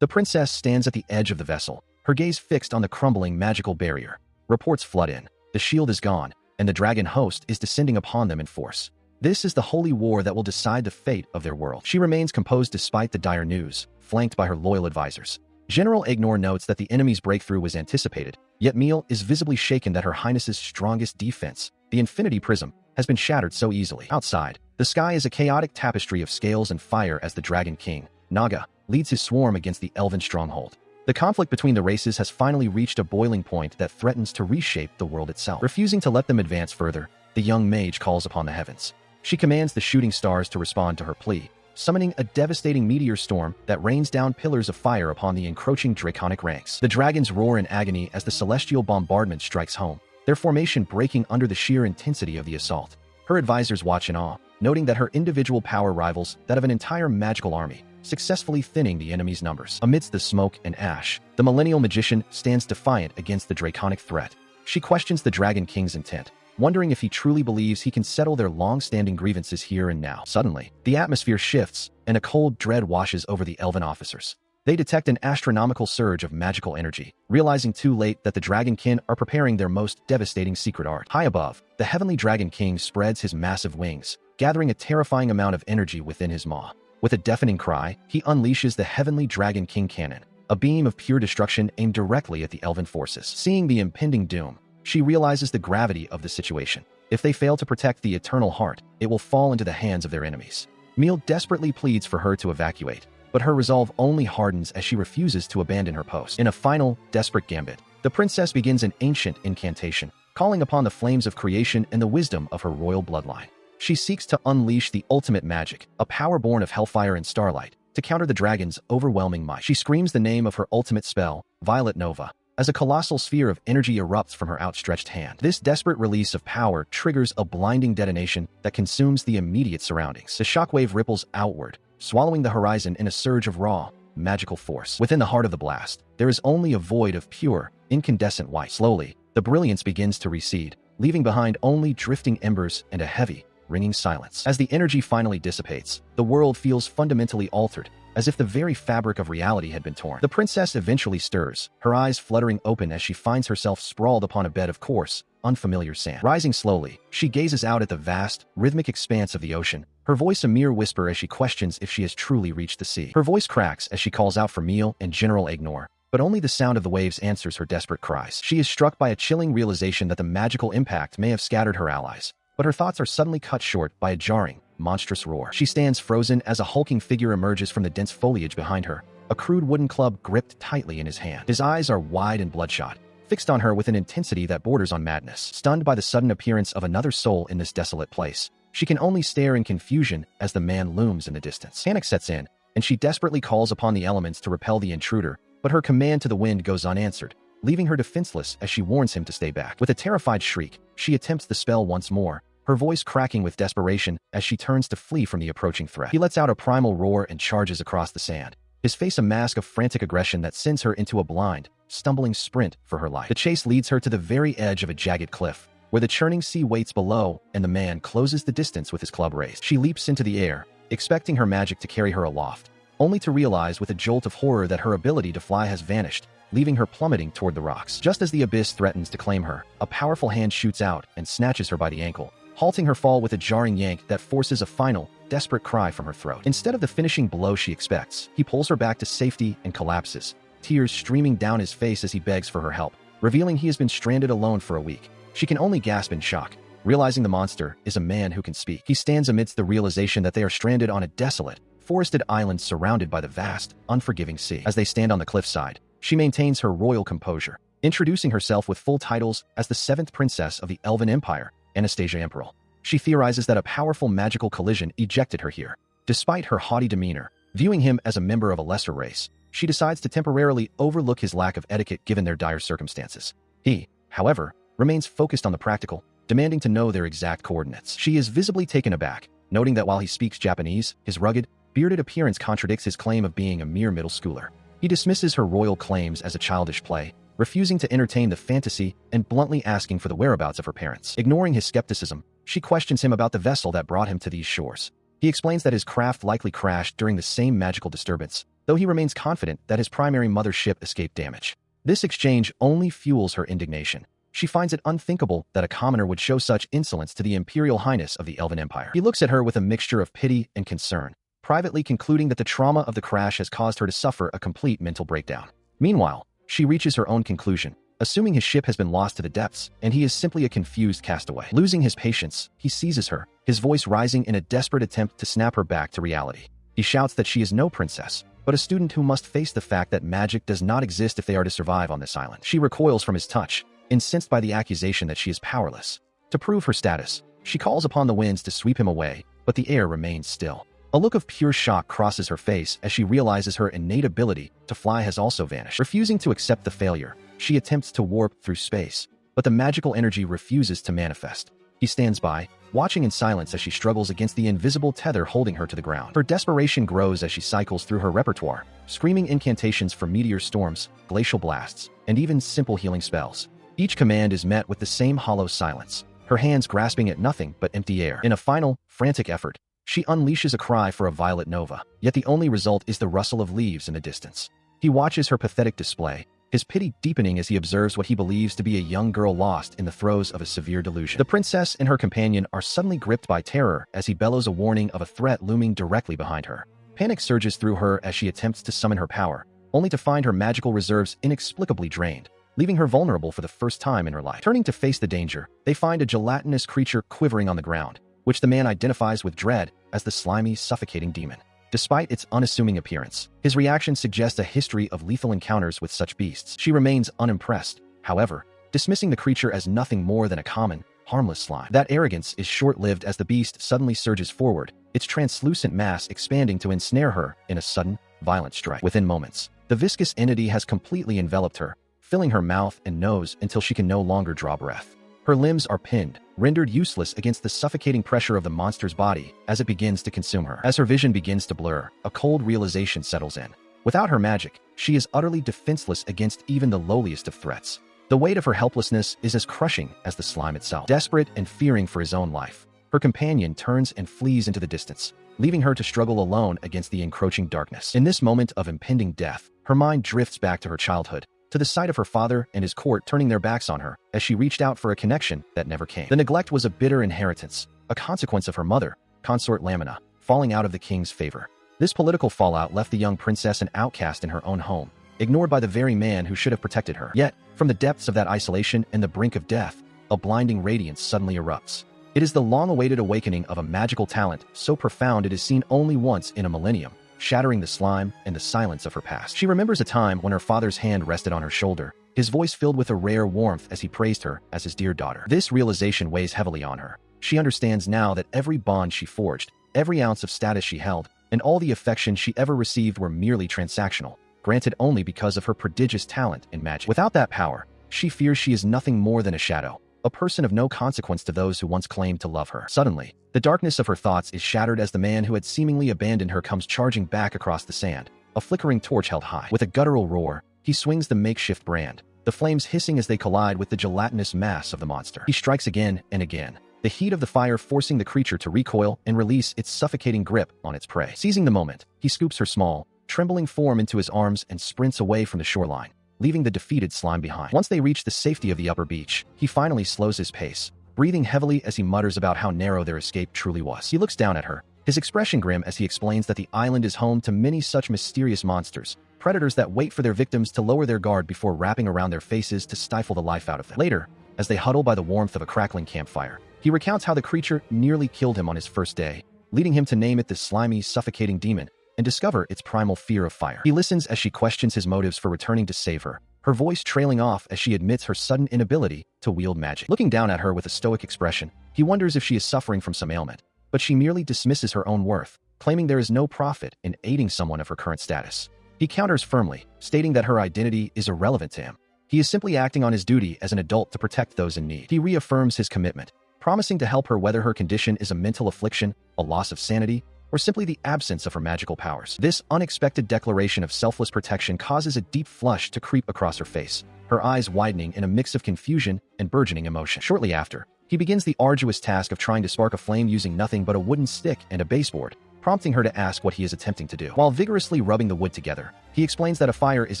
The princess stands at the edge of the vessel, her gaze fixed on the crumbling magical barrier. Reports flood in. The shield is gone, and the dragon host is descending upon them in force. This is the holy war that will decide the fate of their world. She remains composed despite the dire news, flanked by her loyal advisors. General Ignore notes that the enemy's breakthrough was anticipated, yet Meal is visibly shaken that Her Highness's strongest defense, the Infinity Prism, has been shattered so easily. Outside, the sky is a chaotic tapestry of scales and fire as the Dragon King, Naga, leads his swarm against the elven stronghold. The conflict between the races has finally reached a boiling point that threatens to reshape the world itself. Refusing to let them advance further, the young mage calls upon the heavens. She commands the shooting stars to respond to her plea, summoning a devastating meteor storm that rains down pillars of fire upon the encroaching draconic ranks. The dragons roar in agony as the celestial bombardment strikes home, their formation breaking under the sheer intensity of the assault. Her advisors watch in awe, noting that her individual power rivals that of an entire magical army, successfully thinning the enemy's numbers. Amidst the smoke and ash, the millennial magician stands defiant against the draconic threat. She questions the Dragon King's intent, wondering if he truly believes he can settle their long-standing grievances here and now. Suddenly, the atmosphere shifts, and a cold dread washes over the elven officers. They detect an astronomical surge of magical energy, realizing too late that the Dragonkin are preparing their most devastating secret art. High above, the Heavenly Dragon King spreads his massive wings, gathering a terrifying amount of energy within his maw. With a deafening cry, he unleashes the Heavenly Dragon King Cannon, a beam of pure destruction aimed directly at the elven forces. Seeing the impending doom, she realizes the gravity of the situation. If they fail to protect the Eternal Heart, it will fall into the hands of their enemies. Meal desperately pleads for her to evacuate, but her resolve only hardens as she refuses to abandon her post. In a final, desperate gambit, the princess begins an ancient incantation, calling upon the flames of creation and the wisdom of her royal bloodline. She seeks to unleash the ultimate magic, a power born of hellfire and starlight, to counter the dragon's overwhelming might. She screams the name of her ultimate spell, Violet Nova, as a colossal sphere of energy erupts from her outstretched hand. This desperate release of power triggers a blinding detonation that consumes the immediate surroundings. The shockwave ripples outward, swallowing the horizon in a surge of raw, magical force. Within the heart of the blast, there is only a void of pure, incandescent white. Slowly, the brilliance begins to recede, leaving behind only drifting embers and a heavy, ringing silence. As the energy finally dissipates, the world feels fundamentally altered, as if the very fabric of reality had been torn. The princess eventually stirs, her eyes fluttering open as she finds herself sprawled upon a bed of coarse, unfamiliar sand. Rising slowly, she gazes out at the vast, rhythmic expanse of the ocean, her voice a mere whisper as she questions if she has truly reached the sea. Her voice cracks as she calls out for Meal and General Ignore, but only the sound of the waves answers her desperate cries. She is struck by a chilling realization that the magical impact may have scattered her allies, but her thoughts are suddenly cut short by a jarring, monstrous roar. She stands frozen as a hulking figure emerges from the dense foliage behind her, a crude wooden club gripped tightly in his hand. His eyes are wide and bloodshot, fixed on her with an intensity that borders on madness. Stunned by the sudden appearance of another soul in this desolate place, she can only stare in confusion as the man looms in the distance. Panic sets in, and she desperately calls upon the elements to repel the intruder, but her command to the wind goes unanswered, leaving her defenseless as she warns him to stay back. With a terrified shriek, she attempts the spell once more, her voice cracking with desperation as she turns to flee from the approaching threat. He lets out a primal roar and charges across the sand, his face a mask of frantic aggression that sends her into a blind, stumbling sprint for her life. The chase leads her to the very edge of a jagged cliff, where the churning sea waits below and the man closes the distance with his club raised. She leaps into the air, expecting her magic to carry her aloft, only to realize with a jolt of horror that her ability to fly has vanished, leaving her plummeting toward the rocks. Just as the abyss threatens to claim her, a powerful hand shoots out and snatches her by the ankle, halting her fall with a jarring yank that forces a final, desperate cry from her throat. Instead of the finishing blow she expects, he pulls her back to safety and collapses, tears streaming down his face as he begs for her help, revealing he has been stranded alone for a week. She can only gasp in shock, realizing the monster is a man who can speak. He stands amidst the realization that they are stranded on a desolate, forested island surrounded by the vast, unforgiving sea. As they stand on the cliffside, she maintains her royal composure, introducing herself with full titles as the 7th princess of the Elven Empire, Anastasia Emperor. She theorizes that a powerful magical collision ejected her here. Despite her haughty demeanor, viewing him as a member of a lesser race, she decides to temporarily overlook his lack of etiquette given their dire circumstances. He, however, remains focused on the practical, demanding to know their exact coordinates. She is visibly taken aback, noting that while he speaks Japanese, his rugged, bearded appearance contradicts his claim of being a mere middle schooler. He dismisses her royal claims as a childish play, refusing to entertain the fantasy and bluntly asking for the whereabouts of her parents. Ignoring his skepticism, she questions him about the vessel that brought him to these shores. He explains that his craft likely crashed during the same magical disturbance, though he remains confident that his primary mother's ship escaped damage. This exchange only fuels her indignation. She finds it unthinkable that a commoner would show such insolence to the Imperial Highness of the Elven Empire. He looks at her with a mixture of pity and concern, privately concluding that the trauma of the crash has caused her to suffer a complete mental breakdown. Meanwhile, she reaches her own conclusion, assuming his ship has been lost to the depths and he is simply a confused castaway. Losing his patience, he seizes her, his voice rising in a desperate attempt to snap her back to reality. He shouts that she is no princess, but a student who must face the fact that magic does not exist if they are to survive on this island. She recoils from his touch, incensed by the accusation that she is powerless. To prove her status, she calls upon the winds to sweep him away, but the air remains still. A look of pure shock crosses her face as she realizes her innate ability to fly has also vanished. Refusing to accept the failure, she attempts to warp through space, but the magical energy refuses to manifest. He stands by, watching in silence as she struggles against the invisible tether holding her to the ground. Her desperation grows as she cycles through her repertoire, screaming incantations for meteor storms, glacial blasts, and even simple healing spells. Each command is met with the same hollow silence, her hands grasping at nothing but empty air. In a final, frantic effort, she unleashes a cry for a violet nova, yet the only result is the rustle of leaves in the distance. He watches her pathetic display, his pity deepening as he observes what he believes to be a young girl lost in the throes of a severe delusion. The princess and her companion are suddenly gripped by terror as he bellows a warning of a threat looming directly behind her. Panic surges through her as she attempts to summon her power, only to find her magical reserves inexplicably drained, leaving her vulnerable for the first time in her life. Turning to face the danger, they find a gelatinous creature quivering on the ground, which the man identifies with dread as the slimy, suffocating demon. Despite its unassuming appearance, his reaction suggests a history of lethal encounters with such beasts. She remains unimpressed, however, dismissing the creature as nothing more than a common, harmless slime. That arrogance is short-lived as the beast suddenly surges forward, its translucent mass expanding to ensnare her in a sudden, violent strike. Within moments, the viscous entity has completely enveloped her, filling her mouth and nose until she can no longer draw breath. Her limbs are pinned, rendered useless against the suffocating pressure of the monster's body as it begins to consume her. As her vision begins to blur, a cold realization settles in. Without her magic, she is utterly defenseless against even the lowliest of threats. The weight of her helplessness is as crushing as the slime itself. Desperate and fearing for his own life, her companion turns and flees into the distance, leaving her to struggle alone against the encroaching darkness. In this moment of impending death, her mind drifts back to her childhood, to the sight of her father and his court turning their backs on her as she reached out for a connection that never came. The neglect was a bitter inheritance, a consequence of her mother, consort Lamina, falling out of the king's favor. This political fallout left the young princess an outcast in her own home, ignored by the very man who should have protected her. Yet, from the depths of that isolation and the brink of death, a blinding radiance suddenly erupts. It is the long-awaited awakening of a magical talent so profound it is seen only once in a millennium, shattering the slime and the silence of her past. She remembers a time when her father's hand rested on her shoulder, his voice filled with a rare warmth as he praised her as his dear daughter. This realization weighs heavily on her. She understands now that every bond she forged, every ounce of status she held, and all the affection she ever received were merely transactional, granted only because of her prodigious talent in magic. Without that power, she fears she is nothing more than a shadow, a person of no consequence to those who once claimed to love her. Suddenly, the darkness of her thoughts is shattered as the man who had seemingly abandoned her comes charging back across the sand, a flickering torch held high. With a guttural roar, he swings the makeshift brand, the flames hissing as they collide with the gelatinous mass of the monster. He strikes again and again, the heat of the fire forcing the creature to recoil and release its suffocating grip on its prey. Seizing the moment, he scoops her small, trembling form into his arms and sprints away from the shoreline, leaving the defeated slime behind. Once they reach the safety of the upper beach, he finally slows his pace, breathing heavily as he mutters about how narrow their escape truly was. He looks down at her, his expression grim as he explains that the island is home to many such mysterious monsters, predators that wait for their victims to lower their guard before wrapping around their faces to stifle the life out of them. Later, as they huddle by the warmth of a crackling campfire, he recounts how the creature nearly killed him on his first day, leading him to name it the slimy, suffocating demon and discover its primal fear of fire. He listens as she questions his motives for returning to save her, her voice trailing off as she admits her sudden inability to wield magic. Looking down at her with a stoic expression, he wonders if she is suffering from some ailment, but she merely dismisses her own worth, claiming there is no profit in aiding someone of her current status. He counters firmly, stating that her identity is irrelevant to him. He is simply acting on his duty as an adult to protect those in need. He reaffirms his commitment, promising to help her whether her condition is a mental affliction, a loss of sanity, or simply the absence of her magical powers. This unexpected declaration of selfless protection causes a deep flush to creep across her face, her eyes widening in a mix of confusion and burgeoning emotion. Shortly after, he begins the arduous task of trying to spark a flame using nothing but a wooden stick and a baseboard, prompting her to ask what he is attempting to do. While vigorously rubbing the wood together, he explains that a fire is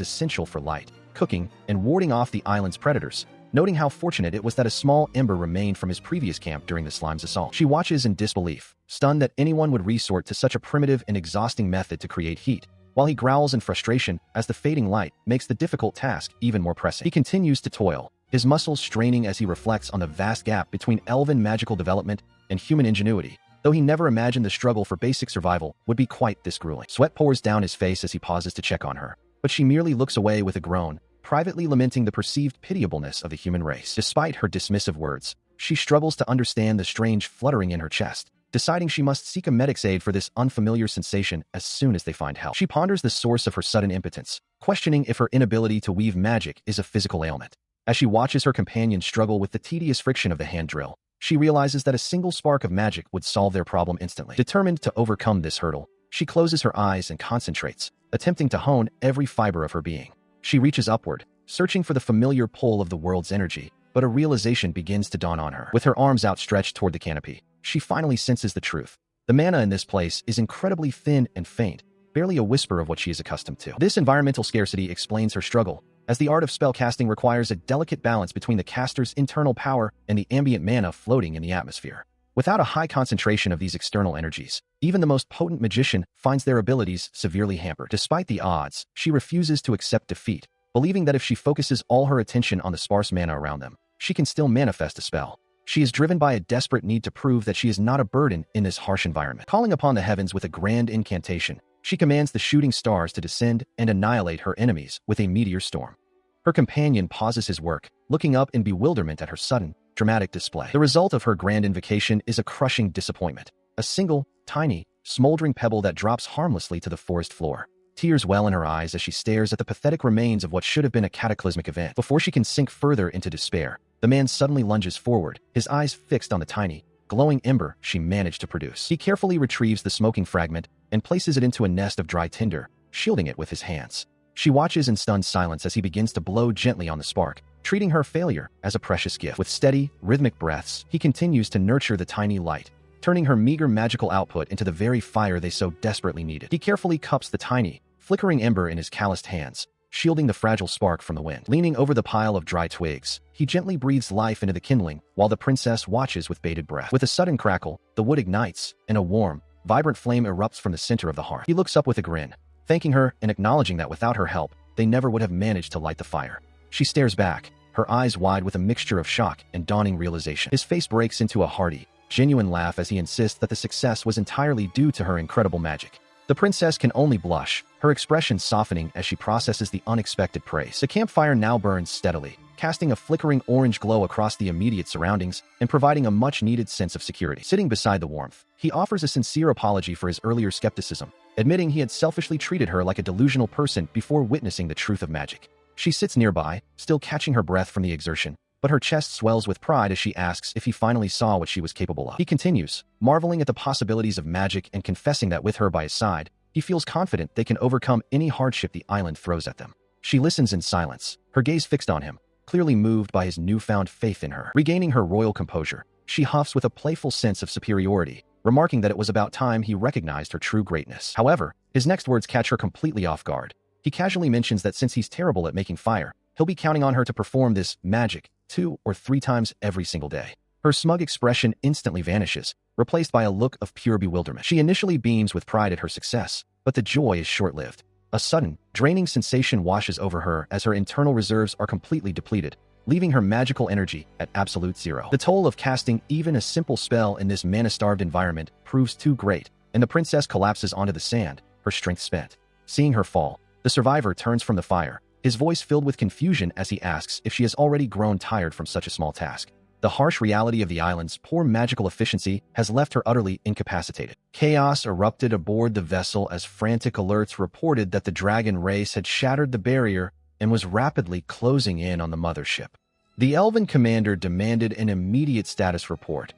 essential for light, cooking, and warding off the island's predators, noting how fortunate it was that a small ember remained from his previous camp during the slime's assault. She watches in disbelief, stunned that anyone would resort to such a primitive and exhausting method to create heat, while he growls in frustration as the fading light makes the difficult task even more pressing. He continues to toil, his muscles straining as he reflects on the vast gap between elven magical development and human ingenuity, though he never imagined the struggle for basic survival would be quite this grueling. Sweat pours down his face as he pauses to check on her, but she merely looks away with a groan, privately lamenting the perceived pitiableness of the human race. Despite her dismissive words, she struggles to understand the strange fluttering in her chest, deciding she must seek a medic's aid for this unfamiliar sensation as soon as they find help. She ponders the source of her sudden impotence, questioning if her inability to weave magic is a physical ailment. As she watches her companion struggle with the tedious friction of the hand drill, she realizes that a single spark of magic would solve their problem instantly. Determined to overcome this hurdle, she closes her eyes and concentrates, attempting to hone every fiber of her being. She reaches upward, searching for the familiar pull of the world's energy, but a realization begins to dawn on her. With her arms outstretched toward the canopy, she finally senses the truth. The mana in this place is incredibly thin and faint, barely a whisper of what she is accustomed to. This environmental scarcity explains her struggle, as the art of spellcasting requires a delicate balance between the caster's internal power and the ambient mana floating in the atmosphere. Without a high concentration of these external energies, even the most potent magician finds their abilities severely hampered. Despite the odds, she refuses to accept defeat, believing that if she focuses all her attention on the sparse mana around them, she can still manifest a spell. She is driven by a desperate need to prove that she is not a burden in this harsh environment. Calling upon the heavens with a grand incantation, she commands the shooting stars to descend and annihilate her enemies with a meteor storm. Her companion pauses his work, looking up in bewilderment at her sudden, dramatic display. The result of her grand invocation is a crushing disappointment. A single, tiny, smoldering pebble that drops harmlessly to the forest floor. Tears well in her eyes as she stares at the pathetic remains of what should have been a cataclysmic event. Before she can sink further into despair, the man suddenly lunges forward, his eyes fixed on the tiny, glowing ember she managed to produce. He carefully retrieves the smoking fragment and places it into a nest of dry tinder, shielding it with his hands. She watches in stunned silence as he begins to blow gently on the spark, treating her failure as a precious gift. With steady, rhythmic breaths, he continues to nurture the tiny light, turning her meager magical output into the very fire they so desperately needed. He carefully cups the tiny, flickering ember in his calloused hands, shielding the fragile spark from the wind. Leaning over the pile of dry twigs, he gently breathes life into the kindling while the princess watches with bated breath. With a sudden crackle, the wood ignites, and a warm, vibrant flame erupts from the center of the hearth. He looks up with a grin, thanking her and acknowledging that without her help, they never would have managed to light the fire. She stares back, her eyes wide with a mixture of shock and dawning realization. His face breaks into a hearty, genuine laugh as he insists that the success was entirely due to her incredible magic. The princess can only blush, her expression softening as she processes the unexpected praise. The campfire now burns steadily, casting a flickering orange glow across the immediate surroundings and providing a much-needed sense of security. Sitting beside the warmth, he offers a sincere apology for his earlier skepticism, admitting he had selfishly treated her like a delusional person before witnessing the truth of magic. She sits nearby, still catching her breath from the exertion, but her chest swells with pride as she asks if he finally saw what she was capable of. He continues, marveling at the possibilities of magic and confessing that with her by his side, he feels confident they can overcome any hardship the island throws at them. She listens in silence, her gaze fixed on him, clearly moved by his newfound faith in her. Regaining her royal composure, she huffs with a playful sense of superiority, remarking that it was about time he recognized her true greatness. However, his next words catch her completely off guard. He casually mentions that since he's terrible at making fire, he'll be counting on her to perform this magic 2 or 3 times every single day. Her smug expression instantly vanishes, replaced by a look of pure bewilderment. She initially beams with pride at her success, but the joy is short-lived. A sudden, draining sensation washes over her as her internal reserves are completely depleted, leaving her magical energy at absolute zero. The toll of casting even a simple spell in this mana-starved environment proves too great, and the princess collapses onto the sand, her strength spent. Seeing her fall, the survivor turns from the fire, his voice filled with confusion as he asks if she has already grown tired from such a small task. The harsh reality of the island's poor magical efficiency has left her utterly incapacitated. Chaos erupted aboard the vessel as frantic alerts reported that the dragon race had shattered the barrier and was rapidly closing in on the mothership. The elven commander demanded an immediate status report,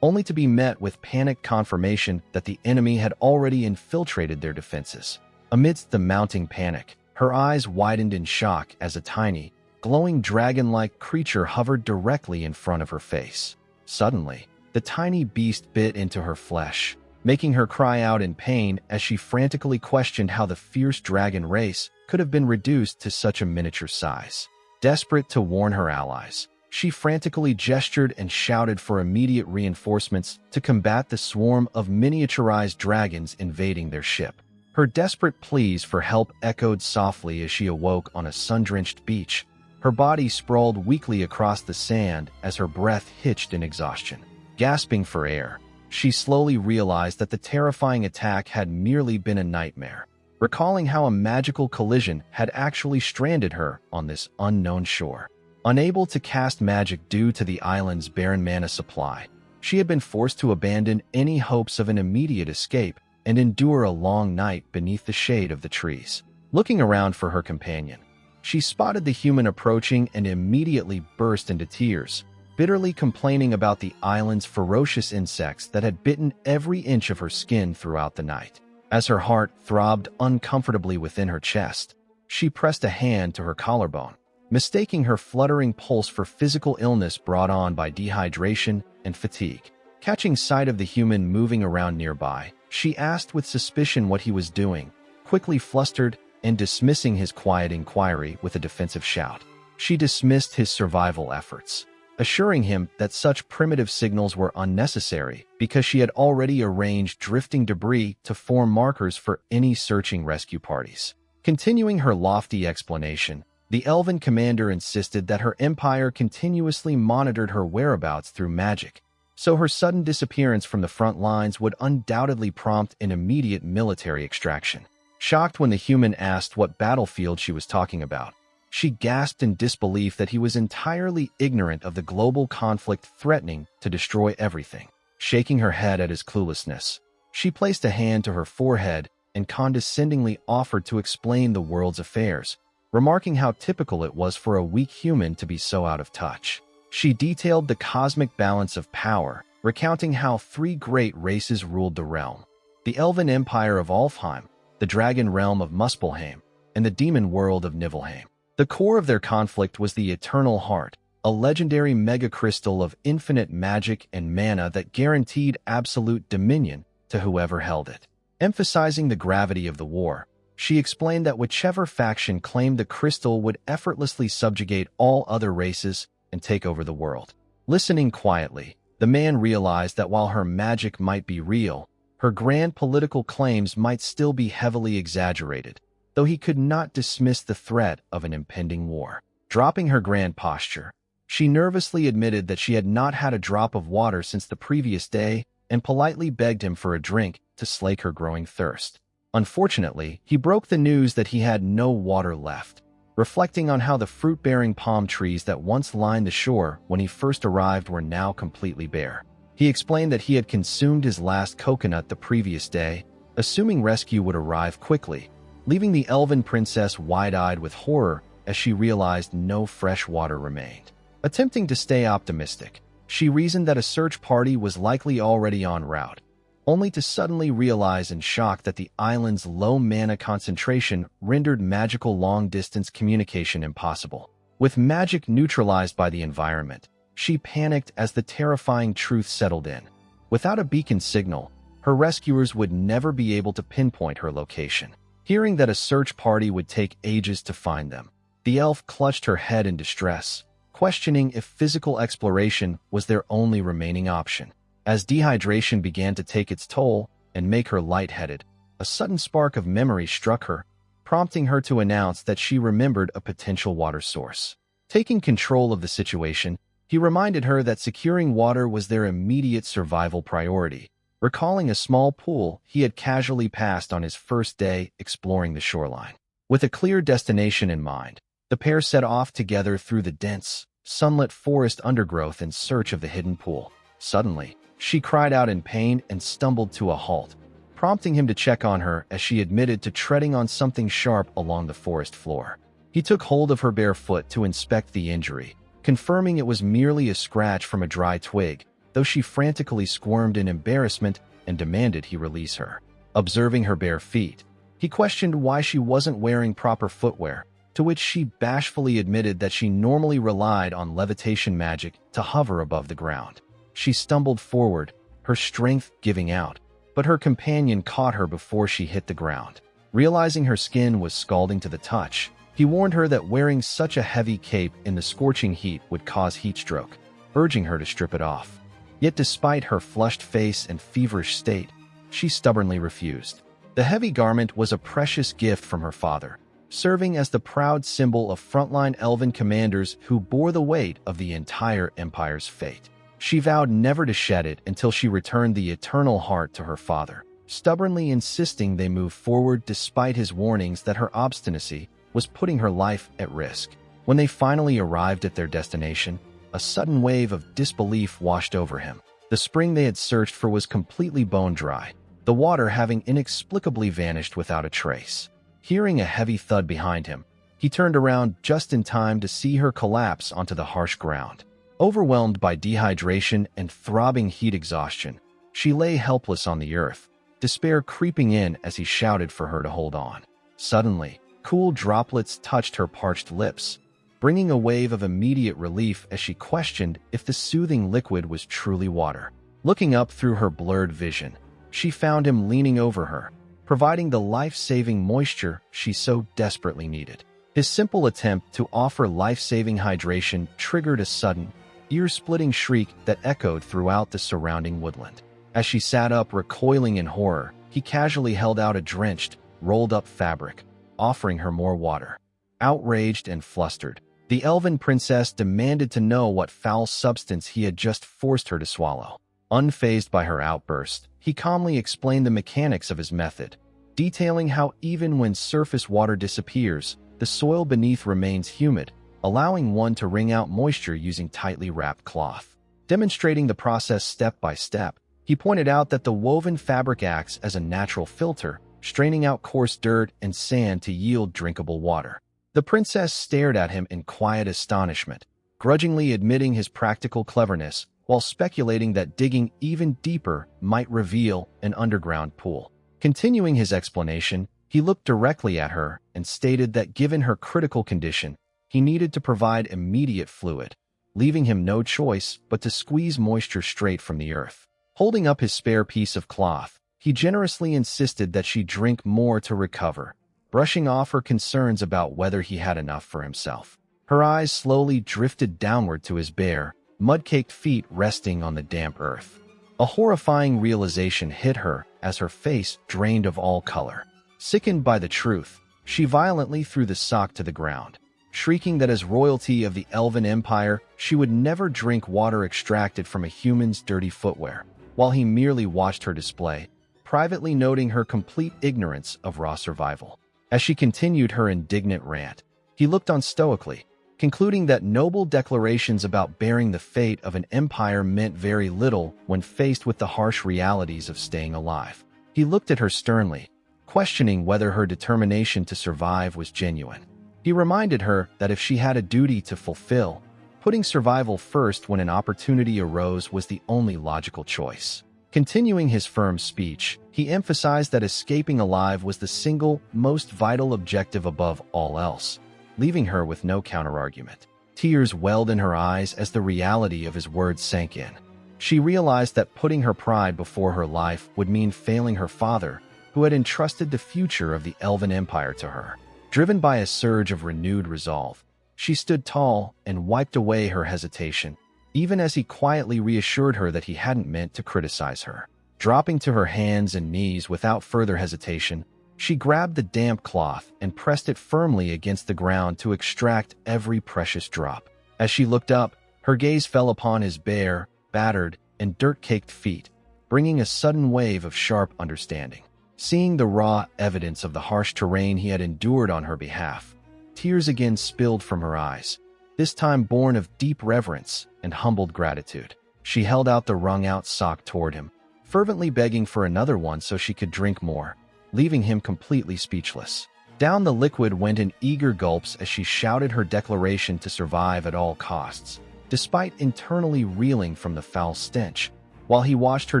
only to be met with panicked confirmation that the enemy had already infiltrated their defenses. Amidst the mounting panic, her eyes widened in shock as a tiny, glowing dragon-like creature hovered directly in front of her face. Suddenly, the tiny beast bit into her flesh, making her cry out in pain as she frantically questioned how the fierce dragon race could have been reduced to such a miniature size. Desperate to warn her allies, she frantically gestured and shouted for immediate reinforcements to combat the swarm of miniaturized dragons invading their ship. Her desperate pleas for help echoed softly as she awoke on a sun-drenched beach. Her body sprawled weakly across the sand as her breath hitched in exhaustion. Gasping for air, she slowly realized that the terrifying attack had merely been a nightmare, recalling how a magical collision had actually stranded her on this unknown shore. Unable to cast magic due to the island's barren mana supply, she had been forced to abandon any hopes of an immediate escape and endure a long night beneath the shade of the trees. Looking around for her companion, she spotted the human approaching and immediately burst into tears, bitterly complaining about the island's ferocious insects that had bitten every inch of her skin throughout the night. As her heart throbbed uncomfortably within her chest, she pressed a hand to her collarbone, mistaking her fluttering pulse for physical illness brought on by dehydration and fatigue. Catching sight of the human moving around nearby, she asked with suspicion what he was doing, quickly flustered and dismissing his quiet inquiry with a defensive shout. She dismissed his survival efforts, assuring him that such primitive signals were unnecessary because she had already arranged drifting debris to form markers for any searching rescue parties. Continuing her lofty explanation, the elven commander insisted that her empire continuously monitored her whereabouts through magic, so her sudden disappearance from the front lines would undoubtedly prompt an immediate military extraction. Shocked when the human asked what battlefield she was talking about, she gasped in disbelief that he was entirely ignorant of the global conflict threatening to destroy everything. Shaking her head at his cluelessness, she placed a hand to her forehead and condescendingly offered to explain the world's affairs, remarking how typical it was for a weak human to be so out of touch. She detailed the cosmic balance of power, recounting how 3 great races ruled the realm: the Elven Empire of Alfheim, the Dragon Realm of Muspelheim, and the Demon World of Niflheim. The core of their conflict was the Eternal Heart, a legendary mega-crystal of infinite magic and mana that guaranteed absolute dominion to whoever held it. Emphasizing the gravity of the war, she explained that whichever faction claimed the crystal would effortlessly subjugate all other races and take over the world. Listening quietly, the man realized that while her magic might be real, her grand political claims might still be heavily exaggerated, though he could not dismiss the threat of an impending war. Dropping her grand posture, she nervously admitted that she had not had a drop of water since the previous day and politely begged him for a drink to slake her growing thirst. Unfortunately, he broke the news that he had no water left, reflecting on how the fruit-bearing palm trees that once lined the shore when he first arrived were now completely bare. He explained that he had consumed his last coconut the previous day, assuming rescue would arrive quickly, leaving the elven princess wide-eyed with horror as she realized no fresh water remained. Attempting to stay optimistic, she reasoned that a search party was likely already en route, only to suddenly realize in shock that the island's low mana concentration rendered magical long-distance communication impossible. With magic neutralized by the environment, she panicked as the terrifying truth settled in. Without a beacon signal, her rescuers would never be able to pinpoint her location. Hearing that a search party would take ages to find them, the elf clutched her head in distress, questioning if physical exploration was their only remaining option. As dehydration began to take its toll and make her lightheaded, a sudden spark of memory struck her, prompting her to announce that she remembered a potential water source. Taking control of the situation, he reminded her that securing water was their immediate survival priority, recalling a small pool he had casually passed on his first day exploring the shoreline. With a clear destination in mind, the pair set off together through the dense, sunlit forest undergrowth in search of the hidden pool. Suddenly, she cried out in pain and stumbled to a halt, prompting him to check on her as she admitted to treading on something sharp along the forest floor. He took hold of her bare foot to inspect the injury, confirming it was merely a scratch from a dry twig, though she frantically squirmed in embarrassment and demanded he release her. Observing her bare feet, he questioned why she wasn't wearing proper footwear, to which she bashfully admitted that she normally relied on levitation magic to hover above the ground. She stumbled forward, her strength giving out, but her companion caught her before she hit the ground. Realizing her skin was scalding to the touch, he warned her that wearing such a heavy cape in the scorching heat would cause heat stroke, urging her to strip it off. Yet despite her flushed face and feverish state, she stubbornly refused. The heavy garment was a precious gift from her father, serving as the proud symbol of frontline elven commanders who bore the weight of the entire empire's fate. She vowed never to shed it until she returned the eternal heart to her father, stubbornly insisting they move forward despite his warnings that her obstinacy was putting her life at risk. When they finally arrived at their destination, a sudden wave of disbelief washed over him. The spring they had searched for was completely bone dry, the water having inexplicably vanished without a trace. Hearing a heavy thud behind him, he turned around just in time to see her collapse onto the harsh ground. Overwhelmed by dehydration and throbbing heat exhaustion, she lay helpless on the earth, despair creeping in as he shouted for her to hold on. Suddenly, cool droplets touched her parched lips, bringing a wave of immediate relief as she questioned if the soothing liquid was truly water. Looking up through her blurred vision, she found him leaning over her, providing the life-saving moisture she so desperately needed. His simple attempt to offer life-saving hydration triggered a sudden, ear-splitting shriek that echoed throughout the surrounding woodland. As she sat up recoiling in horror, he casually held out a drenched, rolled-up fabric, offering her more water. Outraged and flustered, the elven princess demanded to know what foul substance he had just forced her to swallow. Unfazed by her outburst, he calmly explained the mechanics of his method, detailing how even when surface water disappears, the soil beneath remains humid, allowing one to wring out moisture using tightly wrapped cloth. Demonstrating the process step by step, he pointed out that the woven fabric acts as a natural filter, straining out coarse dirt and sand to yield drinkable water. The princess stared at him in quiet astonishment, grudgingly admitting his practical cleverness, while speculating that digging even deeper might reveal an underground pool. Continuing his explanation, he looked directly at her and stated that given her critical condition, he needed to provide immediate fluid, leaving him no choice but to squeeze moisture straight from the earth. Holding up his spare piece of cloth, he generously insisted that she drink more to recover, brushing off her concerns about whether he had enough for himself. Her eyes slowly drifted downward to his bare, mud-caked feet resting on the damp earth. A horrifying realization hit her as her face drained of all color. Sickened by the truth, she violently threw the sock to the ground, shrieking that as royalty of the Elven Empire, she would never drink water extracted from a human's dirty footwear, while he merely watched her display, privately noting her complete ignorance of raw survival. As she continued her indignant rant, he looked on stoically, concluding that noble declarations about bearing the fate of an empire meant very little when faced with the harsh realities of staying alive. He looked at her sternly, questioning whether her determination to survive was genuine. He reminded her that if she had a duty to fulfill, putting survival first when an opportunity arose was the only logical choice. Continuing his firm speech, he emphasized that escaping alive was the single, most vital objective above all else, leaving her with no counterargument. Tears welled in her eyes as the reality of his words sank in. She realized that putting her pride before her life would mean failing her father, who had entrusted the future of the Elven Empire to her. Driven by a surge of renewed resolve, she stood tall and wiped away her hesitation, even as he quietly reassured her that he hadn't meant to criticize her. Dropping to her hands and knees without further hesitation, she grabbed the damp cloth and pressed it firmly against the ground to extract every precious drop. As she looked up, her gaze fell upon his bare, battered, and dirt-caked feet, bringing a sudden wave of sharp understanding. Seeing the raw evidence of the harsh terrain he had endured on her behalf, tears again spilled from her eyes, this time born of deep reverence and humbled gratitude. She held out the wrung-out sock toward him, fervently begging for another one so she could drink more, leaving him completely speechless. Down the liquid went in eager gulps as she shouted her declaration to survive at all costs, despite internally reeling from the foul stench, while he watched her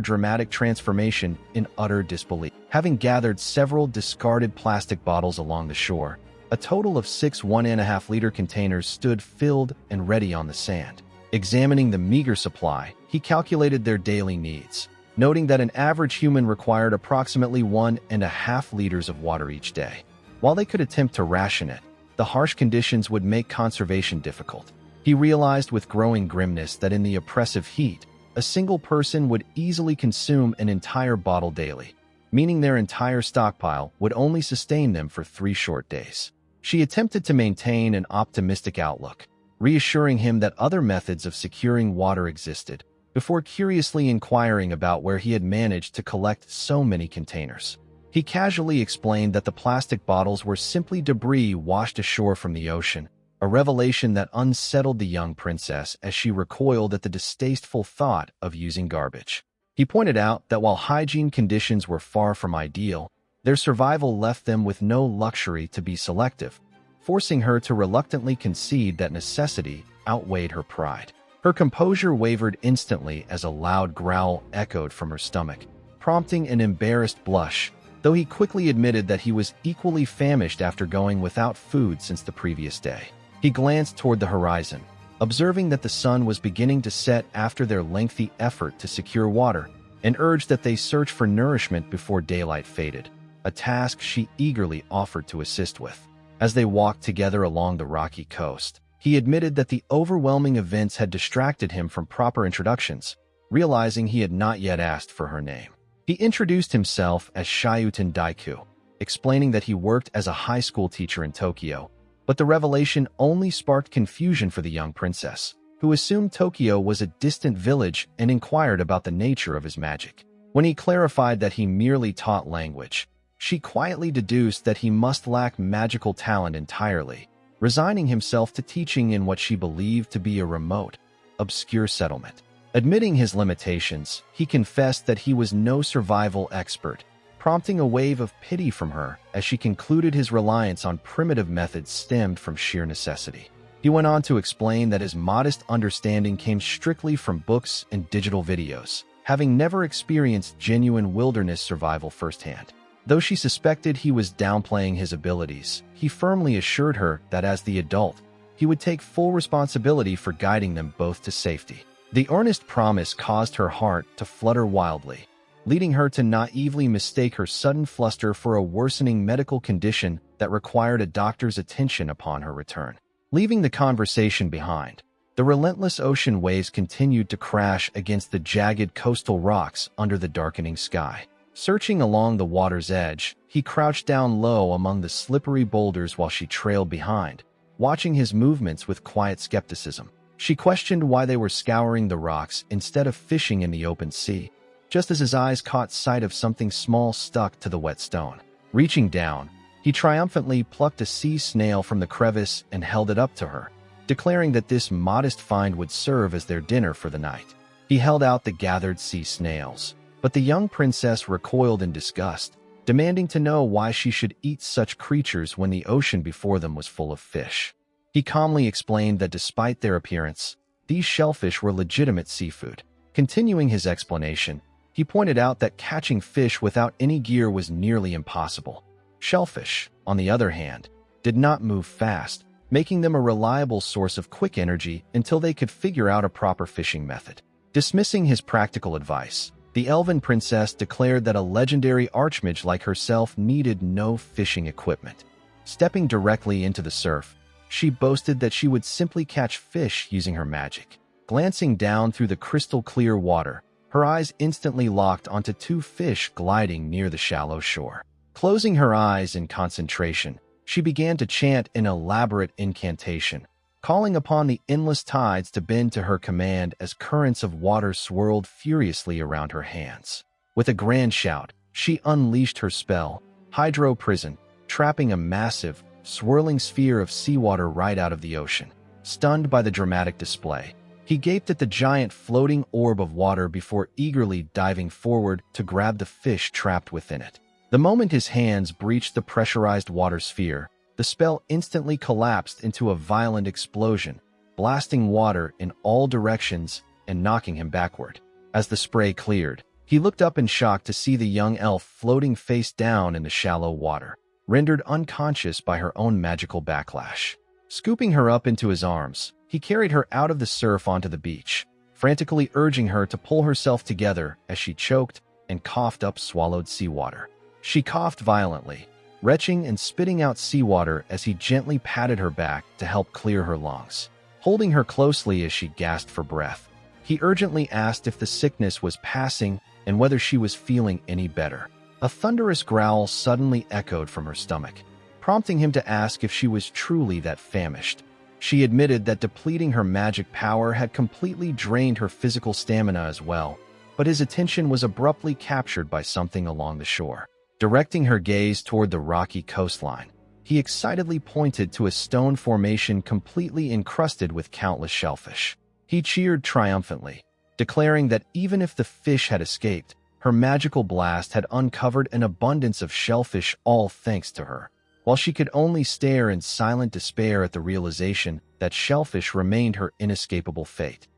dramatic transformation in utter disbelief. Having gathered several discarded plastic bottles along the shore, a total of 6 1.5-liter containers stood filled and ready on the sand. Examining the meager supply, he calculated their daily needs, noting that an average human required approximately 1.5 liters of water each day. While they could attempt to ration it, the harsh conditions would make conservation difficult. He realized with growing grimness that in the oppressive heat, a single person would easily consume an entire bottle daily, meaning their entire stockpile would only sustain them for 3 short days. She attempted to maintain an optimistic outlook, reassuring him that other methods of securing water existed, before curiously inquiring about where he had managed to collect so many containers. He casually explained that the plastic bottles were simply debris washed ashore from the ocean, a revelation that unsettled the young princess as she recoiled at the distasteful thought of using garbage. He pointed out that while hygiene conditions were far from ideal, their survival left them with no luxury to be selective, forcing her to reluctantly concede that necessity outweighed her pride. Her composure wavered instantly as a loud growl echoed from her stomach, prompting an embarrassed blush, though he quickly admitted that he was equally famished after going without food since the previous day. He glanced toward the horizon, observing that the sun was beginning to set after their lengthy effort to secure water, and urged that they search for nourishment before daylight faded, a task she eagerly offered to assist with. As they walked together along the rocky coast, he admitted that the overwhelming events had distracted him from proper introductions, realizing he had not yet asked for her name. He introduced himself as Shiyuten Daiku, explaining that he worked as a high school teacher in Tokyo, but the revelation only sparked confusion for the young princess, who assumed Tokyo was a distant village and inquired about the nature of his magic. When he clarified that he merely taught language, she quietly deduced that he must lack magical talent entirely, resigning himself to teaching in what she believed to be a remote, obscure settlement. Admitting his limitations, he confessed that he was no survival expert, prompting a wave of pity from her as she concluded his reliance on primitive methods stemmed from sheer necessity. He went on to explain that his modest understanding came strictly from books and digital videos, having never experienced genuine wilderness survival firsthand. Though she suspected he was downplaying his abilities, he firmly assured her that as the adult, he would take full responsibility for guiding them both to safety. The earnest promise caused her heart to flutter wildly, leading her to naively mistake her sudden fluster for a worsening medical condition that required a doctor's attention upon her return. Leaving the conversation behind, the relentless ocean waves continued to crash against the jagged coastal rocks under the darkening sky. Searching along the water's edge, he crouched down low among the slippery boulders while she trailed behind, watching his movements with quiet skepticism. She questioned why they were scouring the rocks instead of fishing in the open sea, just as his eyes caught sight of something small stuck to the wet stone. Reaching down, he triumphantly plucked a sea snail from the crevice and held it up to her, declaring that this modest find would serve as their dinner for the night. He held out the gathered sea snails, but the young princess recoiled in disgust, demanding to know why she should eat such creatures when the ocean before them was full of fish. He calmly explained that despite their appearance, these shellfish were legitimate seafood. Continuing his explanation, he pointed out that catching fish without any gear was nearly impossible. Shellfish, on the other hand, did not move fast, making them a reliable source of quick energy until they could figure out a proper fishing method. Dismissing his practical advice, the elven princess declared that a legendary archmage like herself needed no fishing equipment. Stepping directly into the surf, she boasted that she would simply catch fish using her magic. Glancing down through the crystal-clear water, her eyes instantly locked onto 2 fish gliding near the shallow shore. Closing her eyes in concentration, she began to chant an elaborate incantation, calling upon the endless tides to bend to her command as currents of water swirled furiously around her hands. With a grand shout, she unleashed her spell, Hydro Prison, trapping a massive, swirling sphere of seawater right out of the ocean. Stunned by the dramatic display, he gaped at the giant floating orb of water before eagerly diving forward to grab the fish trapped within it. The moment his hands breached the pressurized water sphere, the spell instantly collapsed into a violent explosion, blasting water in all directions and knocking him backward. As the spray cleared, he looked up in shock to see the young elf floating face down in the shallow water, rendered unconscious by her own magical backlash. Scooping her up into his arms, he carried her out of the surf onto the beach, frantically urging her to pull herself together as she choked and coughed up swallowed seawater. She coughed violently, retching and spitting out seawater as he gently patted her back to help clear her lungs. Holding her closely as she gasped for breath, he urgently asked if the sickness was passing and whether she was feeling any better. A thunderous growl suddenly echoed from her stomach, prompting him to ask if she was truly that famished. She admitted that depleting her magic power had completely drained her physical stamina as well, but his attention was abruptly captured by something along the shore. Directing her gaze toward the rocky coastline, he excitedly pointed to a stone formation completely encrusted with countless shellfish. He cheered triumphantly, declaring that even if the fish had escaped, her magical blast had uncovered an abundance of shellfish, all thanks to her. While she could only stare in silent despair at the realization that shellfish remained her inescapable fate.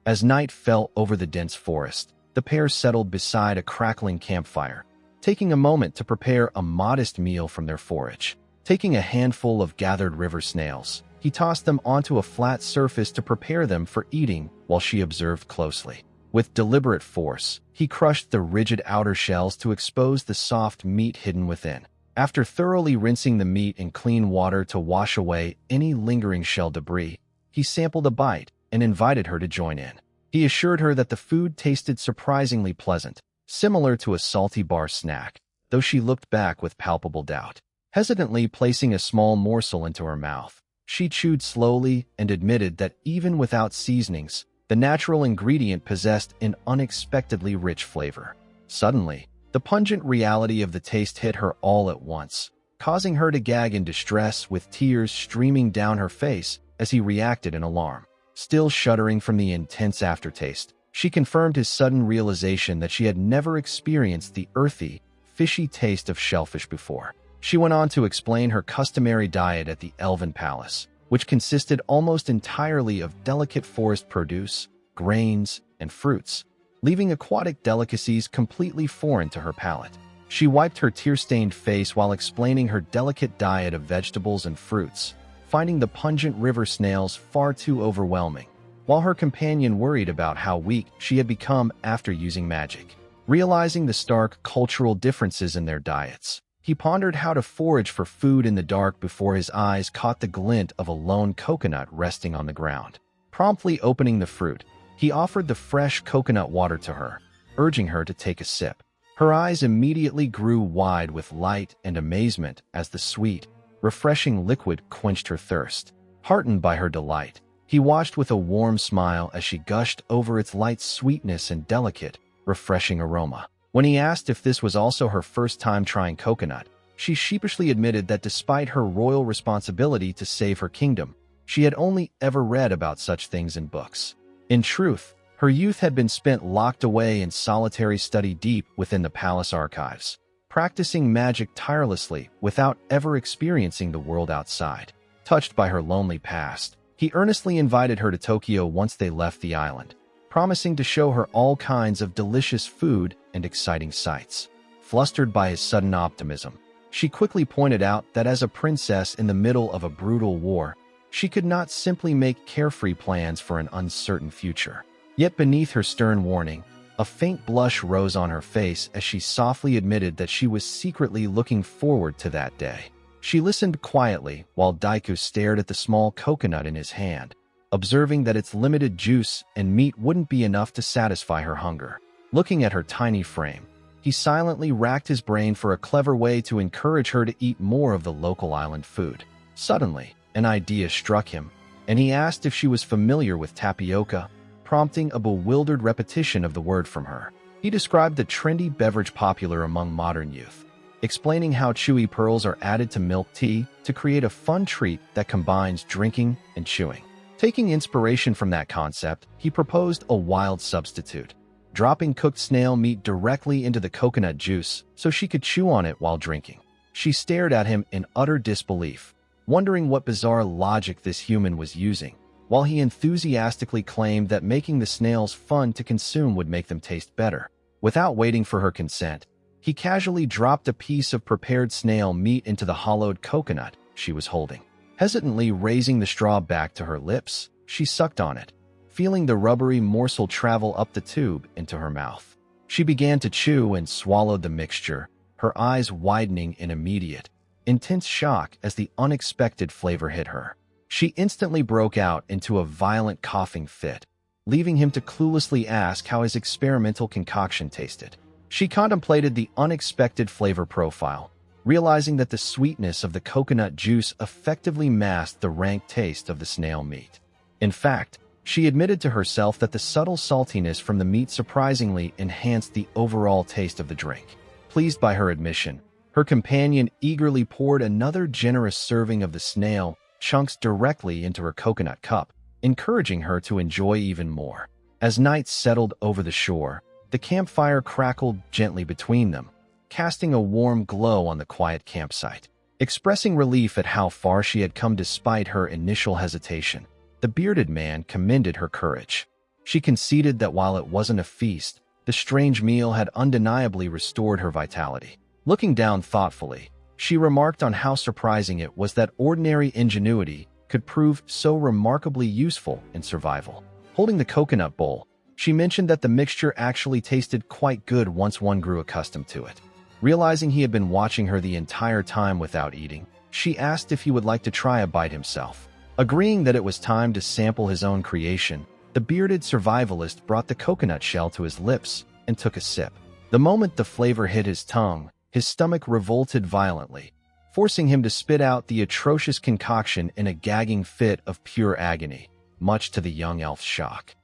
As night fell over the dense forest, the pair settled beside a crackling campfire, taking a moment to prepare a modest meal from their forage. Taking a handful of gathered river snails, he tossed them onto a flat surface to prepare them for eating while she observed closely. With deliberate force, he crushed the rigid outer shells to expose the soft meat hidden within. After thoroughly rinsing the meat in clean water to wash away any lingering shell debris, he sampled a bite and invited her to join in. He assured her that the food tasted surprisingly pleasant, similar to a salty bar snack, though she looked back with palpable doubt. Hesitantly placing a small morsel into her mouth, she chewed slowly and admitted that even without seasonings, the natural ingredient possessed an unexpectedly rich flavor. Suddenly, the pungent reality of the taste hit her all at once, causing her to gag in distress with tears streaming down her face as he reacted in alarm. Still shuddering from the intense aftertaste, she confirmed his sudden realization that she had never experienced the earthy, fishy taste of shellfish before. She went on to explain her customary diet at the Elven Palace, which consisted almost entirely of delicate forest produce, grains, and fruits, leaving aquatic delicacies completely foreign to her palate. She wiped her tear-stained face while explaining her delicate diet of vegetables and fruits, finding the pungent river snails far too overwhelming, while her companion worried about how weak she had become after using magic. Realizing the stark cultural differences in their diets, he pondered how to forage for food in the dark before his eyes caught the glint of a lone coconut resting on the ground. Promptly opening the fruit, he offered the fresh coconut water to her, urging her to take a sip. Her eyes immediately grew wide with light and amazement as the sweet, refreshing liquid quenched her thirst. Heartened by her delight, he watched with a warm smile as she gushed over its light sweetness and delicate, refreshing aroma. When he asked if this was also her first time trying coconut, she sheepishly admitted that despite her royal responsibility to save her kingdom, she had only ever read about such things in books. In truth, her youth had been spent locked away in solitary study deep within the palace archives, practicing magic tirelessly without ever experiencing the world outside. Touched by her lonely past, he earnestly invited her to Tokyo once they left the island, promising to show her all kinds of delicious food and exciting sights. Flustered by his sudden optimism, she quickly pointed out that as a princess in the middle of a brutal war, she could not simply make carefree plans for an uncertain future. Yet beneath her stern warning, a faint blush rose on her face as she softly admitted that she was secretly looking forward to that day. She listened quietly while Daiku stared at the small coconut in his hand, observing that its limited juice and meat wouldn't be enough to satisfy her hunger. Looking at her tiny frame, he silently racked his brain for a clever way to encourage her to eat more of the local island food. Suddenly, an idea struck him, and he asked if she was familiar with tapioca, prompting a bewildered repetition of the word from her. He described the trendy beverage popular among modern youth, explaining how chewy pearls are added to milk tea to create a fun treat that combines drinking and chewing. Taking inspiration from that concept, he proposed a wild substitute, dropping cooked snail meat directly into the coconut juice so she could chew on it while drinking. She stared at him in utter disbelief, wondering what bizarre logic this human was using, while he enthusiastically claimed that making the snails fun to consume would make them taste better. Without waiting for her consent, he casually dropped a piece of prepared snail meat into the hollowed coconut she was holding. Hesitantly raising the straw back to her lips, she sucked on it, feeling the rubbery morsel travel up the tube into her mouth. She began to chew and swallowed the mixture, her eyes widening in immediate, intense shock as the unexpected flavor hit her. She instantly broke out into a violent coughing fit, leaving him to cluelessly ask how his experimental concoction tasted. She contemplated the unexpected flavor profile, realizing that the sweetness of the coconut juice effectively masked the rank taste of the snail meat. In fact, she admitted to herself that the subtle saltiness from the meat surprisingly enhanced the overall taste of the drink. Pleased by her admission, her companion eagerly poured another generous serving of the snail chunks directly into her coconut cup, encouraging her to enjoy even more. As night settled over the shore, the campfire crackled gently between them, casting a warm glow on the quiet campsite. Expressing relief at how far she had come despite her initial hesitation, the bearded man commended her courage. She conceded that while it wasn't a feast, the strange meal had undeniably restored her vitality. Looking down thoughtfully, she remarked on how surprising it was that ordinary ingenuity could prove so remarkably useful in survival. Holding the coconut bowl, she mentioned that the mixture actually tasted quite good once one grew accustomed to it. Realizing he had been watching her the entire time without eating, she asked if he would like to try a bite himself. Agreeing that it was time to sample his own creation, the bearded survivalist brought the coconut shell to his lips and took a sip. The moment the flavor hit his tongue, his stomach revolted violently, forcing him to spit out the atrocious concoction in a gagging fit of pure agony, much to the young elf's shock.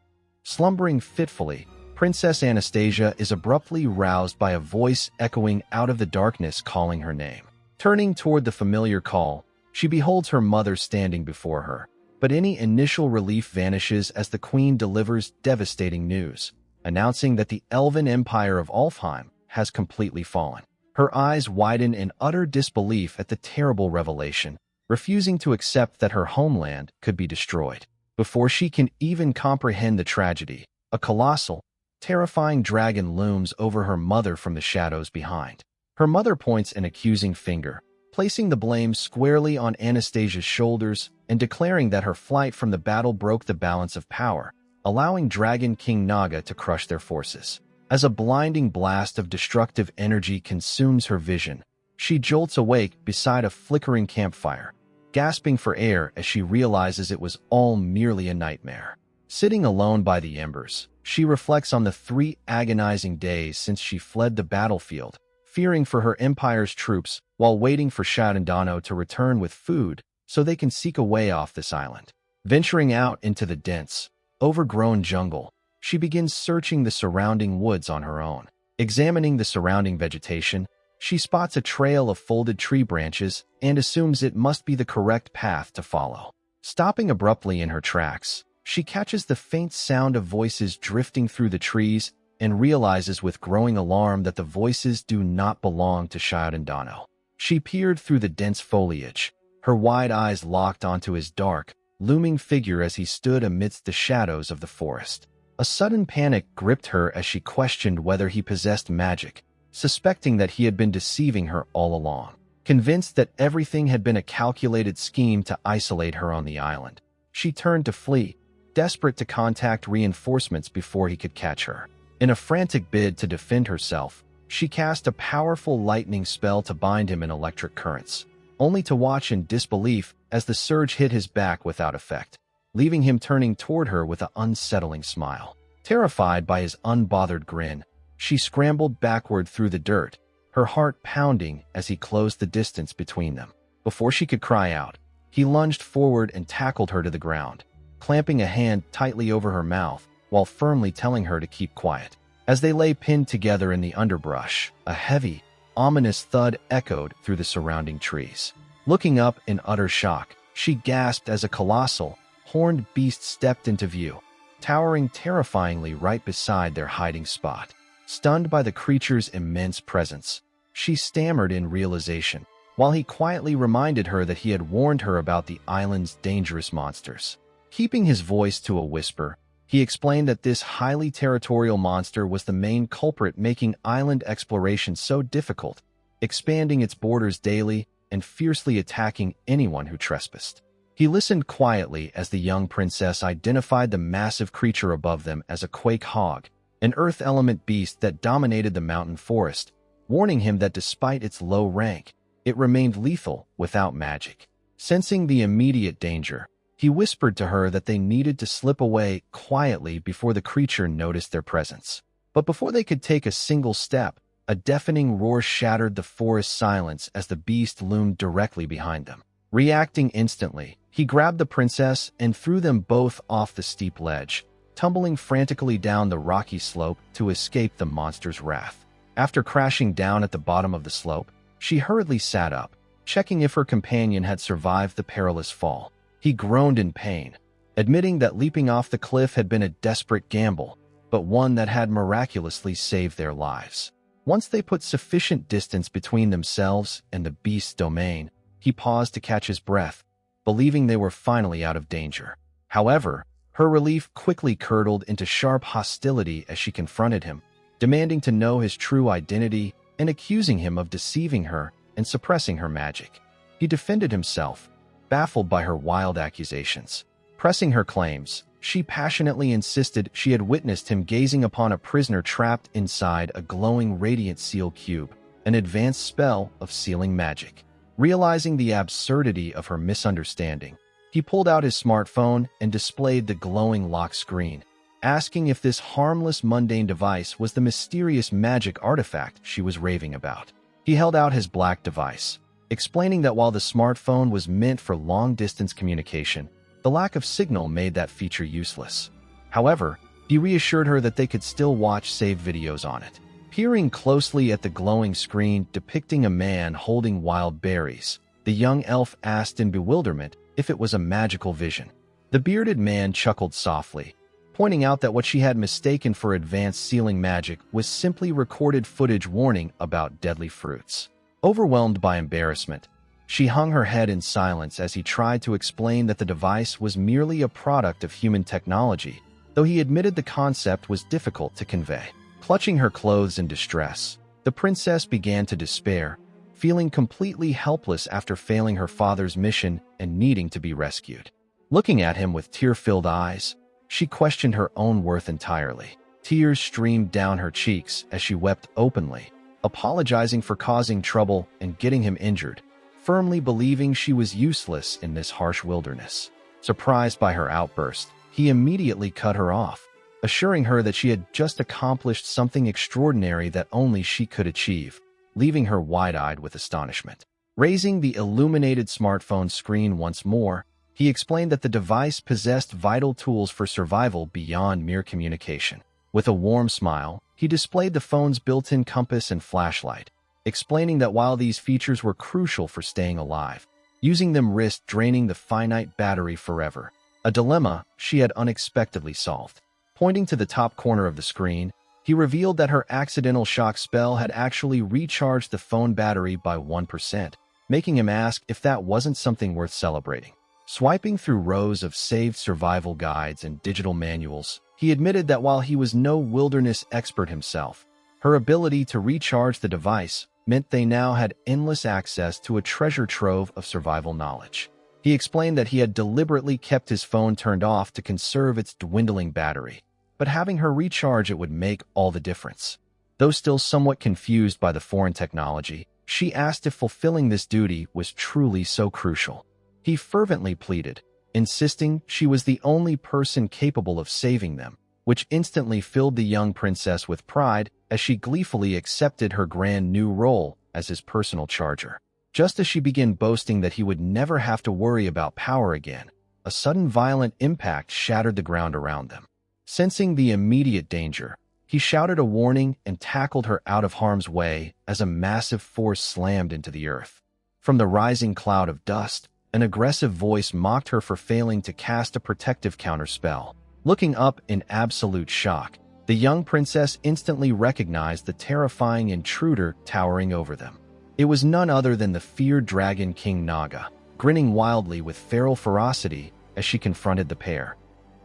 Slumbering fitfully, Princess Anastasia is abruptly roused by a voice echoing out of the darkness calling her name. Turning toward the familiar call, she beholds her mother standing before her, but any initial relief vanishes as the queen delivers devastating news, announcing that the elven empire of Alfheim has completely fallen. Her eyes widen in utter disbelief at the terrible revelation, refusing to accept that her homeland could be destroyed. Before she can even comprehend the tragedy, a colossal, terrifying dragon looms over her mother from the shadows behind. Her mother points an accusing finger, placing the blame squarely on Anastasia's shoulders and declaring that her flight from the battle broke the balance of power, allowing Dragon King Naga to crush their forces. As a blinding blast of destructive energy consumes her vision, she jolts awake beside a flickering campfire, gasping for air as she realizes it was all merely a nightmare. Sitting alone by the embers, she reflects on the 3 agonizing days since she fled the battlefield, fearing for her empire's troops while waiting for Shaddandano to return with food so they can seek a way off this island. Venturing out into the dense, overgrown jungle, she begins searching the surrounding woods on her own. Examining the surrounding vegetation, she spots a trail of folded tree branches and assumes it must be the correct path to follow. Stopping abruptly in her tracks, she catches the faint sound of voices drifting through the trees and realizes with growing alarm that the voices do not belong to Shaddandano. She peered through the dense foliage, her wide eyes locked onto his dark, looming figure as he stood amidst the shadows of the forest. A sudden panic gripped her as she questioned whether he possessed magic, suspecting that he had been deceiving her all along. Convinced that everything had been a calculated scheme to isolate her on the island, she turned to flee, desperate to contact reinforcements before he could catch her. In a frantic bid to defend herself, she cast a powerful lightning spell to bind him in electric currents, only to watch in disbelief as the surge hit his back without effect, leaving him turning toward her with an unsettling smile. Terrified by his unbothered grin, she scrambled backward through the dirt, her heart pounding as he closed the distance between them. Before she could cry out, he lunged forward and tackled her to the ground, clamping a hand tightly over her mouth while firmly telling her to keep quiet. As they lay pinned together in the underbrush, a heavy, ominous thud echoed through the surrounding trees. Looking up in utter shock, she gasped as a colossal, horned beast stepped into view, towering terrifyingly right beside their hiding spot. Stunned by the creature's immense presence, she stammered in realization, while he quietly reminded her that he had warned her about the island's dangerous monsters. Keeping his voice to a whisper, he explained that this highly territorial monster was the main culprit making island exploration so difficult, expanding its borders daily and fiercely attacking anyone who trespassed. He listened quietly as the young princess identified the massive creature above them as a quake hog, an earth element beast that dominated the mountain forest, warning him that despite its low rank, it remained lethal without magic. Sensing the immediate danger, he whispered to her that they needed to slip away quietly before the creature noticed their presence. But before they could take a single step, a deafening roar shattered the forest silence as the beast loomed directly behind them. Reacting instantly, he grabbed the princess and threw them both off the steep ledge, tumbling frantically down the rocky slope to escape the monster's wrath. After crashing down at the bottom of the slope, she hurriedly sat up, checking if her companion had survived the perilous fall. He groaned in pain, admitting that leaping off the cliff had been a desperate gamble, but one that had miraculously saved their lives. Once they put sufficient distance between themselves and the beast's domain, he paused to catch his breath, believing they were finally out of danger. However, her relief quickly curdled into sharp hostility as she confronted him, demanding to know his true identity and accusing him of deceiving her and suppressing her magic. He defended himself, baffled by her wild accusations. Pressing her claims, she passionately insisted she had witnessed him gazing upon a prisoner trapped inside a glowing radiant seal cube, an advanced spell of sealing magic. Realizing the absurdity of her misunderstanding, he pulled out his smartphone and displayed the glowing lock screen, asking if this harmless mundane device was the mysterious magic artifact she was raving about. He held out his black device, explaining that while the smartphone was meant for long-distance communication, the lack of signal made that feature useless. However, he reassured her that they could still watch saved videos on it. Peering closely at the glowing screen depicting a man holding wild berries, the young elf asked in bewilderment if it was a magical vision. The bearded man chuckled softly, pointing out that what she had mistaken for advanced sealing magic was simply recorded footage warning about deadly fruits. Overwhelmed by embarrassment, she hung her head in silence as he tried to explain that the device was merely a product of human technology, though he admitted the concept was difficult to convey. Clutching her clothes in distress, the princess began to despair, feeling completely helpless after failing her father's mission and needing to be rescued. Looking at him with tear-filled eyes, she questioned her own worth entirely. Tears streamed down her cheeks as she wept openly, apologizing for causing trouble and getting him injured, firmly believing she was useless in this harsh wilderness. Surprised by her outburst, he immediately cut her off, assuring her that she had just accomplished something extraordinary that only she could achieve, leaving her wide-eyed with astonishment. Raising the illuminated smartphone screen once more, he explained that the device possessed vital tools for survival beyond mere communication. With a warm smile, he displayed the phone's built-in compass and flashlight, explaining that while these features were crucial for staying alive, using them risked draining the finite battery forever, a dilemma she had unexpectedly solved. Pointing to the top corner of the screen, he revealed that her accidental shock spell had actually recharged the phone battery by 1%, making him ask if that wasn't something worth celebrating. Swiping through rows of saved survival guides and digital manuals, he admitted that while he was no wilderness expert himself, her ability to recharge the device meant they now had endless access to a treasure trove of survival knowledge. He explained that he had deliberately kept his phone turned off to conserve its dwindling battery, but having her recharge it would make all the difference. Though still somewhat confused by the foreign technology, she asked if fulfilling this duty was truly so crucial. He fervently pleaded, insisting she was the only person capable of saving them, which instantly filled the young princess with pride as she gleefully accepted her grand new role as his personal charger. Just as she began boasting that he would never have to worry about power again, a sudden violent impact shattered the ground around them. Sensing the immediate danger, he shouted a warning and tackled her out of harm's way as a massive force slammed into the earth. From the rising cloud of dust, an aggressive voice mocked her for failing to cast a protective counterspell. Looking up in absolute shock, the young princess instantly recognized the terrifying intruder towering over them. It was none other than the feared dragon King Naga, grinning wildly with feral ferocity as she confronted the pair.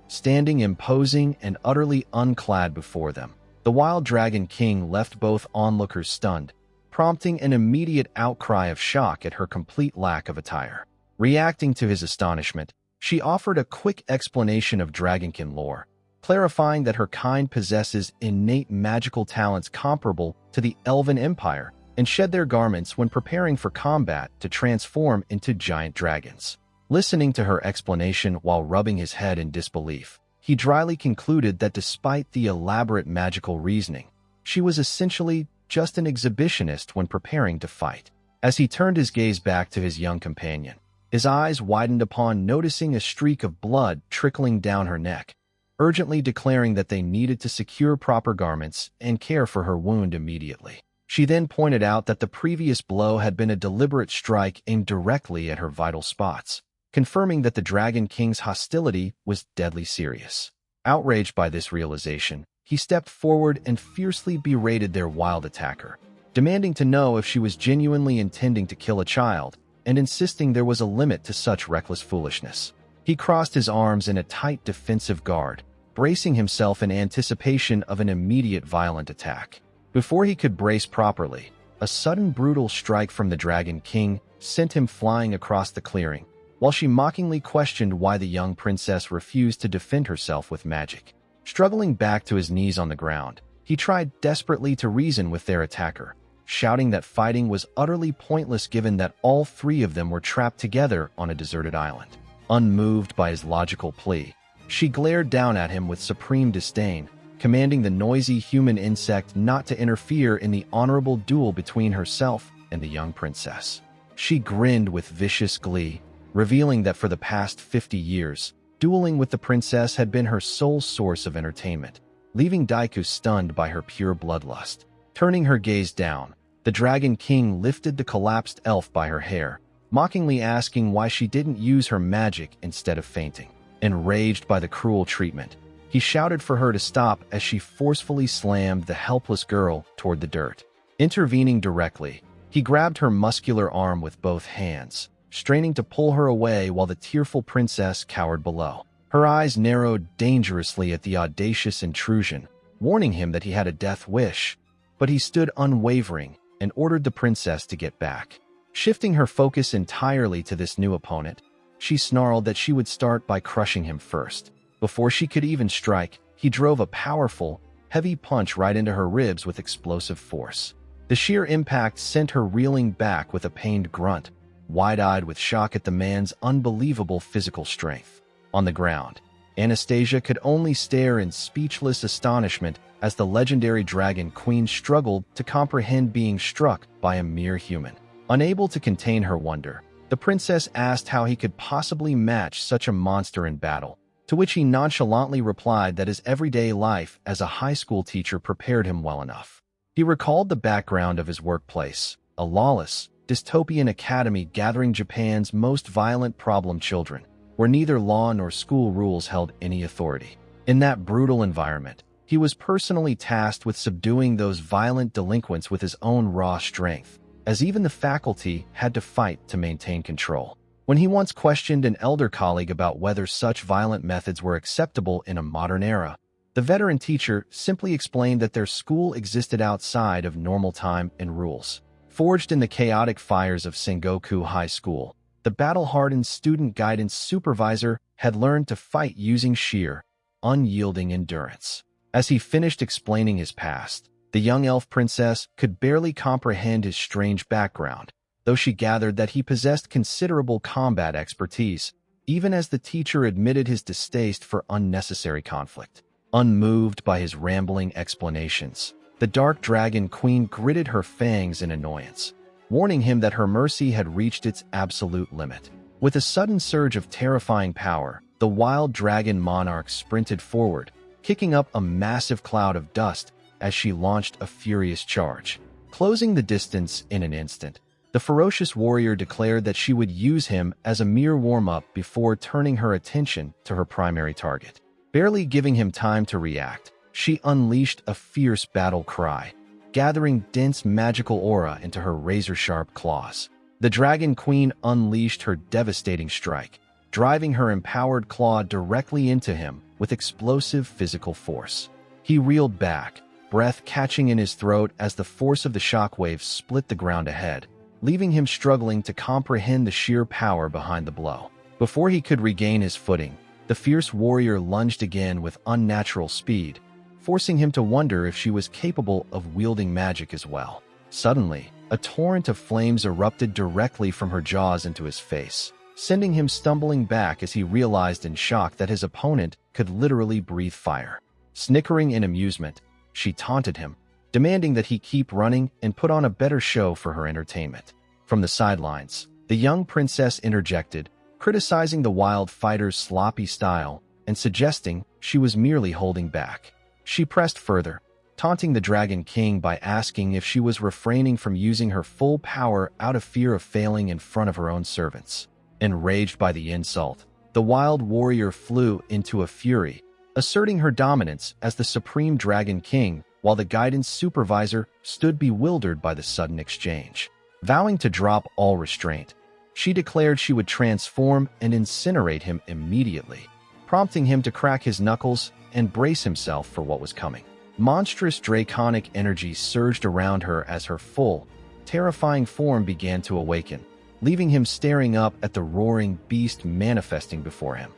Standing imposing and utterly unclad before them, the wild dragon king left both onlookers stunned, prompting an immediate outcry of shock at her complete lack of attire. Reacting to his astonishment, she offered a quick explanation of dragonkin lore, clarifying that her kind possesses innate magical talents comparable to the Elven Empire and shed their garments when preparing for combat to transform into giant dragons. Listening to her explanation while rubbing his head in disbelief, he dryly concluded that despite the elaborate magical reasoning, she was essentially just an exhibitionist when preparing to fight. As he turned his gaze back to his young companion, his eyes widened upon noticing a streak of blood trickling down her neck, urgently declaring that they needed to secure proper garments and care for her wound immediately. She then pointed out that the previous blow had been a deliberate strike aimed directly at her vital spots, confirming that the Dragon King's hostility was deadly serious. Outraged by this realization, he stepped forward and fiercely berated their wild attacker, demanding to know if she was genuinely intending to kill a child and insisting there was a limit to such reckless foolishness. He crossed his arms in a tight defensive guard, bracing himself in anticipation of an immediate violent attack. Before he could brace properly, a sudden brutal strike from the Dragon King sent him flying across the clearing, while she mockingly questioned why the young princess refused to defend herself with magic. Struggling back to his knees on the ground, he tried desperately to reason with their attacker, shouting that fighting was utterly pointless given that all three of them were trapped together on a deserted island. Unmoved by his logical plea, she glared down at him with supreme disdain, commanding the noisy human insect not to interfere in the honorable duel between herself and the young princess. She grinned with vicious glee, revealing that for the past 50 years, dueling with the princess had been her sole source of entertainment, leaving Daiku stunned by her pure bloodlust. Turning her gaze down, the Dragon King lifted the collapsed elf by her hair, mockingly asking why she didn't use her magic instead of fainting. Enraged by the cruel treatment, he shouted for her to stop as she forcefully slammed the helpless girl toward the dirt. Intervening directly, he grabbed her muscular arm with both hands, straining to pull her away while the tearful princess cowered below. Her eyes narrowed dangerously at the audacious intrusion, warning him that he had a death wish, but he stood unwavering and ordered the princess to get back. Shifting her focus entirely to this new opponent, she snarled that she would start by crushing him first. Before she could even strike, he drove a powerful, heavy punch right into her ribs with explosive force. The sheer impact sent her reeling back with a pained grunt, wide-eyed with shock at the man's unbelievable physical strength. On the ground, Anastasia could only stare in speechless astonishment as the legendary Dragon Queen struggled to comprehend being struck by a mere human. Unable to contain her wonder, the princess asked how he could possibly match such a monster in battle, to which he nonchalantly replied that his everyday life as a high school teacher prepared him well enough. He recalled the background of his workplace, a lawless, dystopian academy gathering Japan's most violent problem children, where neither law nor school rules held any authority. In that brutal environment, he was personally tasked with subduing those violent delinquents with his own raw strength, as even the faculty had to fight to maintain control. When he once questioned an elder colleague about whether such violent methods were acceptable in a modern era, the veteran teacher simply explained that their school existed outside of normal time and rules. Forged in the chaotic fires of Sengoku High School, the battle-hardened student guidance supervisor had learned to fight using sheer, unyielding endurance. As he finished explaining his past, the young elf princess could barely comprehend his strange background, though she gathered that he possessed considerable combat expertise, even as the teacher admitted his distaste for unnecessary conflict. Unmoved by his rambling explanations, the Dark Dragon Queen gritted her fangs in annoyance, warning him that her mercy had reached its absolute limit. With a sudden surge of terrifying power, the wild dragon monarch sprinted forward, kicking up a massive cloud of dust as she launched a furious charge. Closing the distance in an instant, the ferocious warrior declared that she would use him as a mere warm-up before turning her attention to her primary target. Barely giving him time to react, she unleashed a fierce battle cry, gathering dense magical aura into her razor-sharp claws. The Dragon Queen unleashed her devastating strike, driving her empowered claw directly into him with explosive physical force. He reeled back, breath catching in his throat as the force of the shockwave split the ground ahead, leaving him struggling to comprehend the sheer power behind the blow. Before he could regain his footing, the fierce warrior lunged again with unnatural speed, forcing him to wonder if she was capable of wielding magic as well. Suddenly, a torrent of flames erupted directly from her jaws into his face, sending him stumbling back as he realized in shock that his opponent could literally breathe fire. Snickering in amusement, she taunted him, demanding that he keep running and put on a better show for her entertainment. From the sidelines, the young princess interjected, criticizing the wild fighter's sloppy style and suggesting she was merely holding back. She pressed further, taunting the Dragon King by asking if she was refraining from using her full power out of fear of failing in front of her own servants. Enraged by the insult, the wild warrior flew into a fury, asserting her dominance as the supreme Dragon King, while the guidance supervisor stood bewildered by the sudden exchange. Vowing to drop all restraint, she declared she would transform and incinerate him immediately, prompting him to crack his knuckles and brace himself for what was coming. Monstrous draconic energy surged around her as her full, terrifying form began to awaken, leaving him staring up at the roaring beast manifesting before him.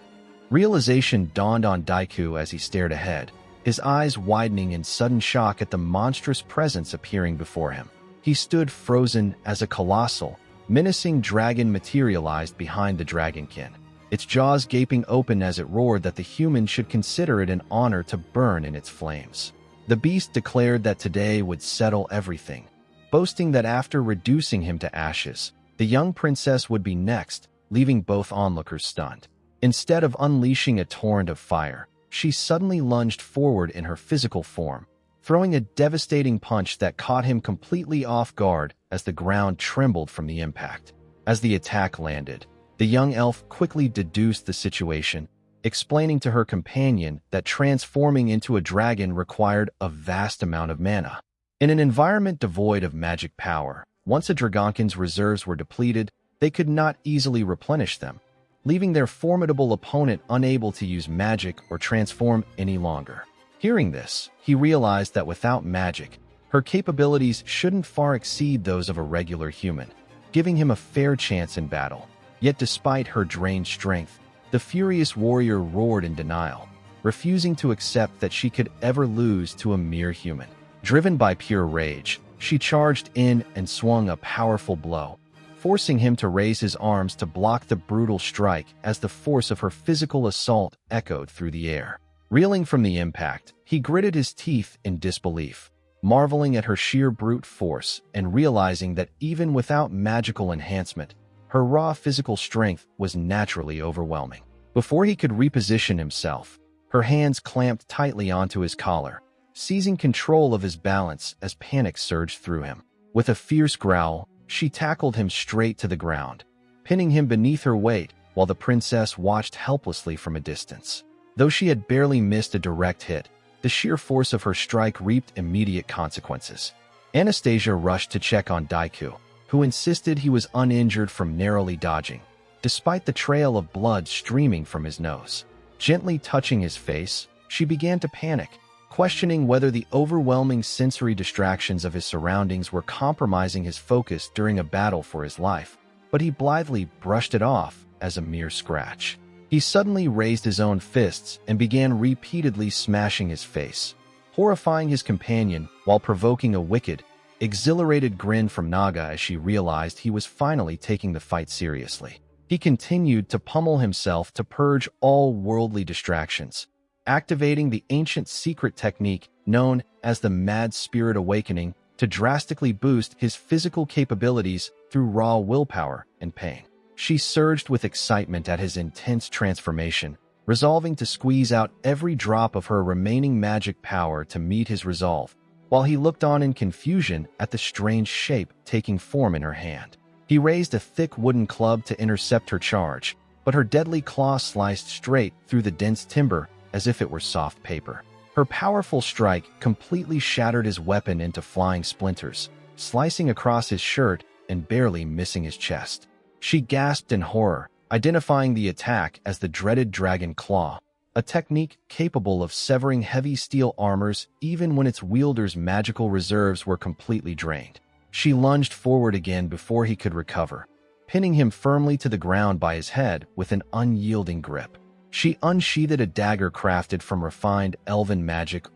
Realization dawned on Daiku as he stared ahead, his eyes widening in sudden shock at the monstrous presence appearing before him. He stood frozen as a colossal, menacing dragon materialized behind the dragonkin, its jaws gaping open as it roared that the human should consider it an honor to burn in its flames. The beast declared that today would settle everything, boasting that after reducing him to ashes, the young princess would be next, leaving both onlookers stunned. Instead of unleashing a torrent of fire, she suddenly lunged forward in her physical form, throwing a devastating punch that caught him completely off guard as the ground trembled from the impact. As the attack landed, the young elf quickly deduced the situation, explaining to her companion that transforming into a dragon required a vast amount of mana. In an environment devoid of magic power, once a dragonkin's reserves were depleted, they could not easily replenish them, leaving their formidable opponent unable to use magic or transform any longer. Hearing this, he realized that without magic, her capabilities shouldn't far exceed those of a regular human, giving him a fair chance in battle. Yet despite her drained strength, the furious warrior roared in denial, refusing to accept that she could ever lose to a mere human. Driven by pure rage, she charged in and swung a powerful blow, forcing him to raise his arms to block the brutal strike as the force of her physical assault echoed through the air. Reeling from the impact, he gritted his teeth in disbelief, marveling at her sheer brute force and realizing that even without magical enhancement, her raw physical strength was naturally overwhelming. Before he could reposition himself, her hands clamped tightly onto his collar, seizing control of his balance as panic surged through him. With a fierce growl, she tackled him straight to the ground, pinning him beneath her weight while the princess watched helplessly from a distance. Though she had barely missed a direct hit, the sheer force of her strike reaped immediate consequences. Anastasia rushed to check on Daiku, who insisted he was uninjured from narrowly dodging, despite the trail of blood streaming from his nose. Gently touching his face, she began to panic, questioning whether the overwhelming sensory distractions of his surroundings were compromising his focus during a battle for his life, but he blithely brushed it off as a mere scratch. He suddenly raised his own fists and began repeatedly smashing his face, horrifying his companion while provoking a wicked, exhilarated grin from Naga as she realized he was finally taking the fight seriously. He continued to pummel himself to purge all worldly distractions, activating the ancient secret technique known as the Mad Spirit Awakening to drastically boost his physical capabilities through raw willpower and pain. She surged with excitement at his intense transformation, resolving to squeeze out every drop of her remaining magic power to meet his resolve, while he looked on in confusion at the strange shape taking form in her hand. He raised a thick wooden club to intercept her charge, but her deadly claw sliced straight through the dense timber as if it were soft paper. Her powerful strike completely shattered his weapon into flying splinters, slicing across his shirt and barely missing his chest. She gasped in horror, identifying the attack as the dreaded dragon claw, a technique capable of severing heavy steel armors even when its wielder's magical reserves were completely drained. She lunged forward again before he could recover, pinning him firmly to the ground by his head with an unyielding grip. She unsheathed a dagger crafted from refined elven magic,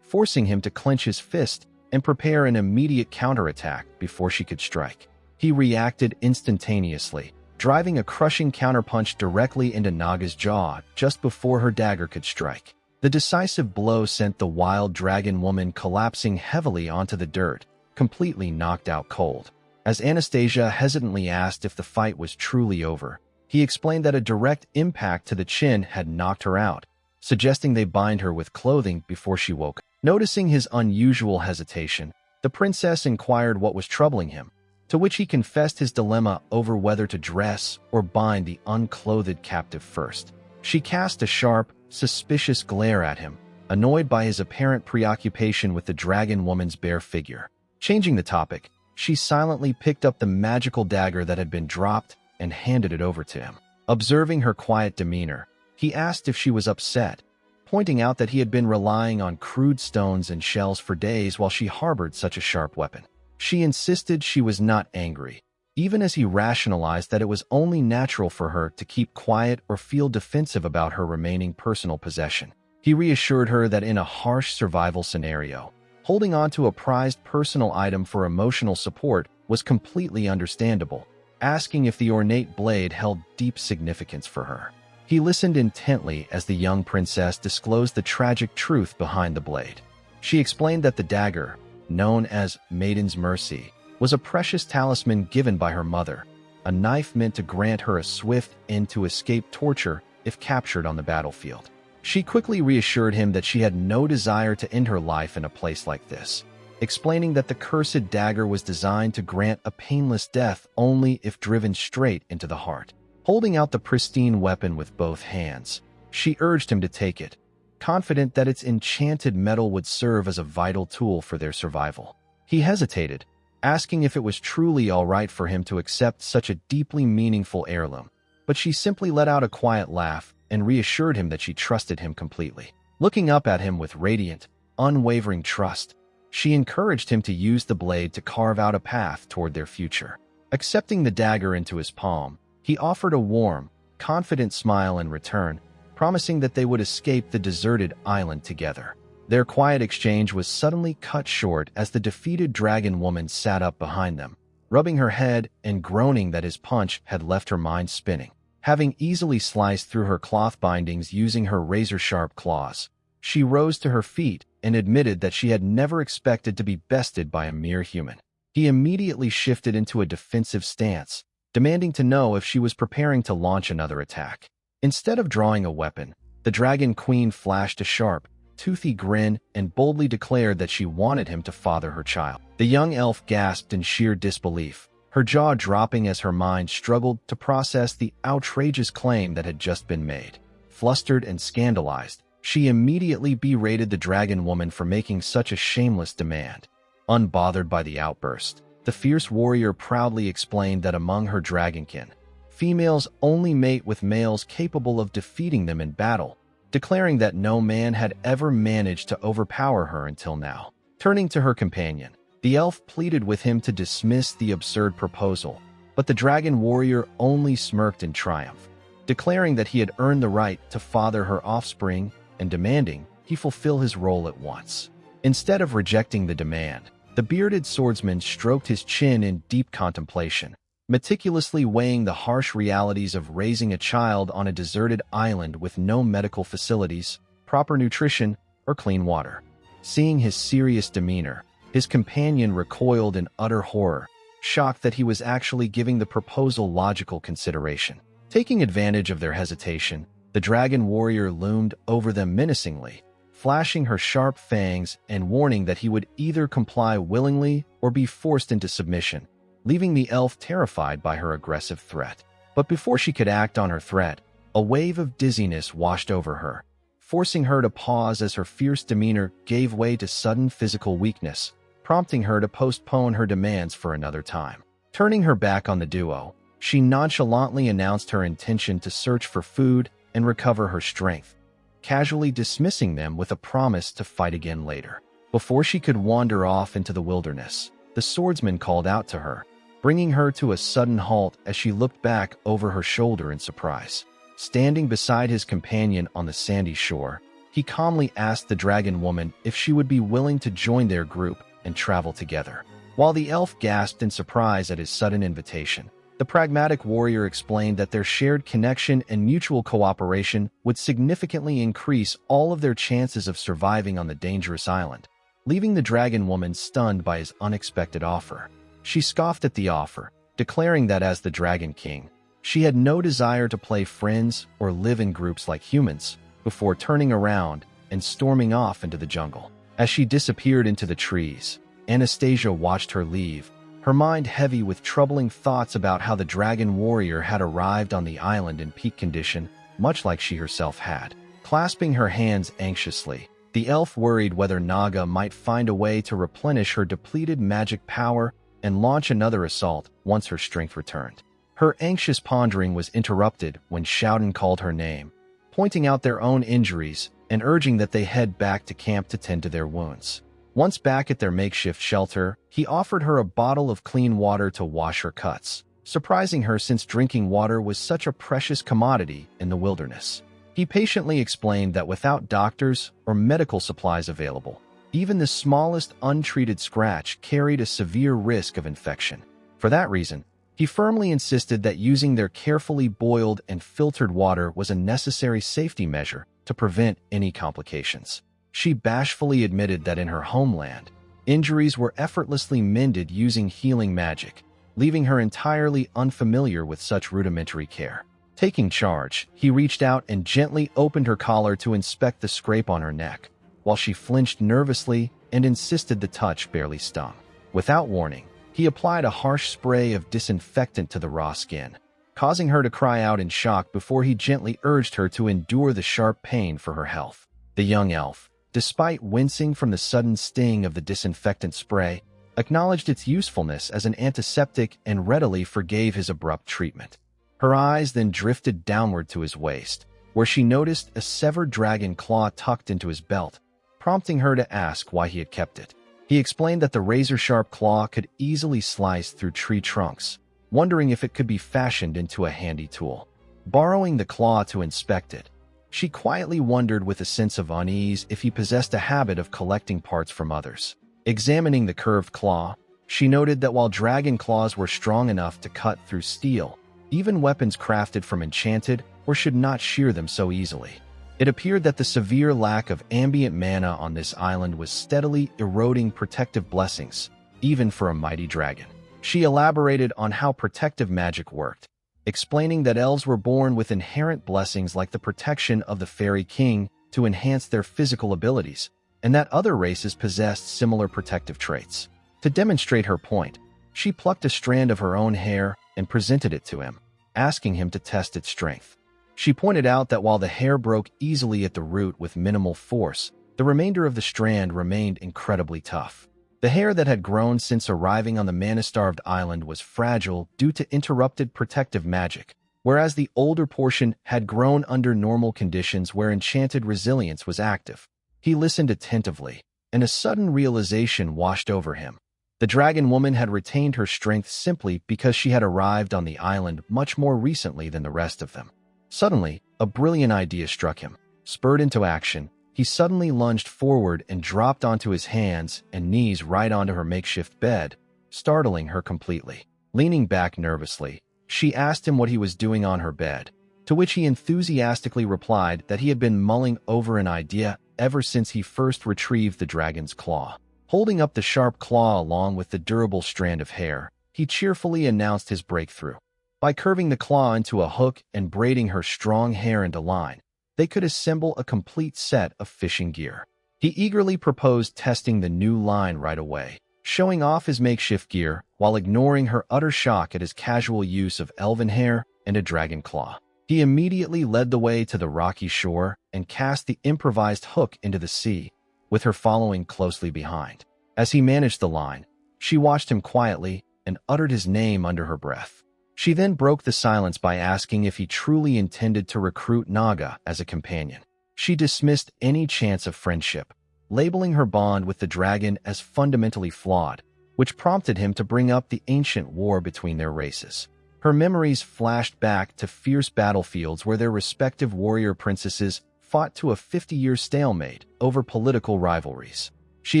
forcing him to clench his fist and prepare an immediate counterattack before she could strike. He reacted instantaneously, driving a crushing counterpunch directly into Naga's jaw just before her dagger could strike. The decisive blow sent the wild dragon woman collapsing heavily onto the dirt, completely knocked out cold. As Anastasia hesitantly asked if the fight was truly over, he explained that a direct impact to the chin had knocked her out, suggesting they bind her with clothing before she woke. Noticing his unusual hesitation, the princess inquired what was troubling him, to which he confessed his dilemma over whether to dress or bind the unclothed captive first. She cast a sharp, suspicious glare at him, annoyed by his apparent preoccupation with the dragon woman's bare figure. Changing the topic, she silently picked up the magical dagger that had been dropped and handed it over to him. Observing her quiet demeanor, he asked if she was upset, pointing out that he had been relying on crude stones and shells for days while she harbored such a sharp weapon. She insisted she was not angry, even as he rationalized that it was only natural for her to keep quiet or feel defensive about her remaining personal possession. He reassured her that in a harsh survival scenario, holding on to a prized personal item for emotional support was completely understandable, asking if the ornate blade held deep significance for her. He listened intently as the young princess disclosed the tragic truth behind the blade. She explained that the dagger, known as Maiden's Mercy, was a precious talisman given by her mother, a knife meant to grant her a swift end to escape torture if captured on the battlefield. She quickly reassured him that she had no desire to end her life in a place like this, explaining that the cursed dagger was designed to grant a painless death only if driven straight into the heart. Holding out the pristine weapon with both hands, she urged him to take it, confident that its enchanted metal would serve as a vital tool for their survival. He hesitated, asking if it was truly all right for him to accept such a deeply meaningful heirloom, but she simply let out a quiet laugh and reassured him that she trusted him completely. Looking up at him with radiant, unwavering trust, she encouraged him to use the blade to carve out a path toward their future. Accepting the dagger into his palm, he offered a warm, confident smile in return, promising that they would escape the deserted island together. Their quiet exchange was suddenly cut short as the defeated dragon woman sat up behind them, rubbing her head and groaning that his punch had left her mind spinning. Having easily sliced through her cloth bindings using her razor-sharp claws, she rose to her feet and admitted that she had never expected to be bested by a mere human. He immediately shifted into a defensive stance, demanding to know if she was preparing to launch another attack. Instead of drawing a weapon, the Dragon Queen flashed a sharp, toothy grin and boldly declared that she wanted him to father her child. The young elf gasped in sheer disbelief, her jaw dropping as her mind struggled to process the outrageous claim that had just been made. Flustered and scandalized, she immediately berated the dragon woman for making such a shameless demand. Unbothered by the outburst, the fierce warrior proudly explained that among her dragonkin, females only mate with males capable of defeating them in battle, declaring that no man had ever managed to overpower her until now. Turning to her companion, the elf pleaded with him to dismiss the absurd proposal, but the dragon warrior only smirked in triumph, declaring that he had earned the right to father her offspring and demanding he fulfill his role at once. Instead of rejecting the demand, the bearded swordsman stroked his chin in deep contemplation, meticulously weighing the harsh realities of raising a child on a deserted island with no medical facilities, proper nutrition, or clean water. Seeing his serious demeanor, his companion recoiled in utter horror, shocked that he was actually giving the proposal logical consideration. Taking advantage of their hesitation, the dragon warrior loomed over them menacingly, flashing her sharp fangs and warning that he would either comply willingly or be forced into submission, leaving the elf terrified by her aggressive threat. But before she could act on her threat, a wave of dizziness washed over her, forcing her to pause as her fierce demeanor gave way to sudden physical weakness, prompting her to postpone her demands for another time. Turning her back on the duo, she nonchalantly announced her intention to search for food and recover her strength, casually dismissing them with a promise to fight again later. Before she could wander off into the wilderness, the swordsman called out to her, bringing her to a sudden halt as she looked back over her shoulder in surprise. Standing beside his companion on the sandy shore, he calmly asked the dragon woman if she would be willing to join their group and travel together. While the elf gasped in surprise at his sudden invitation, the pragmatic warrior explained that their shared connection and mutual cooperation would significantly increase all of their chances of surviving on the dangerous island, leaving the dragon woman stunned by his unexpected offer. She scoffed at the offer, declaring that as the Dragon King, she had no desire to play friends or live in groups like humans, before turning around and storming off into the jungle. As she disappeared into the trees, Anastasia watched her leave, her mind heavy with troubling thoughts about how the dragon warrior had arrived on the island in peak condition, much like she herself had. Clasping her hands anxiously, the elf worried whether Naga might find a way to replenish her depleted magic power and launch another assault once her strength returned. Her anxious pondering was interrupted when Shouten called her name, pointing out their own injuries and urging that they head back to camp to tend to their wounds. Once back at their makeshift shelter, he offered her a bottle of clean water to wash her cuts, surprising her since drinking water was such a precious commodity in the wilderness. He patiently explained that without doctors or medical supplies available, even the smallest untreated scratch carried a severe risk of infection. For that reason, he firmly insisted that using their carefully boiled and filtered water was a necessary safety measure to prevent any complications. She bashfully admitted that in her homeland, injuries were effortlessly mended using healing magic, leaving her entirely unfamiliar with such rudimentary care. Taking charge, he reached out and gently opened her collar to inspect the scrape on her neck, while she flinched nervously and insisted the touch barely stung. Without warning, he applied a harsh spray of disinfectant to the raw skin, causing her to cry out in shock before he gently urged her to endure the sharp pain for her health. The young elf, despite wincing from the sudden sting of the disinfectant spray, acknowledged its usefulness as an antiseptic and readily forgave his abrupt treatment. Her eyes then drifted downward to his waist, where she noticed a severed dragon claw tucked into his belt, prompting her to ask why he had kept it. He explained that the razor-sharp claw could easily slice through tree trunks, wondering if it could be fashioned into a handy tool. Borrowing the claw to inspect it, she quietly wondered with a sense of unease if he possessed a habit of collecting parts from others. Examining the curved claw, she noted that while dragon claws were strong enough to cut through steel, even weapons crafted from enchanted or should not shear them so easily. It appeared that the severe lack of ambient mana on this island was steadily eroding protective blessings, even for a mighty dragon. She elaborated on how protective magic worked, explaining that elves were born with inherent blessings like the protection of the fairy king to enhance their physical abilities, and that other races possessed similar protective traits. To demonstrate her point, she plucked a strand of her own hair and presented it to him, asking him to test its strength. She pointed out that while the hair broke easily at the root with minimal force, the remainder of the strand remained incredibly tough. The hair that had grown since arriving on the mana-starved island was fragile due to interrupted protective magic, whereas the older portion had grown under normal conditions where enchanted resilience was active. He listened attentively, and a sudden realization washed over him. The dragon woman had retained her strength simply because she had arrived on the island much more recently than the rest of them. Suddenly, a brilliant idea struck him. Spurred into action, he suddenly lunged forward and dropped onto his hands and knees right onto her makeshift bed, startling her completely. Leaning back nervously, she asked him what he was doing on her bed, to which he enthusiastically replied that he had been mulling over an idea ever since he first retrieved the dragon's claw. Holding up the sharp claw along with the durable strand of hair, he cheerfully announced his breakthrough. By curving the claw into a hook and braiding her strong hair into line, they could assemble a complete set of fishing gear. He eagerly proposed testing the new line right away, showing off his makeshift gear while ignoring her utter shock at his casual use of elven hair and a dragon claw. He immediately led the way to the rocky shore and cast the improvised hook into the sea, with her following closely behind. As he managed the line, she watched him quietly and uttered his name under her breath. She then broke the silence by asking if he truly intended to recruit Naga as a companion. She dismissed any chance of friendship, labeling her bond with the dragon as fundamentally flawed, which prompted him to bring up the ancient war between their races. Her memories flashed back to fierce battlefields where their respective warrior princesses fought to a 50-year stalemate over political rivalries. She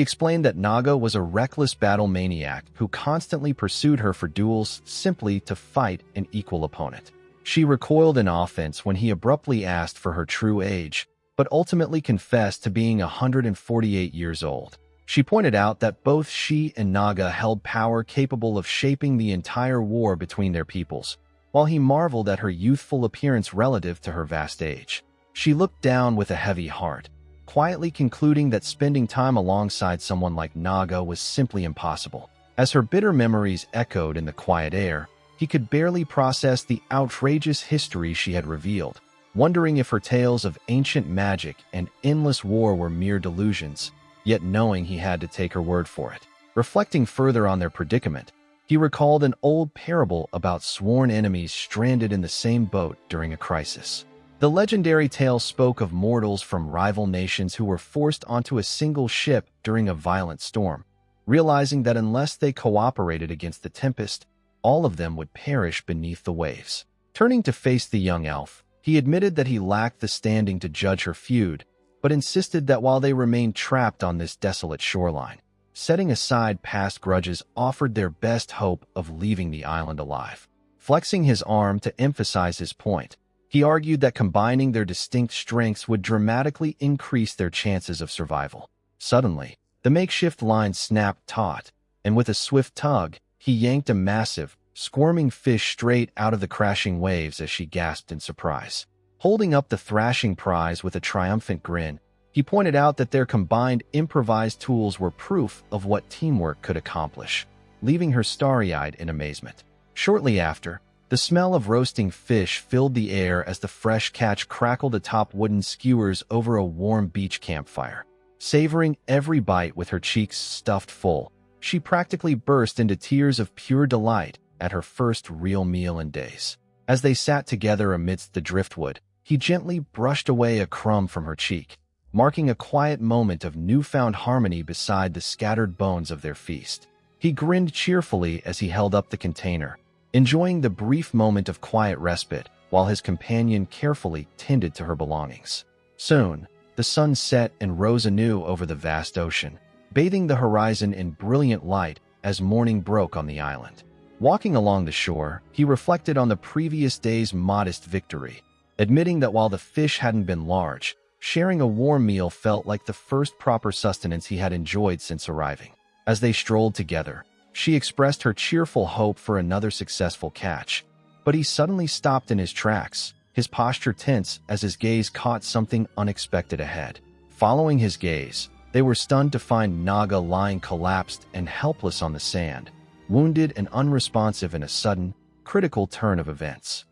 explained that Naga was a reckless battle maniac who constantly pursued her for duels simply to fight an equal opponent. She recoiled in offense when he abruptly asked for her true age, but ultimately confessed to being 148 years old. She pointed out that both she and Naga held power capable of shaping the entire war between their peoples, while he marveled at her youthful appearance relative to her vast age. She looked down with a heavy heart, quietly concluding that spending time alongside someone like Naga was simply impossible. As her bitter memories echoed in the quiet air, he could barely process the outrageous history she had revealed, wondering if her tales of ancient magic and endless war were mere delusions, yet knowing he had to take her word for it. Reflecting further on their predicament, he recalled an old parable about sworn enemies stranded in the same boat during a crisis. The legendary tale spoke of mortals from rival nations who were forced onto a single ship during a violent storm, realizing that unless they cooperated against the tempest, all of them would perish beneath the waves. Turning to face the young elf, he admitted that he lacked the standing to judge her feud, but insisted that while they remained trapped on this desolate shoreline, setting aside past grudges offered their best hope of leaving the island alive. Flexing his arm to emphasize his point, he argued that combining their distinct strengths would dramatically increase their chances of survival. Suddenly, the makeshift line snapped taut, and with a swift tug, he yanked a massive, squirming fish straight out of the crashing waves as she gasped in surprise. Holding up the thrashing prize with a triumphant grin, he pointed out that their combined improvised tools were proof of what teamwork could accomplish, leaving her starry-eyed in amazement. Shortly after, the smell of roasting fish filled the air as the fresh catch crackled atop wooden skewers over a warm beach campfire. Savoring every bite with her cheeks stuffed full, she practically burst into tears of pure delight at her first real meal in days. As they sat together amidst the driftwood, he gently brushed away a crumb from her cheek, marking a quiet moment of newfound harmony beside the scattered bones of their feast. He grinned cheerfully as he held up the container, enjoying the brief moment of quiet respite while his companion carefully tended to her belongings. Soon, the sun set and rose anew over the vast ocean, bathing the horizon in brilliant light as morning broke on the island. Walking along the shore, he reflected on the previous day's modest victory, admitting that while the fish hadn't been large, sharing a warm meal felt like the first proper sustenance he had enjoyed since arriving. As they strolled together, she expressed her cheerful hope for another successful catch, but he suddenly stopped in his tracks, his posture tense as his gaze caught something unexpected ahead. Following his gaze, they were stunned to find Naga lying collapsed and helpless on the sand, wounded and unresponsive in a sudden, critical turn of events.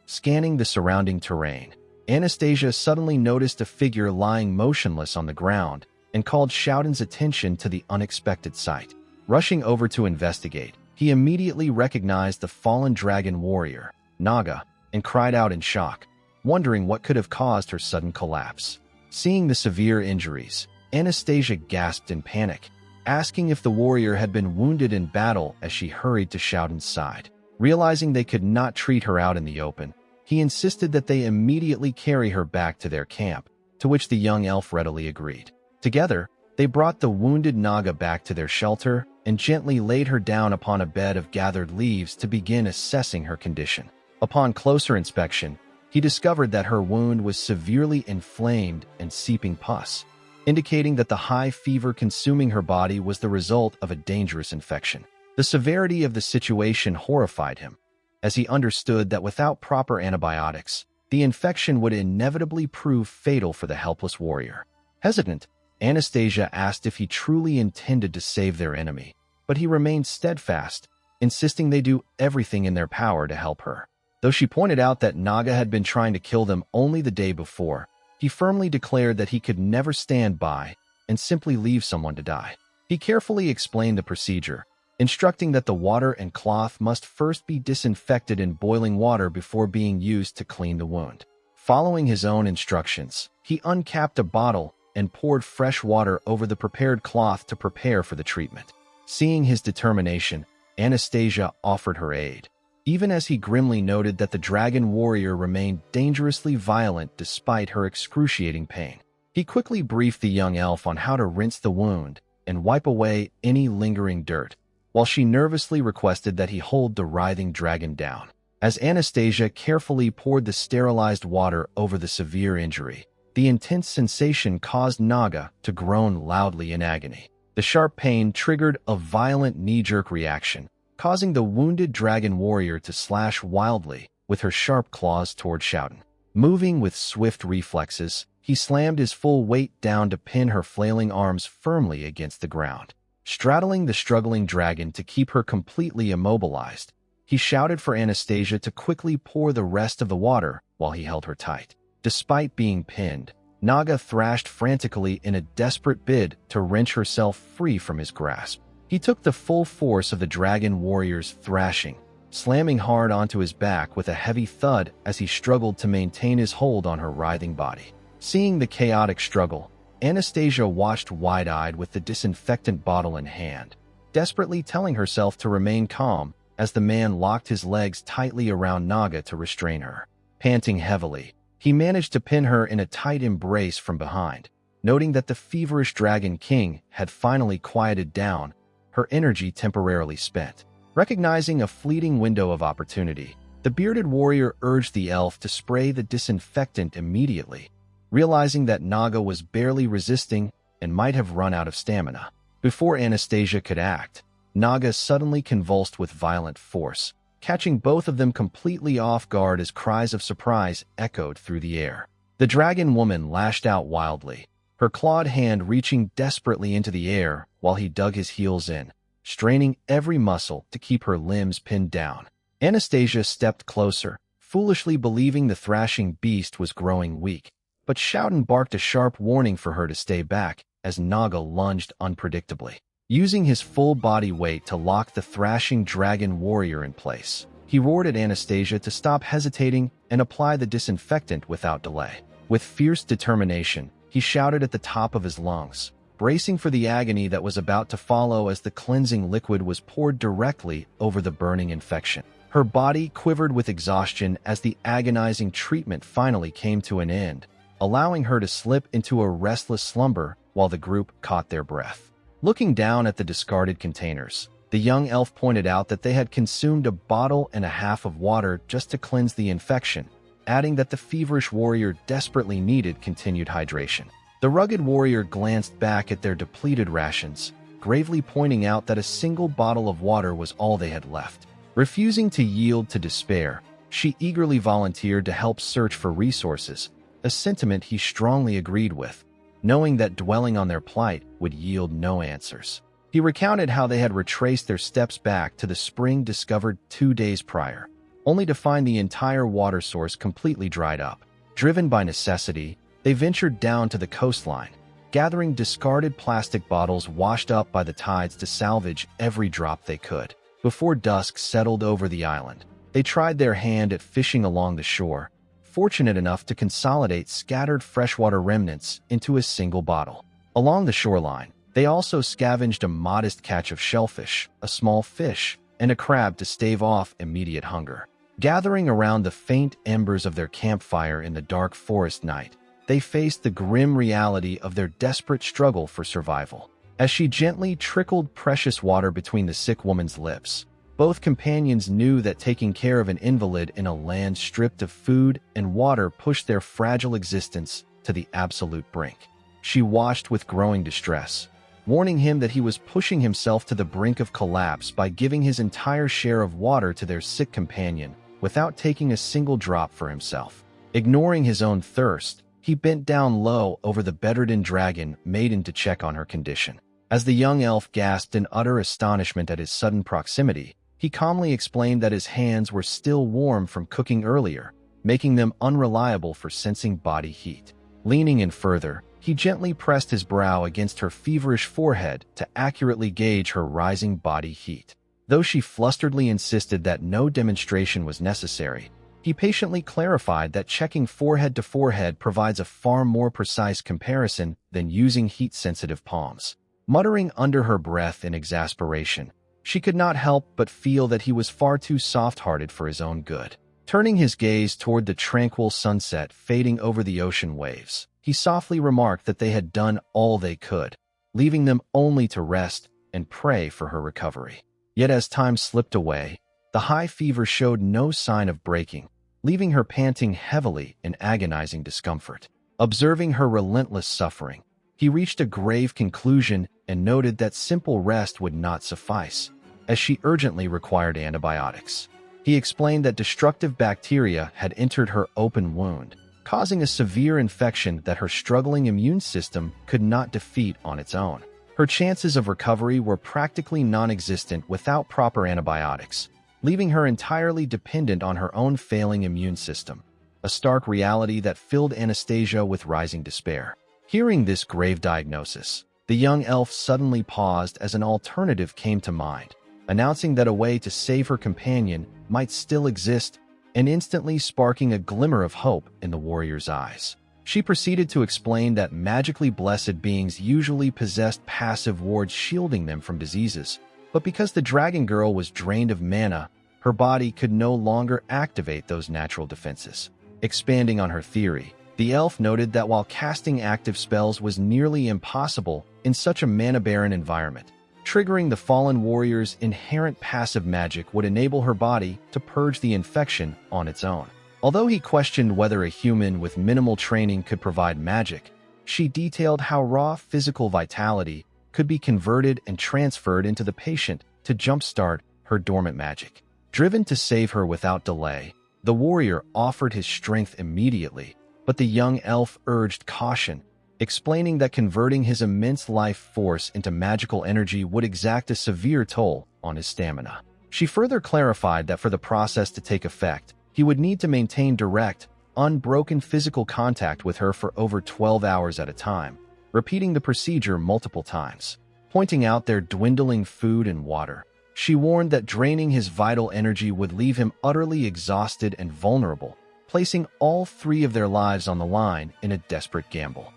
Scanning the surrounding terrain, Anastasia suddenly noticed a figure lying motionless on the ground and called Shouden's attention to the unexpected sight. Rushing over to investigate, he immediately recognized the fallen dragon warrior, Naga, and cried out in shock, wondering what could have caused her sudden collapse. Seeing the severe injuries, Anastasia gasped in panic, asking if the warrior had been wounded in battle as she hurried to Shouden's side. Realizing they could not treat her out in the open, he insisted that they immediately carry her back to their camp, to which the young elf readily agreed. Together, they brought the wounded Naga back to their shelter and gently laid her down upon a bed of gathered leaves to begin assessing her condition. Upon closer inspection, he discovered that her wound was severely inflamed and seeping pus, indicating that the high fever consuming her body was the result of a dangerous infection. The severity of the situation horrified him, as he understood that without proper antibiotics, the infection would inevitably prove fatal for the helpless warrior. Hesitant, Anastasia asked if he truly intended to save their enemy, but he remained steadfast, insisting they do everything in their power to help her. Though she pointed out that Naga had been trying to kill them only the day before, he firmly declared that he could never stand by and simply leave someone to die. He carefully explained the procedure, instructing that the water and cloth must first be disinfected in boiling water before being used to clean the wound. Following his own instructions, he uncapped a bottle and poured fresh water over the prepared cloth to prepare for the treatment. Seeing his determination, Anastasia offered her aid, even as he grimly noted that the dragon warrior remained dangerously violent despite her excruciating pain. He quickly briefed the young elf on how to rinse the wound and wipe away any lingering dirt, while she nervously requested that he hold the writhing dragon down. As Anastasia carefully poured the sterilized water over the severe injury, the intense sensation caused Naga to groan loudly in agony. The sharp pain triggered a violent knee-jerk reaction, causing the wounded dragon warrior to slash wildly with her sharp claws toward Shouten. Moving with swift reflexes, he slammed his full weight down to pin her flailing arms firmly against the ground. Straddling the struggling dragon to keep her completely immobilized, he shouted for Anastasia to quickly pour the rest of the water while he held her tight. Despite being pinned, Naga thrashed frantically in a desperate bid to wrench herself free from his grasp. He took the full force of the dragon warrior's thrashing, slamming hard onto his back with a heavy thud as he struggled to maintain his hold on her writhing body. Seeing the chaotic struggle, Anastasia watched wide-eyed with the disinfectant bottle in hand, desperately telling herself to remain calm as the man locked his legs tightly around Naga to restrain her. Panting heavily, he managed to pin her in a tight embrace from behind. Noting that the feverish Dragon King had finally quieted down, her energy temporarily spent. Recognizing a fleeting window of opportunity, the bearded warrior urged the elf to spray the disinfectant immediately, realizing that Naga was barely resisting and might have run out of stamina. Before Anastasia could act, Naga suddenly convulsed with violent force, catching both of them completely off guard as cries of surprise echoed through the air. The dragon woman lashed out wildly, her clawed hand reaching desperately into the air while he dug his heels in, straining every muscle to keep her limbs pinned down. Anastasia stepped closer, foolishly believing the thrashing beast was growing weak, but Shouten barked a sharp warning for her to stay back as Naga lunged unpredictably. Using his full body weight to lock the thrashing dragon warrior in place, he roared at Anastasia to stop hesitating and apply the disinfectant without delay. With fierce determination, he shouted at the top of his lungs, bracing for the agony that was about to follow as the cleansing liquid was poured directly over the burning infection. Her body quivered with exhaustion as the agonizing treatment finally came to an end, allowing her to slip into a restless slumber while the group caught their breath. Looking down at the discarded containers, the young elf pointed out that they had consumed a bottle and a half of water just to cleanse the infection, adding that the feverish warrior desperately needed continued hydration. The rugged warrior glanced back at their depleted rations, gravely pointing out that a single bottle of water was all they had left. Refusing to yield to despair, she eagerly volunteered to help search for resources, a sentiment he strongly agreed with, knowing that dwelling on their plight would yield no answers. He recounted how they had retraced their steps back to the spring discovered 2 days prior, only to find the entire water source completely dried up. Driven by necessity, they ventured down to the coastline, gathering discarded plastic bottles washed up by the tides to salvage every drop they could. Before dusk settled over the island, they tried their hand at fishing along the shore, fortunate enough to consolidate scattered freshwater remnants into a single bottle. Along the shoreline, they also scavenged a modest catch of shellfish, a small fish, and a crab to stave off immediate hunger. Gathering around the faint embers of their campfire in the dark forest night, they faced the grim reality of their desperate struggle for survival. As she gently trickled precious water between the sick woman's lips, both companions knew that taking care of an invalid in a land stripped of food and water pushed their fragile existence to the absolute brink. She watched with growing distress, warning him that he was pushing himself to the brink of collapse by giving his entire share of water to their sick companion without taking a single drop for himself. Ignoring his own thirst, he bent down low over the bedridden dragon maiden to check on her condition. As the young elf gasped in utter astonishment at his sudden proximity, he calmly explained that his hands were still warm from cooking earlier, making them unreliable for sensing body heat. Leaning in further, he gently pressed his brow against her feverish forehead to accurately gauge her rising body heat. Though she flusteredly insisted that no demonstration was necessary, he patiently clarified that checking forehead to forehead provides a far more precise comparison than using heat-sensitive palms. Muttering under her breath in exasperation, she could not help but feel that he was far too soft-hearted for his own good. Turning his gaze toward the tranquil sunset fading over the ocean waves, he softly remarked that they had done all they could, leaving them only to rest and pray for her recovery. Yet as time slipped away, the high fever showed no sign of breaking, leaving her panting heavily in agonizing discomfort. Observing her relentless suffering, he reached a grave conclusion and noted that simple rest would not suffice, as she urgently required antibiotics. He explained that destructive bacteria had entered her open wound, causing a severe infection that her struggling immune system could not defeat on its own. Her chances of recovery were practically non-existent without proper antibiotics, leaving her entirely dependent on her own failing immune system, a stark reality that filled Anastasia with rising despair. Hearing this grave diagnosis, the young elf suddenly paused as an alternative came to mind, announcing that a way to save her companion might still exist, and instantly sparking a glimmer of hope in the warrior's eyes. She proceeded to explain that magically blessed beings usually possessed passive wards shielding them from diseases, but because the dragon girl was drained of mana, her body could no longer activate those natural defenses. Expanding on her theory, the elf noted that while casting active spells was nearly impossible in such a mana-barren environment, triggering the fallen warrior's inherent passive magic would enable her body to purge the infection on its own. Although he questioned whether a human with minimal training could provide magic, she detailed how raw physical vitality could be converted and transferred into the patient to jumpstart her dormant magic. Driven to save her without delay, the warrior offered his strength immediately, but the young elf urged caution, explaining that converting his immense life force into magical energy would exact a severe toll on his stamina. She further clarified that for the process to take effect, he would need to maintain direct, unbroken physical contact with her for over 12 hours at a time, repeating the procedure multiple times. Pointing out their dwindling food and water, she warned that draining his vital energy would leave him utterly exhausted and vulnerable, placing all three of their lives on the line in a desperate gamble.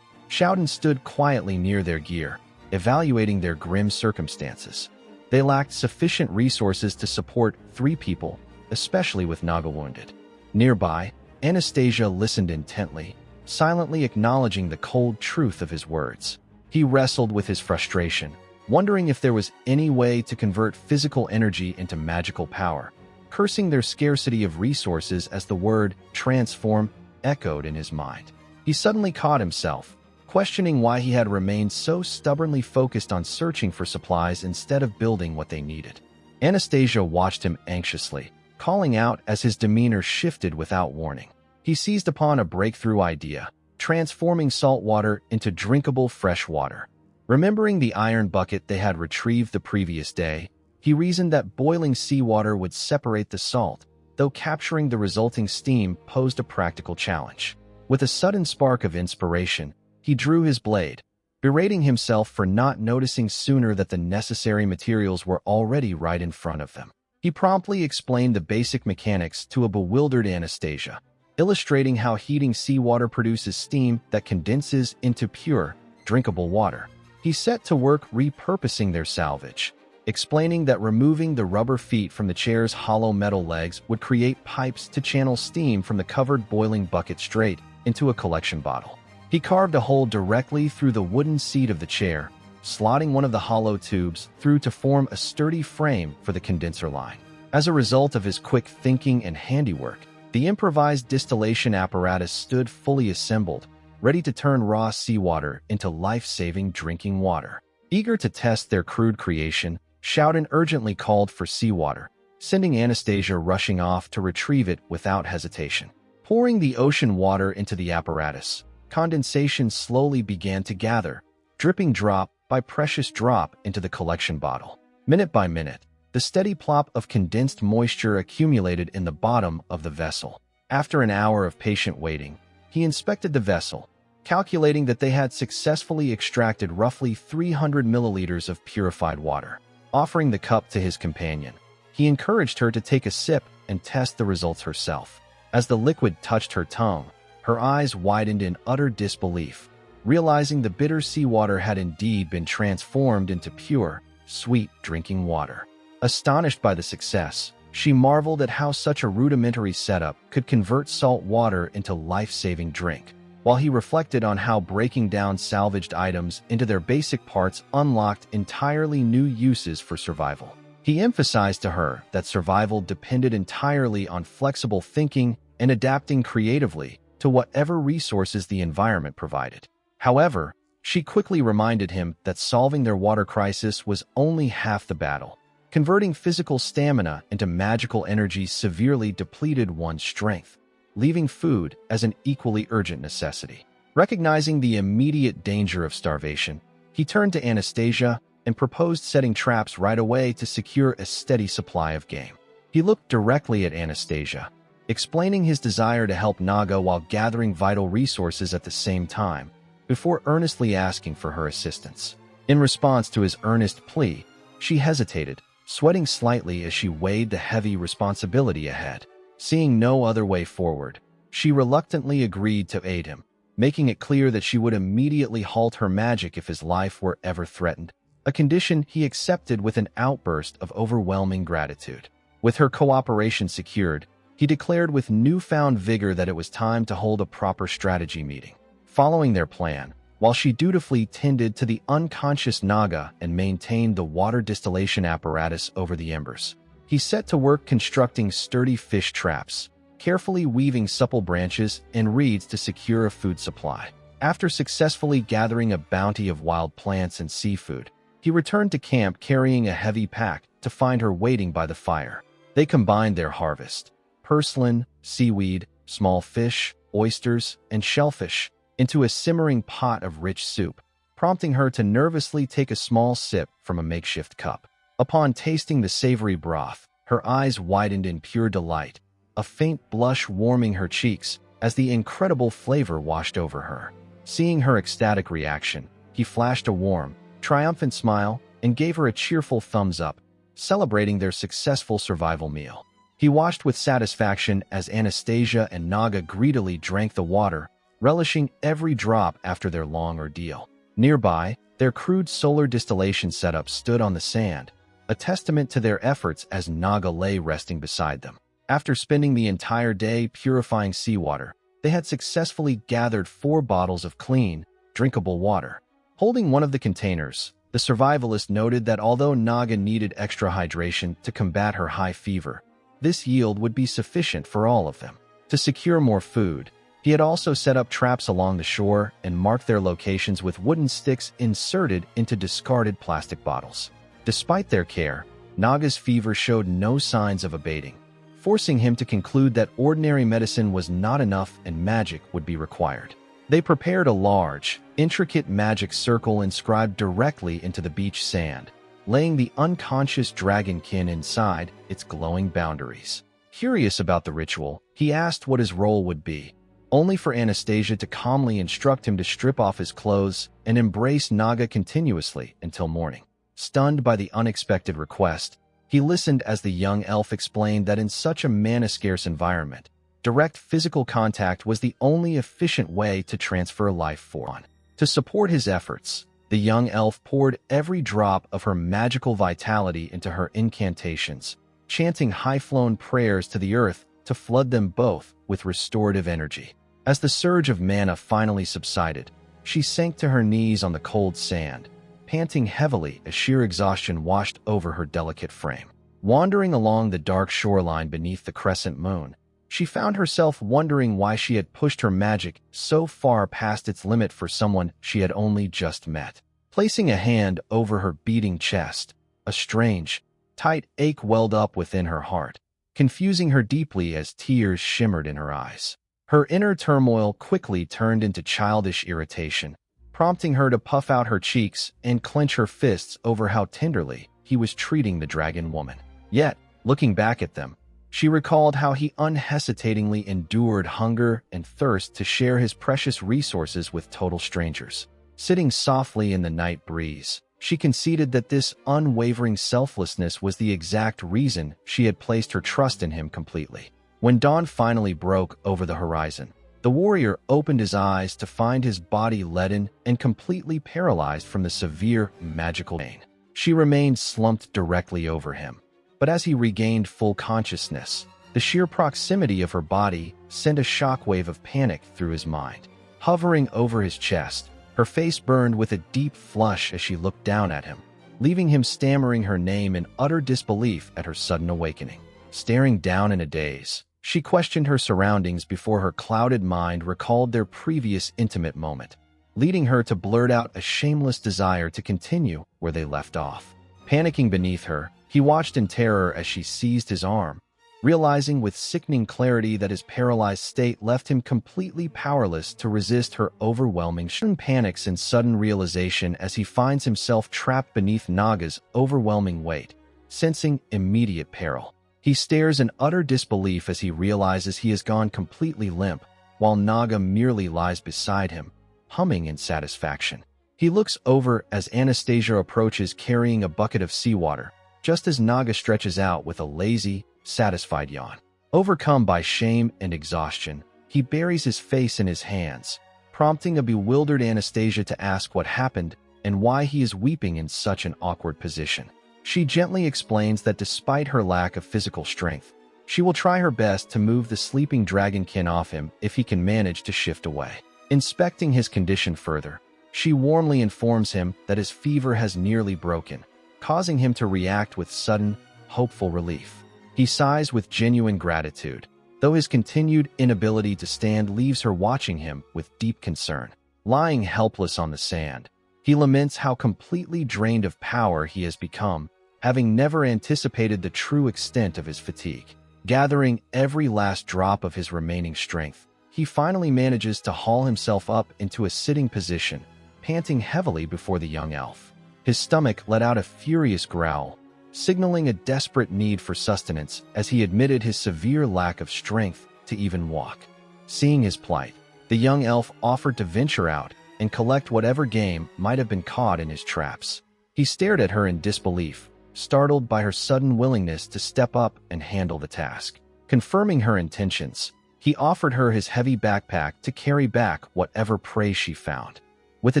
Shouten stood quietly near their gear, evaluating their grim circumstances. They lacked sufficient resources to support 3 people, especially with Naga wounded. Nearby, Anastasia listened intently, silently acknowledging the cold truth of his words. He wrestled with his frustration, wondering if there was any way to convert physical energy into magical power, cursing their scarcity of resources as the word transform echoed in his mind. He suddenly caught himself, questioning why he had remained so stubbornly focused on searching for supplies instead of building what they needed. Anastasia watched him anxiously, calling out as his demeanor shifted without warning. He seized upon a breakthrough idea, transforming salt water into drinkable fresh water. Remembering the iron bucket they had retrieved the previous day, he reasoned that boiling seawater would separate the salt, though capturing the resulting steam posed a practical challenge. With a sudden spark of inspiration, he drew his blade, berating himself for not noticing sooner that the necessary materials were already right in front of them. He promptly explained the basic mechanics to a bewildered Anastasia, illustrating how heating seawater produces steam that condenses into pure, drinkable water. He set to work repurposing their salvage, explaining that removing the rubber feet from the chair's hollow metal legs would create pipes to channel steam from the covered boiling bucket straight into a collection bottle. He carved a hole directly through the wooden seat of the chair, slotting one of the hollow tubes through to form a sturdy frame for the condenser line. As a result of his quick thinking and handiwork, the improvised distillation apparatus stood fully assembled, ready to turn raw seawater into life-saving drinking water. Eager to test their crude creation, Shouten urgently called for seawater, sending Anastasia rushing off to retrieve it without hesitation. Pouring the ocean water into the apparatus, condensation slowly began to gather, dripping drop by precious drop into the collection bottle. Minute by minute, the steady plop of condensed moisture accumulated in the bottom of the vessel. After an hour of patient waiting, he inspected the vessel, calculating that they had successfully extracted roughly 300 milliliters of purified water. Offering the cup to his companion, he encouraged her to take a sip and test the results herself. As the liquid touched her tongue, her eyes widened in utter disbelief, realizing the bitter seawater had indeed been transformed into pure, sweet drinking water. Astonished by the success, she marveled at how such a rudimentary setup could convert salt water into life-saving drink, while he reflected on how breaking down salvaged items into their basic parts unlocked entirely new uses for survival. He emphasized to her that survival depended entirely on flexible thinking and adapting creatively to whatever resources the environment provided. However, she quickly reminded him that solving their water crisis was only half the battle. Converting physical stamina into magical energy severely depleted one's strength, leaving food as an equally urgent necessity. Recognizing the immediate danger of starvation, he turned to Anastasia and proposed setting traps right away to secure a steady supply of game. He looked directly at Anastasia, explaining his desire to help Naga while gathering vital resources at the same time, before earnestly asking for her assistance. In response to his earnest plea, she hesitated, sweating slightly as she weighed the heavy responsibility ahead. Seeing no other way forward, she reluctantly agreed to aid him, making it clear that she would immediately halt her magic if his life were ever threatened, a condition he accepted with an outburst of overwhelming gratitude. With her cooperation secured, he declared with newfound vigor that it was time to hold a proper strategy meeting. Following their plan, while she dutifully tended to the unconscious Naga and maintained the water distillation apparatus over the embers, he set to work constructing sturdy fish traps, carefully weaving supple branches and reeds to secure a food supply. After successfully gathering a bounty of wild plants and seafood, he returned to camp carrying a heavy pack to find her waiting by the fire. They combined their harvest, purslane, seaweed, small fish, oysters, and shellfish, into a simmering pot of rich soup, prompting her to nervously take a small sip from a makeshift cup. Upon tasting the savory broth, her eyes widened in pure delight, a faint blush warming her cheeks as the incredible flavor washed over her. Seeing her ecstatic reaction, he flashed a warm, triumphant smile and gave her a cheerful thumbs up, celebrating their successful survival meal. He watched with satisfaction as Anastasia and Naga greedily drank the water, relishing every drop after their long ordeal. Nearby, their crude solar distillation setup stood on the sand, a testament to their efforts as Naga lay resting beside them. After spending the entire day purifying seawater, they had successfully gathered 4 bottles of clean, drinkable water. Holding one of the containers, the survivalist noted that although Naga needed extra hydration to combat her high fever, this yield would be sufficient for all of them. To secure more food, he had also set up traps along the shore and marked their locations with wooden sticks inserted into discarded plastic bottles. Despite their care, Naga's fever showed no signs of abating, forcing him to conclude that ordinary medicine was not enough and magic would be required. They prepared a large, intricate magic circle inscribed directly into the beach sand, laying the unconscious dragonkin inside its glowing boundaries. Curious about the ritual, he asked what his role would be, only for Anastasia to calmly instruct him to strip off his clothes and embrace Naga continuously until morning. Stunned by the unexpected request, he listened as the young elf explained that in such a mana-scarce environment, direct physical contact was the only efficient way to transfer life force. To support his efforts, the young elf poured every drop of her magical vitality into her incantations, chanting high-flown prayers to the earth to flood them both with restorative energy. As the surge of mana finally subsided, she sank to her knees on the cold sand, panting heavily as sheer exhaustion washed over her delicate frame. Wandering along the dark shoreline beneath the crescent moon, she found herself wondering why she had pushed her magic so far past its limit for someone she had only just met. Placing a hand over her beating chest, a strange, tight ache welled up within her heart, confusing her deeply as tears shimmered in her eyes. Her inner turmoil quickly turned into childish irritation, prompting her to puff out her cheeks and clench her fists over how tenderly he was treating the dragon woman. Yet, looking back at them, she recalled how he unhesitatingly endured hunger and thirst to share his precious resources with total strangers. Sitting softly in the night breeze, she conceded that this unwavering selflessness was the exact reason she had placed her trust in him completely. When dawn finally broke over the horizon, The warrior opened his eyes to find his body leaden and completely paralyzed from the severe magical pain. She remained slumped directly over him. But as he regained full consciousness, the sheer proximity of her body sent a shockwave of panic through his mind. Hovering over his chest, her face burned with a deep flush as she looked down at him, leaving him stammering her name in utter disbelief at her sudden awakening. Staring down in a daze, she questioned her surroundings before her clouded mind recalled their previous intimate moment, leading her to blurt out a shameless desire to continue where they left off. Panicking beneath her, he watched in terror as she seized his arm, realizing with sickening clarity that his paralyzed state left him completely powerless to resist her overwhelming panics in sudden realization as he finds himself trapped beneath Naga's overwhelming weight, sensing immediate peril. He stares in utter disbelief as he realizes he has gone completely limp, while Naga merely lies beside him, humming in satisfaction. He looks over as Anastasia approaches carrying a bucket of seawater, just as Naga stretches out with a lazy, satisfied yawn. Overcome by shame and exhaustion, he buries his face in his hands, prompting a bewildered Anastasia to ask what happened and why he is weeping in such an awkward position. She gently explains that despite her lack of physical strength, she will try her best to move the sleeping dragonkin off him if he can manage to shift away. Inspecting his condition further, she warmly informs him that his fever has nearly broken, causing him to react with sudden, hopeful relief. He sighs with genuine gratitude, though his continued inability to stand leaves her watching him with deep concern. Lying helpless on the sand, he laments how completely drained of power he has become, having never anticipated the true extent of his fatigue. Gathering every last drop of his remaining strength, he finally manages to haul himself up into a sitting position, panting heavily before the young elf. His stomach let out a furious growl, signaling a desperate need for sustenance as he admitted his severe lack of strength to even walk. Seeing his plight, the young elf offered to venture out and collect whatever game might have been caught in his traps. He stared at her in disbelief, startled by her sudden willingness to step up and handle the task. Confirming her intentions, he offered her his heavy backpack to carry back whatever prey she found. With a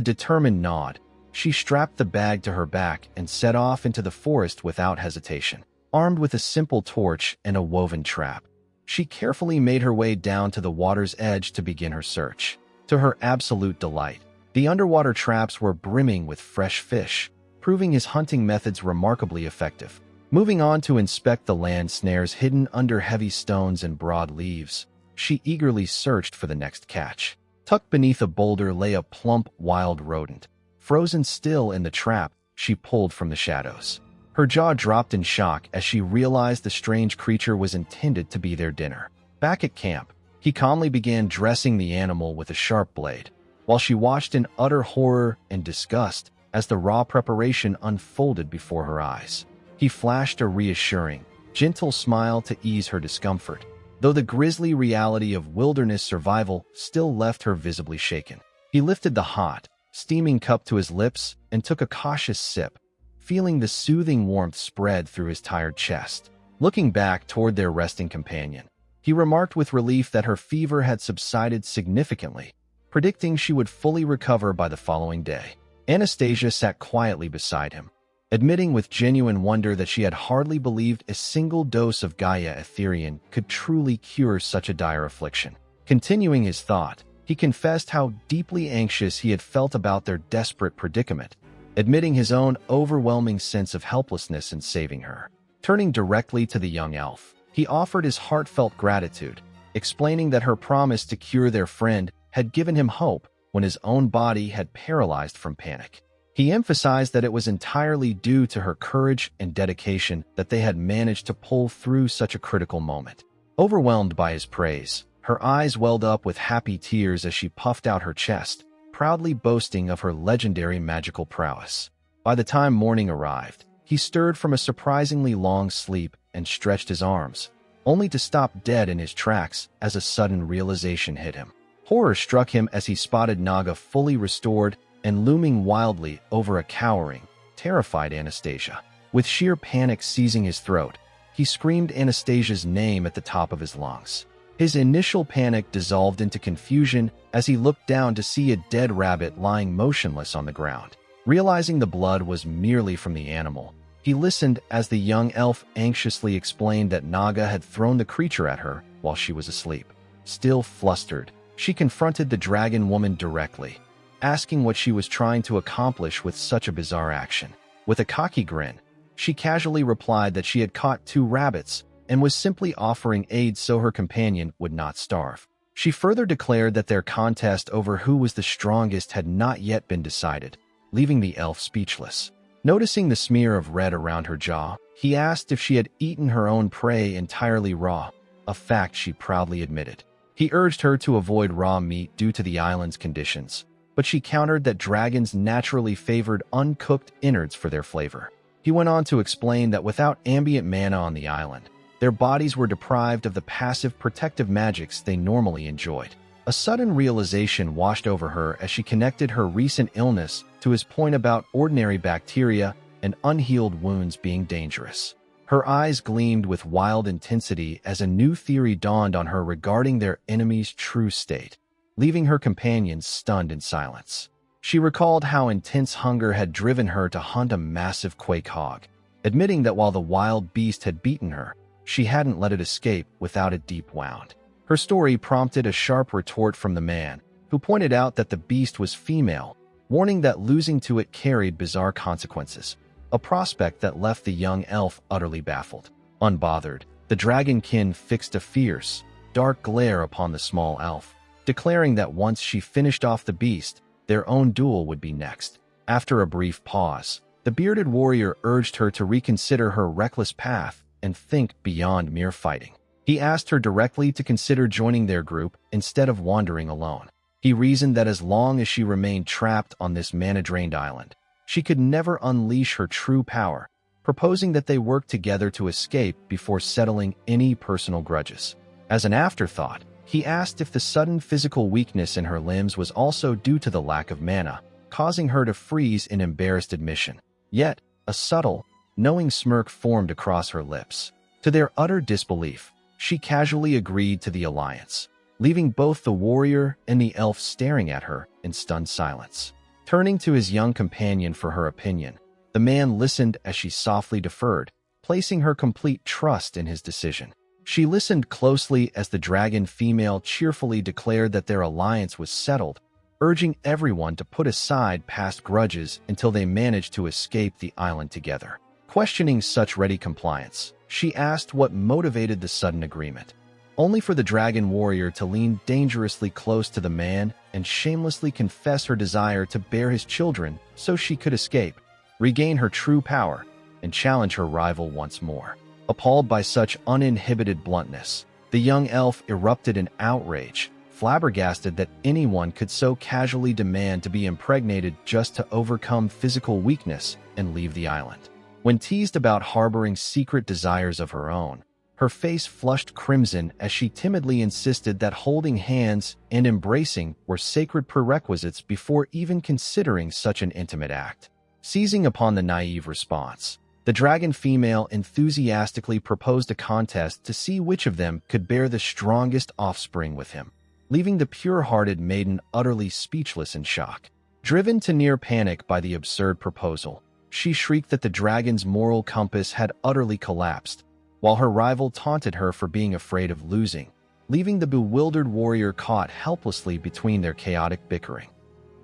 determined nod, she strapped the bag to her back and set off into the forest without hesitation. Armed with a simple torch and a woven trap, she carefully made her way down to the water's edge to begin her search. To her absolute delight, the underwater traps were brimming with fresh fish, proving his hunting methods remarkably effective. Moving on to inspect the land snares hidden under heavy stones and broad leaves, she eagerly searched for the next catch. Tucked beneath a boulder lay a plump, wild rodent. Frozen still in the trap, she pulled from the shadows. Her jaw dropped in shock as she realized the strange creature was intended to be their dinner. Back at camp, he calmly began dressing the animal with a sharp blade, while she watched in utter horror and disgust as the raw preparation unfolded before her eyes. He flashed a reassuring, gentle smile to ease her discomfort, though the grisly reality of wilderness survival still left her visibly shaken. He lifted the hot, steaming cup to his lips and took a cautious sip, feeling the soothing warmth spread through his tired chest. Looking back toward their resting companion, he remarked with relief that her fever had subsided significantly, predicting she would fully recover by the following day. Anastasia sat quietly beside him, admitting with genuine wonder that she had hardly believed a single dose of Gaia Etherian could truly cure such a dire affliction. Continuing his thought, he confessed how deeply anxious he had felt about their desperate predicament, admitting his own overwhelming sense of helplessness in saving her. Turning directly to the young elf, he offered his heartfelt gratitude, explaining that her promise to cure their friend had given him hope when his own body had paralyzed from panic. He emphasized that it was entirely due to her courage and dedication that they had managed to pull through such a critical moment. Overwhelmed by his praise, her eyes welled up with happy tears as she puffed out her chest, proudly boasting of her legendary magical prowess. By the time morning arrived, he stirred from a surprisingly long sleep and stretched his arms, only to stop dead in his tracks as a sudden realization hit him. Horror struck him as he spotted Naga fully restored and looming wildly over a cowering, terrified Anastasia. With sheer panic seizing his throat, he screamed Anastasia's name at the top of his lungs. His initial panic dissolved into confusion as he looked down to see a dead rabbit lying motionless on the ground. Realizing the blood was merely from the animal, he listened as the young elf anxiously explained that Naga had thrown the creature at her while she was asleep. Still flustered, she confronted the dragon woman directly, asking what she was trying to accomplish with such a bizarre action. With a cocky grin, she casually replied that she had caught 2 rabbits and was simply offering aid so her companion would not starve. She further declared that their contest over who was the strongest had not yet been decided, leaving the elf speechless. Noticing the smear of red around her jaw, he asked if she had eaten her own prey entirely raw, a fact she proudly admitted. He urged her to avoid raw meat due to the island's conditions, but she countered that dragons naturally favored uncooked innards for their flavor. He went on to explain that without ambient mana on the island, their bodies were deprived of the passive protective magics they normally enjoyed. A sudden realization washed over her as she connected her recent illness to his point about ordinary bacteria and unhealed wounds being dangerous. Her eyes gleamed with wild intensity as a new theory dawned on her regarding their enemy's true state, leaving her companions stunned in silence. She recalled how intense hunger had driven her to hunt a massive quake hog, admitting that while the wild beast had beaten her, she hadn't let it escape without a deep wound. Her story prompted a sharp retort from the man, who pointed out that the beast was female, warning that losing to it carried bizarre consequences, a prospect that left the young elf utterly baffled. Unbothered, the dragonkin fixed a fierce, dark glare upon the small elf, declaring that once she finished off the beast, their own duel would be next. After a brief pause, the bearded warrior urged her to reconsider her reckless path and think beyond mere fighting. He asked her directly to consider joining their group instead of wandering alone. He reasoned that as long as she remained trapped on this mana-drained island, she could never unleash her true power, proposing that they work together to escape before settling any personal grudges. As an afterthought, he asked if the sudden physical weakness in her limbs was also due to the lack of mana, causing her to freeze in embarrassed admission. Yet, a subtle, knowing smirk formed across her lips. To their utter disbelief, she casually agreed to the alliance, leaving both the warrior and the elf staring at her in stunned silence. Turning to his young companion for her opinion, the man listened as she softly deferred, placing her complete trust in his decision. She listened closely as the dragon female cheerfully declared that their alliance was settled, urging everyone to put aside past grudges until they managed to escape the island together. Questioning such ready compliance, she asked what motivated the sudden agreement, only for the dragon warrior to lean dangerously close to the man and shamelessly confess her desire to bear his children so she could escape, regain her true power, and challenge her rival once more. Appalled by such uninhibited bluntness, the young elf erupted in outrage, flabbergasted that anyone could so casually demand to be impregnated just to overcome physical weakness and leave the island. When teased about harboring secret desires of her own, her face flushed crimson as she timidly insisted that holding hands and embracing were sacred prerequisites before even considering such an intimate act. Seizing upon the naive response, the dragon female enthusiastically proposed a contest to see which of them could bear the strongest offspring with him, leaving the pure-hearted maiden utterly speechless in shock. Driven to near panic by the absurd proposal, she shrieked that the dragon's moral compass had utterly collapsed, while her rival taunted her for being afraid of losing, leaving the bewildered warrior caught helplessly between their chaotic bickering.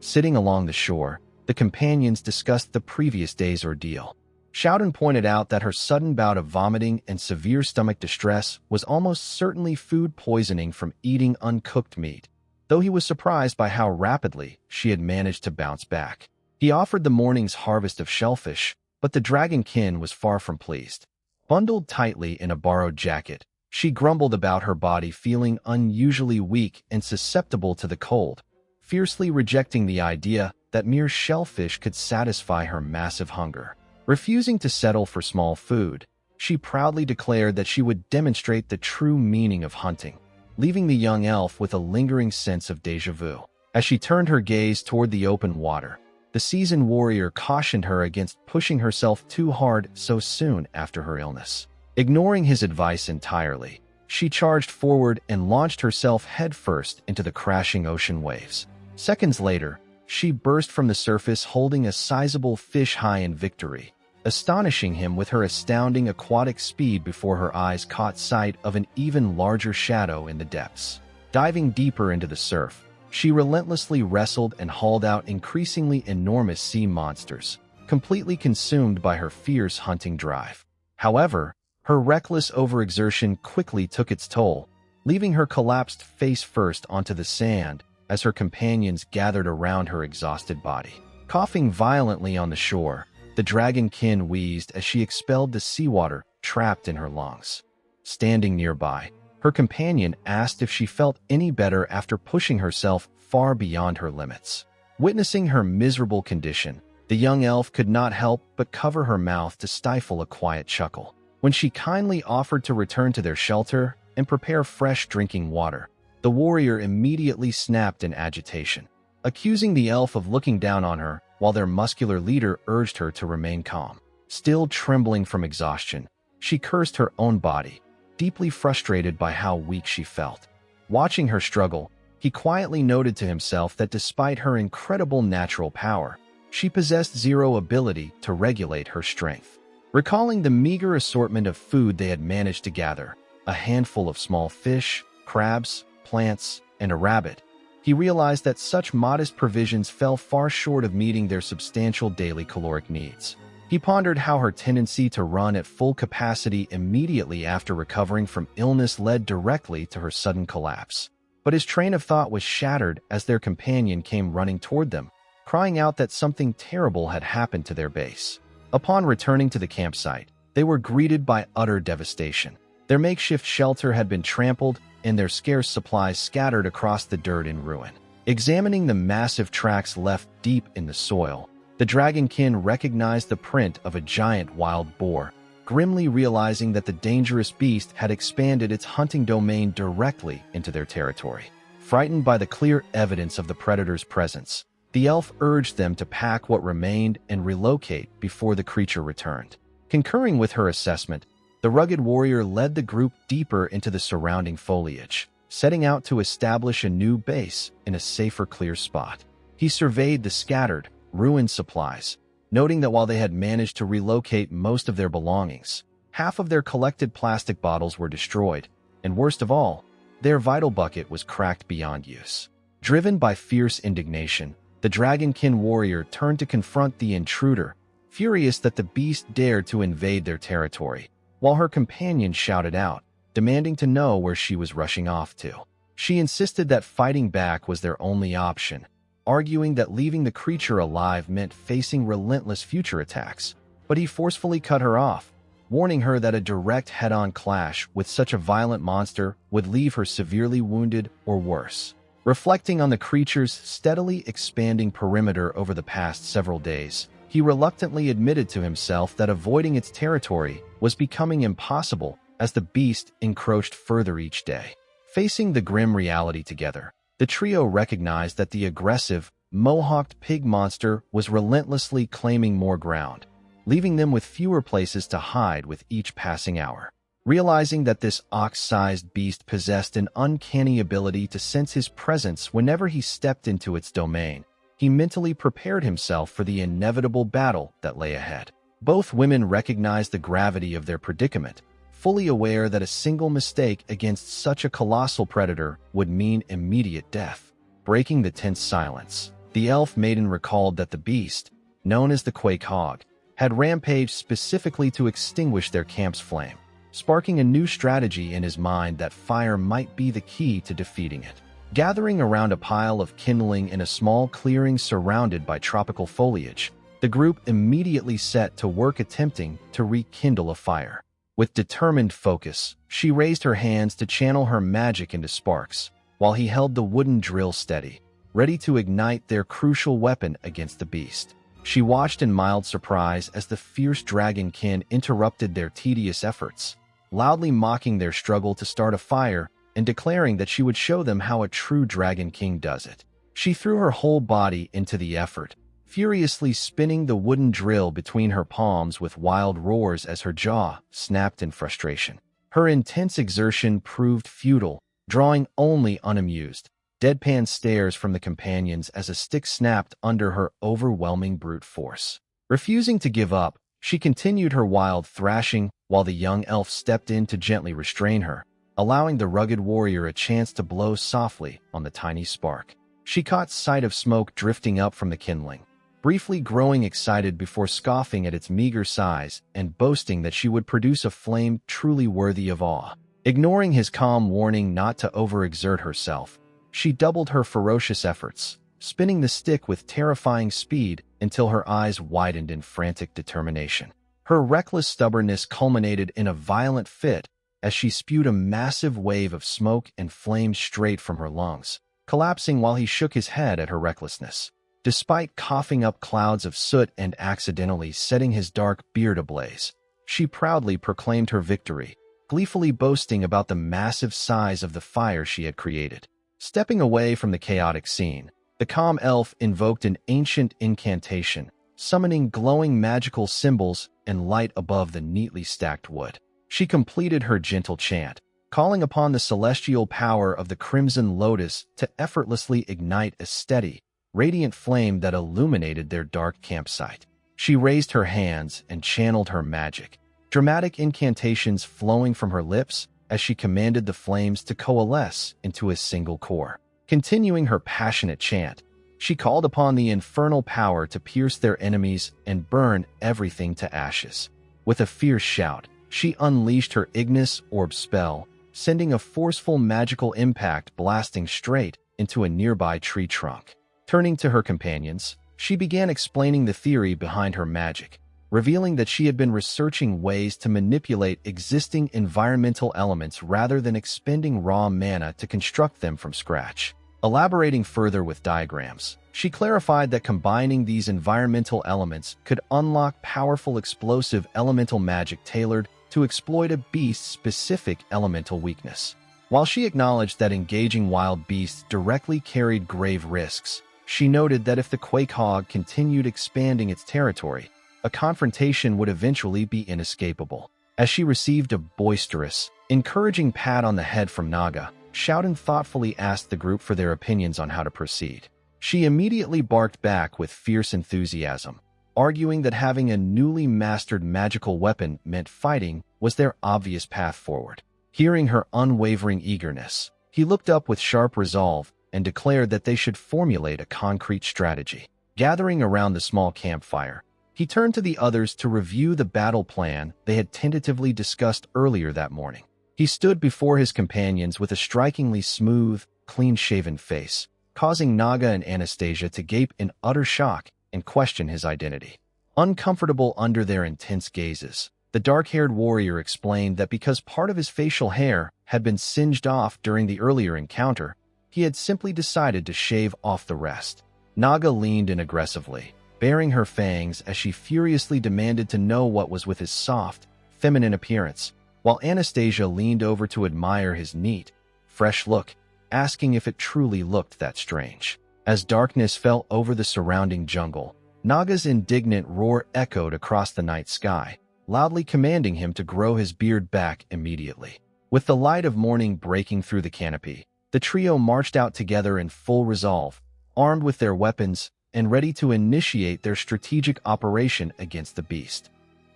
Sitting along the shore, the companions discussed the previous day's ordeal. Shouten pointed out that her sudden bout of vomiting and severe stomach distress was almost certainly food poisoning from eating uncooked meat, though he was surprised by how rapidly she had managed to bounce back. He offered the morning's harvest of shellfish, but the dragonkin was far from pleased. Bundled tightly in a borrowed jacket, she grumbled about her body feeling unusually weak and susceptible to the cold, fiercely rejecting the idea that mere shellfish could satisfy her massive hunger. Refusing to settle for small food, she proudly declared that she would demonstrate the true meaning of hunting, leaving the young elf with a lingering sense of déjà vu. As she turned her gaze toward the open water, the seasoned warrior cautioned her against pushing herself too hard so soon after her illness. Ignoring his advice entirely, She charged forward and launched herself headfirst into the crashing ocean waves. Seconds later, she burst from the surface holding a sizable fish high in victory, astonishing him with her astounding aquatic speed before her eyes caught sight of an even larger shadow in the depths. Diving deeper into the surf, she relentlessly wrestled and hauled out increasingly enormous sea monsters, completely consumed by her fierce hunting drive. However, her reckless overexertion quickly took its toll, leaving her collapsed face first onto the sand as her companions gathered around her exhausted body. Coughing violently on the shore, the dragonkin wheezed as she expelled the seawater trapped in her lungs. Standing nearby, her companion asked if she felt any better after pushing herself far beyond her limits. Witnessing her miserable condition, the young elf could not help but cover her mouth to stifle a quiet chuckle. When she kindly offered to return to their shelter and prepare fresh drinking water, the warrior immediately snapped in agitation, accusing the elf of looking down on her while their muscular leader urged her to remain calm. Still trembling from exhaustion, she cursed her own body, deeply frustrated by how weak she felt. Watching her struggle, he quietly noted to himself that despite her incredible natural power, she possessed zero ability to regulate her strength. Recalling the meager assortment of food they had managed to gather, a handful of small fish, crabs, plants, and a rabbit, he realized that such modest provisions fell far short of meeting their substantial daily caloric needs. He pondered how her tendency to run at full capacity immediately after recovering from illness led directly to her sudden collapse. But his train of thought was shattered as their companion came running toward them, crying out that something terrible had happened to their base. Upon returning to the campsite, they were greeted by utter devastation. Their makeshift shelter had been trampled, and their scarce supplies scattered across the dirt in ruin. Examining the massive tracks left deep in the soil, the dragonkin recognized the print of a giant wild boar, grimly realizing that the dangerous beast had expanded its hunting domain directly into their territory. Frightened by the clear evidence of the predator's presence, the elf urged them to pack what remained and relocate before the creature returned. Concurring with her assessment, the rugged warrior led the group deeper into the surrounding foliage, setting out to establish a new base in a safer, clear spot. He surveyed the scattered, ruined supplies, noting that while they had managed to relocate most of their belongings, half of their collected plastic bottles were destroyed, and worst of all, their vital bucket was cracked beyond use. Driven by fierce indignation, the dragonkin warrior turned to confront the intruder, furious that the beast dared to invade their territory, while her companion shouted out, demanding to know where she was rushing off to. She insisted that fighting back was their only option, arguing that leaving the creature alive meant facing relentless future attacks, but he forcefully cut her off, warning her that a direct head-on clash with such a violent monster would leave her severely wounded or worse. Reflecting on the creature's steadily expanding perimeter over the past several days, he reluctantly admitted to himself that avoiding its territory was becoming impossible as the beast encroached further each day. Facing the grim reality together, the trio recognized that the aggressive, mohawked pig monster was relentlessly claiming more ground, leaving them with fewer places to hide with each passing hour. Realizing that this ox-sized beast possessed an uncanny ability to sense his presence whenever he stepped into its domain, he mentally prepared himself for the inevitable battle that lay ahead. Both women recognized the gravity of their predicament, fully aware that a single mistake against such a colossal predator would mean immediate death. Breaking the tense silence, the elf maiden recalled that the beast, known as the Quake Hog, had rampaged specifically to extinguish their camp's flame, sparking a new strategy in his mind that fire might be the key to defeating it. Gathering around a pile of kindling in a small clearing surrounded by tropical foliage, the group immediately set to work attempting to rekindle a fire. With determined focus, she raised her hands to channel her magic into sparks, while he held the wooden drill steady, ready to ignite their crucial weapon against the beast. She watched in mild surprise as the fierce dragonkin interrupted their tedious efforts, loudly mocking their struggle to start a fire and declaring that she would show them how a true Dragon King does it. She threw her whole body into the effort, furiously spinning the wooden drill between her palms with wild roars as her jaw snapped in frustration. Her intense exertion proved futile, drawing only unamused, deadpan stares from the companions as a stick snapped under her overwhelming brute force. Refusing to give up, she continued her wild thrashing while the young elf stepped in to gently restrain her, allowing the rugged warrior a chance to blow softly on the tiny spark. She caught sight of smoke drifting up from the kindling, briefly growing excited before scoffing at its meager size and boasting that she would produce a flame truly worthy of awe. Ignoring his calm warning not to overexert herself, she doubled her ferocious efforts, spinning the stick with terrifying speed until her eyes widened in frantic determination. Her reckless stubbornness culminated in a violent fit as she spewed a massive wave of smoke and flames straight from her lungs, collapsing while he shook his head at her recklessness. Despite coughing up clouds of soot and accidentally setting his dark beard ablaze, she proudly proclaimed her victory, gleefully boasting about the massive size of the fire she had created. Stepping away from the chaotic scene, the calm elf invoked an ancient incantation, summoning glowing magical symbols and light above the neatly stacked wood. She completed her gentle chant, calling upon the celestial power of the crimson lotus to effortlessly ignite a steady, radiant flame that illuminated their dark campsite. She raised her hands and channeled her magic, dramatic incantations flowing from her lips as she commanded the flames to coalesce into a single core. Continuing her passionate chant, she called upon the infernal power to pierce their enemies and burn everything to ashes. With a fierce shout, she unleashed her Ignis Orb spell, sending a forceful magical impact blasting straight into a nearby tree trunk. Turning to her companions, she began explaining the theory behind her magic, revealing that she had been researching ways to manipulate existing environmental elements rather than expending raw mana to construct them from scratch. Elaborating further with diagrams, she clarified that combining these environmental elements could unlock powerful explosive elemental magic tailored to exploit a beast's specific elemental weakness. While she acknowledged that engaging wild beasts directly carried grave risks, she noted that if the Quakehog continued expanding its territory, a confrontation would eventually be inescapable. As she received a boisterous, encouraging pat on the head from Naga, Shouten thoughtfully asked the group for their opinions on how to proceed. She immediately barked back with fierce enthusiasm, arguing that having a newly mastered magical weapon meant fighting was their obvious path forward. Hearing her unwavering eagerness, he looked up with sharp resolve and declared that they should formulate a concrete strategy. Gathering around the small campfire, he turned to the others to review the battle plan they had tentatively discussed earlier that morning. He stood before his companions with a strikingly smooth, clean-shaven face, causing Naga and Anastasia to gape in utter shock and question his identity. Uncomfortable under their intense gazes, the dark-haired warrior explained that because part of his facial hair had been singed off during the earlier encounter, he had simply decided to shave off the rest. Naga leaned in aggressively, baring her fangs as she furiously demanded to know what was with his soft, feminine appearance, while Anastasia leaned over to admire his neat, fresh look, asking if it truly looked that strange. As darkness fell over the surrounding jungle, Naga's indignant roar echoed across the night sky, loudly commanding him to grow his beard back immediately. With the light of morning breaking through the canopy, the trio marched out together in full resolve, armed with their weapons and ready to initiate their strategic operation against the beast.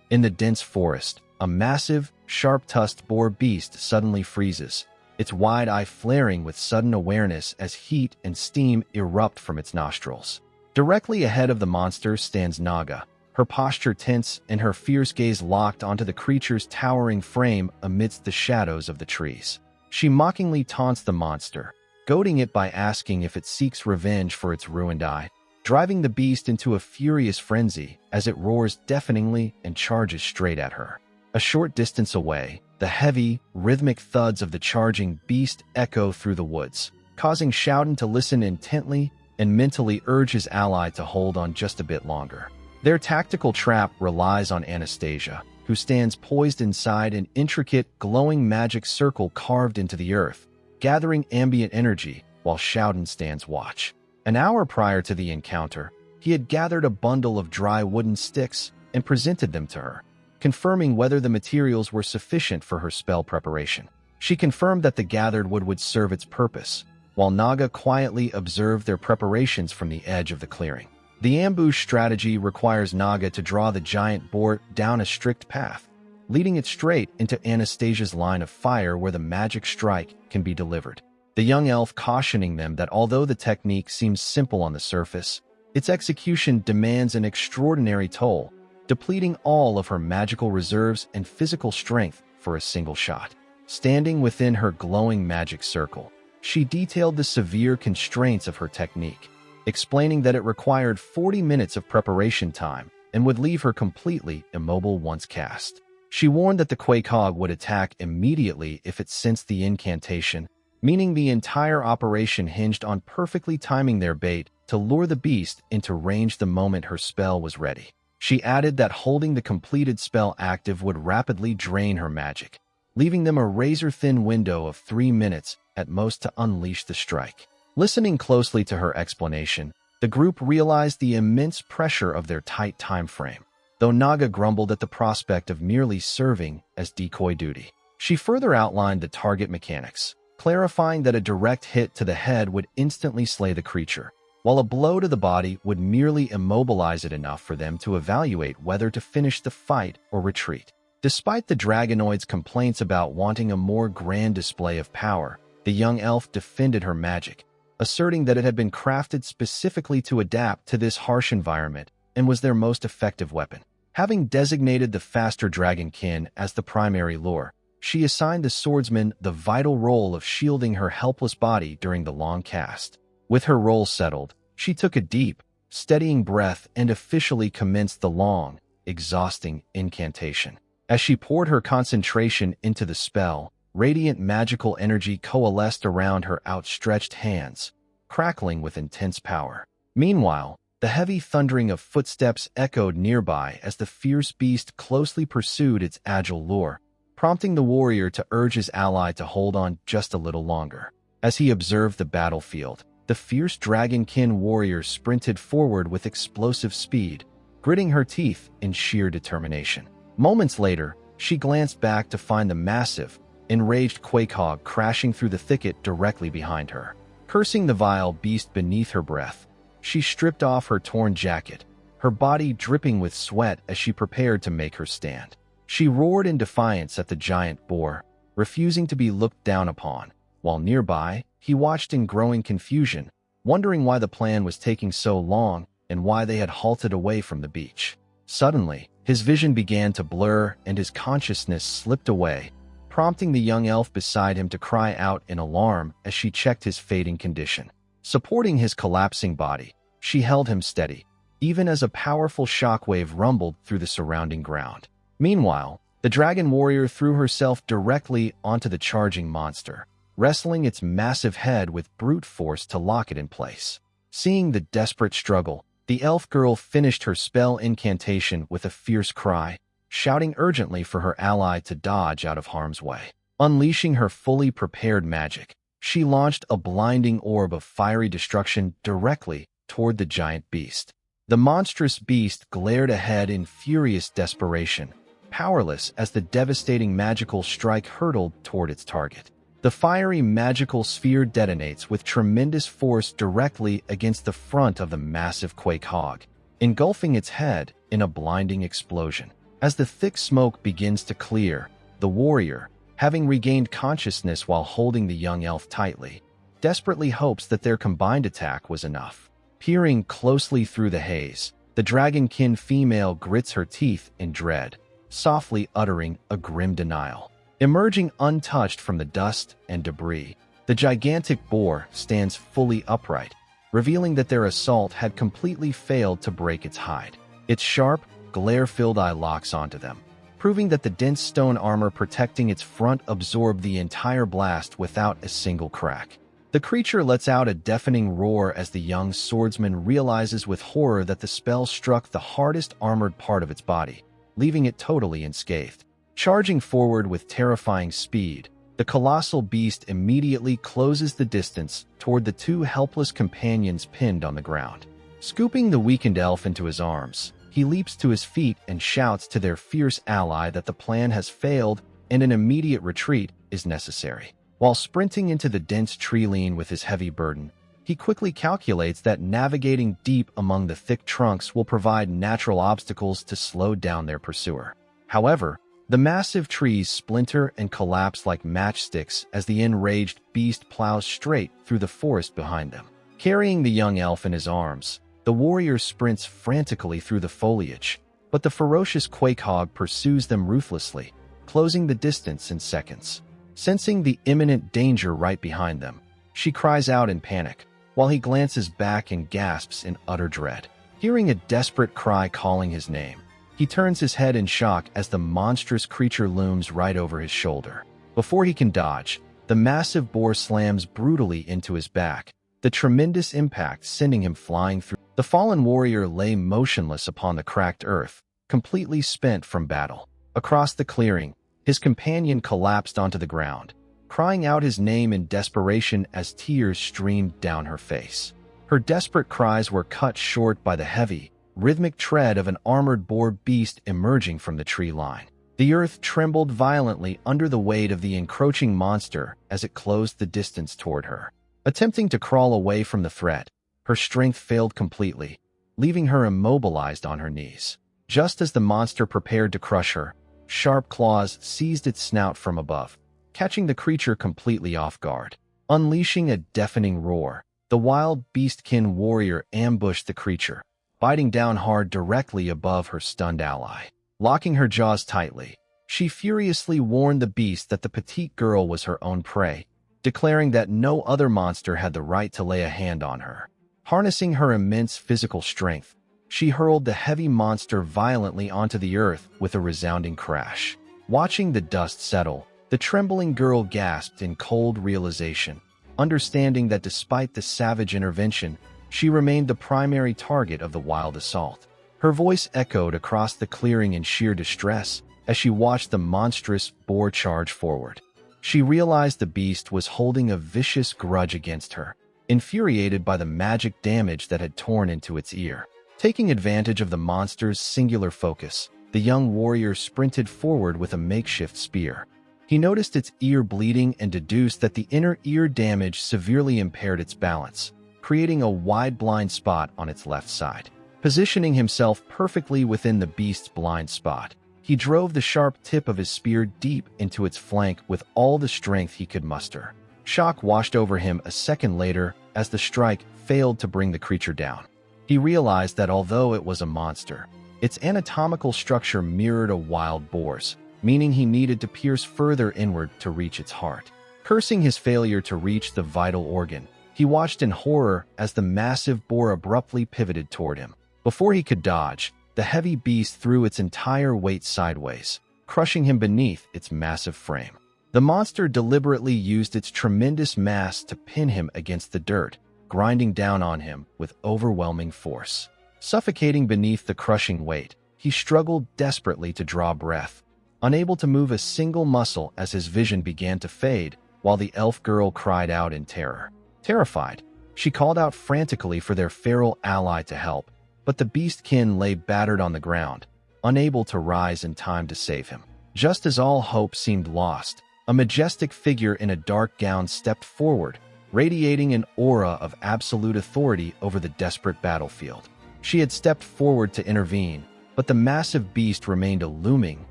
In the dense forest, a massive, sharp-tusked boar beast suddenly freezes, its wide eye flaring with sudden awareness as heat and steam erupt from its nostrils. Directly ahead of the monster stands Naga, her posture tense and her fierce gaze locked onto the creature's towering frame amidst the shadows of the trees. She mockingly taunts the monster, goading it by asking if it seeks revenge for its ruined eye, driving the beast into a furious frenzy as it roars deafeningly and charges straight at her. A short distance away, the heavy, rhythmic thuds of the charging beast echo through the woods, causing Shouten to listen intently and mentally urge his ally to hold on just a bit longer. Their tactical trap relies on Anastasia, who stands poised inside an intricate, glowing magic circle carved into the earth, gathering ambient energy while Shouten stands watch. An hour prior to the encounter, he had gathered a bundle of dry wooden sticks and presented them to her, confirming whether the materials were sufficient for her spell preparation. She confirmed that the gathered wood would serve its purpose, while Naga quietly observed their preparations from the edge of the clearing. The ambush strategy requires Naga to draw the giant boar down a strict path, leading it straight into Anastasia's line of fire where the magic strike can be delivered. The young elf cautioning them that although the technique seems simple on the surface, its execution demands an extraordinary toll, depleting all of her magical reserves and physical strength for a single shot. Standing within her glowing magic circle, she detailed the severe constraints of her technique, explaining that it required 40 minutes of preparation time and would leave her completely immobile once cast. She warned that the Quakehog would attack immediately if it sensed the incantation, meaning the entire operation hinged on perfectly timing their bait to lure the beast into range the moment her spell was ready. She added that holding the completed spell active would rapidly drain her magic, leaving them a razor-thin window of 3 minutes at most to unleash the strike. Listening closely to her explanation, the group realized the immense pressure of their tight time frame, though Naga grumbled at the prospect of merely serving as decoy duty. She further outlined the target mechanics, clarifying that a direct hit to the head would instantly slay the creature, while a blow to the body would merely immobilize it enough for them to evaluate whether to finish the fight or retreat. Despite the dragonoid's complaints about wanting a more grand display of power, the young elf defended her magic, asserting that it had been crafted specifically to adapt to this harsh environment and was their most effective weapon. Having designated the faster dragonkin as the primary lure, she assigned the swordsman the vital role of shielding her helpless body during the long cast. With her role settled, she took a deep, steadying breath and officially commenced the long, exhausting incantation. As she poured her concentration into the spell, radiant magical energy coalesced around her outstretched hands, crackling with intense power. Meanwhile, the heavy thundering of footsteps echoed nearby as the fierce beast closely pursued its agile lure, prompting the warrior to urge his ally to hold on just a little longer. As he observed the battlefield, the fierce dragonkin warrior sprinted forward with explosive speed, gritting her teeth in sheer determination. Moments later, she glanced back to find the massive, enraged Quakehog crashing through the thicket directly behind her. Cursing the vile beast beneath her breath, she stripped off her torn jacket, her body dripping with sweat as she prepared to make her stand. She roared in defiance at the giant boar, refusing to be looked down upon, while nearby, he watched in growing confusion, wondering why the plan was taking so long and why they had halted away from the beach. Suddenly, his vision began to blur and his consciousness slipped away, prompting the young elf beside him to cry out in alarm as she checked his fading condition. Supporting his collapsing body, she held him steady, even as a powerful shockwave rumbled through the surrounding ground. Meanwhile, the dragon warrior threw herself directly onto the charging monster, wrestling its massive head with brute force to lock it in place. Seeing the desperate struggle, the elf girl finished her spell incantation with a fierce cry, shouting urgently for her ally to dodge out of harm's way. Unleashing her fully prepared magic, she launched a blinding orb of fiery destruction directly toward the giant beast. The monstrous beast glared ahead in furious desperation, powerless as the devastating magical strike hurtled toward its target. The fiery magical sphere detonates with tremendous force directly against the front of the massive Quakehog, engulfing its head in a blinding explosion. As the thick smoke begins to clear, the warrior, having regained consciousness while holding the young elf tightly, desperately hopes that their combined attack was enough. Peering closely through the haze, the dragonkin female grits her teeth in dread, softly uttering a grim denial. Emerging untouched from the dust and debris, the gigantic boar stands fully upright, revealing that their assault had completely failed to break its hide. Its sharp, glare-filled eye locks onto them, proving that the dense stone armor protecting its front absorbed the entire blast without a single crack. The creature lets out a deafening roar as the young swordsman realizes with horror that the spell struck the hardest armored part of its body, leaving it totally unscathed. Charging forward with terrifying speed, the colossal beast immediately closes the distance toward the two helpless companions pinned on the ground. Scooping the weakened elf into his arms, he He leaps to his feet and shouts to their fierce ally that the plan has failed and an immediate retreat is necessary. While sprinting into the dense tree line with his heavy burden, he quickly calculates that navigating deep among the thick trunks will provide natural obstacles to slow down their pursuer. However, the massive trees splinter and collapse like matchsticks as the enraged beast plows straight through the forest behind them. Carrying the young elf in his arms, the warrior sprints frantically through the foliage, but the ferocious quakehog pursues them ruthlessly, closing the distance in seconds. Sensing the imminent danger right behind them, she cries out in panic, while he glances back and gasps in utter dread. Hearing a desperate cry calling his name, he turns his head in shock as the monstrous creature looms right over his shoulder. Before he can dodge, the massive boar slams brutally into his back, the tremendous impact sending him flying through. The fallen warrior lay motionless upon the cracked earth, completely spent from battle. Across the clearing, his companion collapsed onto the ground, crying out his name in desperation as tears streamed down her face. Her desperate cries were cut short by the heavy, rhythmic tread of an armored boar beast emerging from the tree line. The earth trembled violently under the weight of the encroaching monster as it closed the distance toward her. Attempting to crawl away from the threat, her strength failed completely, leaving her immobilized on her knees. Just as the monster prepared to crush her, sharp claws seized its snout from above, catching the creature completely off guard. Unleashing a deafening roar, the wild beastkin warrior ambushed the creature, biting down hard directly above her stunned ally. Locking her jaws tightly, she furiously warned the beast that the petite girl was her own prey, declaring that no other monster had the right to lay a hand on her. Harnessing her immense physical strength, she hurled the heavy monster violently onto the earth with a resounding crash. Watching the dust settle, the trembling girl gasped in cold realization, understanding that despite the savage intervention, she remained the primary target of the wild assault. Her voice echoed across the clearing in sheer distress as she watched the monstrous boar charge forward. She realized the beast was holding a vicious grudge against her, infuriated by the magic damage that had torn into its ear. Taking advantage of the monster's singular focus, the young warrior sprinted forward with a makeshift spear. He noticed its ear bleeding and deduced that the inner ear damage severely impaired its balance, creating a wide blind spot on its left side. Positioning himself perfectly within the beast's blind spot, he drove the sharp tip of his spear deep into its flank with all the strength he could muster. Shock washed over him a second later as the strike failed to bring the creature down. He realized that although it was a monster, its anatomical structure mirrored a wild boar's, meaning he needed to pierce further inward to reach its heart. Cursing his failure to reach the vital organ, he watched in horror as the massive boar abruptly pivoted toward him. Before he could dodge, the heavy beast threw its entire weight sideways, crushing him beneath its massive frame. The monster deliberately used its tremendous mass to pin him against the dirt, grinding down on him with overwhelming force. Suffocating beneath the crushing weight, he struggled desperately to draw breath, unable to move a single muscle as his vision began to fade, while the elf girl cried out in terror. Terrified, she called out frantically for their feral ally to help, but the beastkin lay battered on the ground, unable to rise in time to save him. Just as all hope seemed lost, a majestic figure in a dark gown stepped forward, radiating an aura of absolute authority over the desperate battlefield. She had stepped forward to intervene, but the massive beast remained a looming,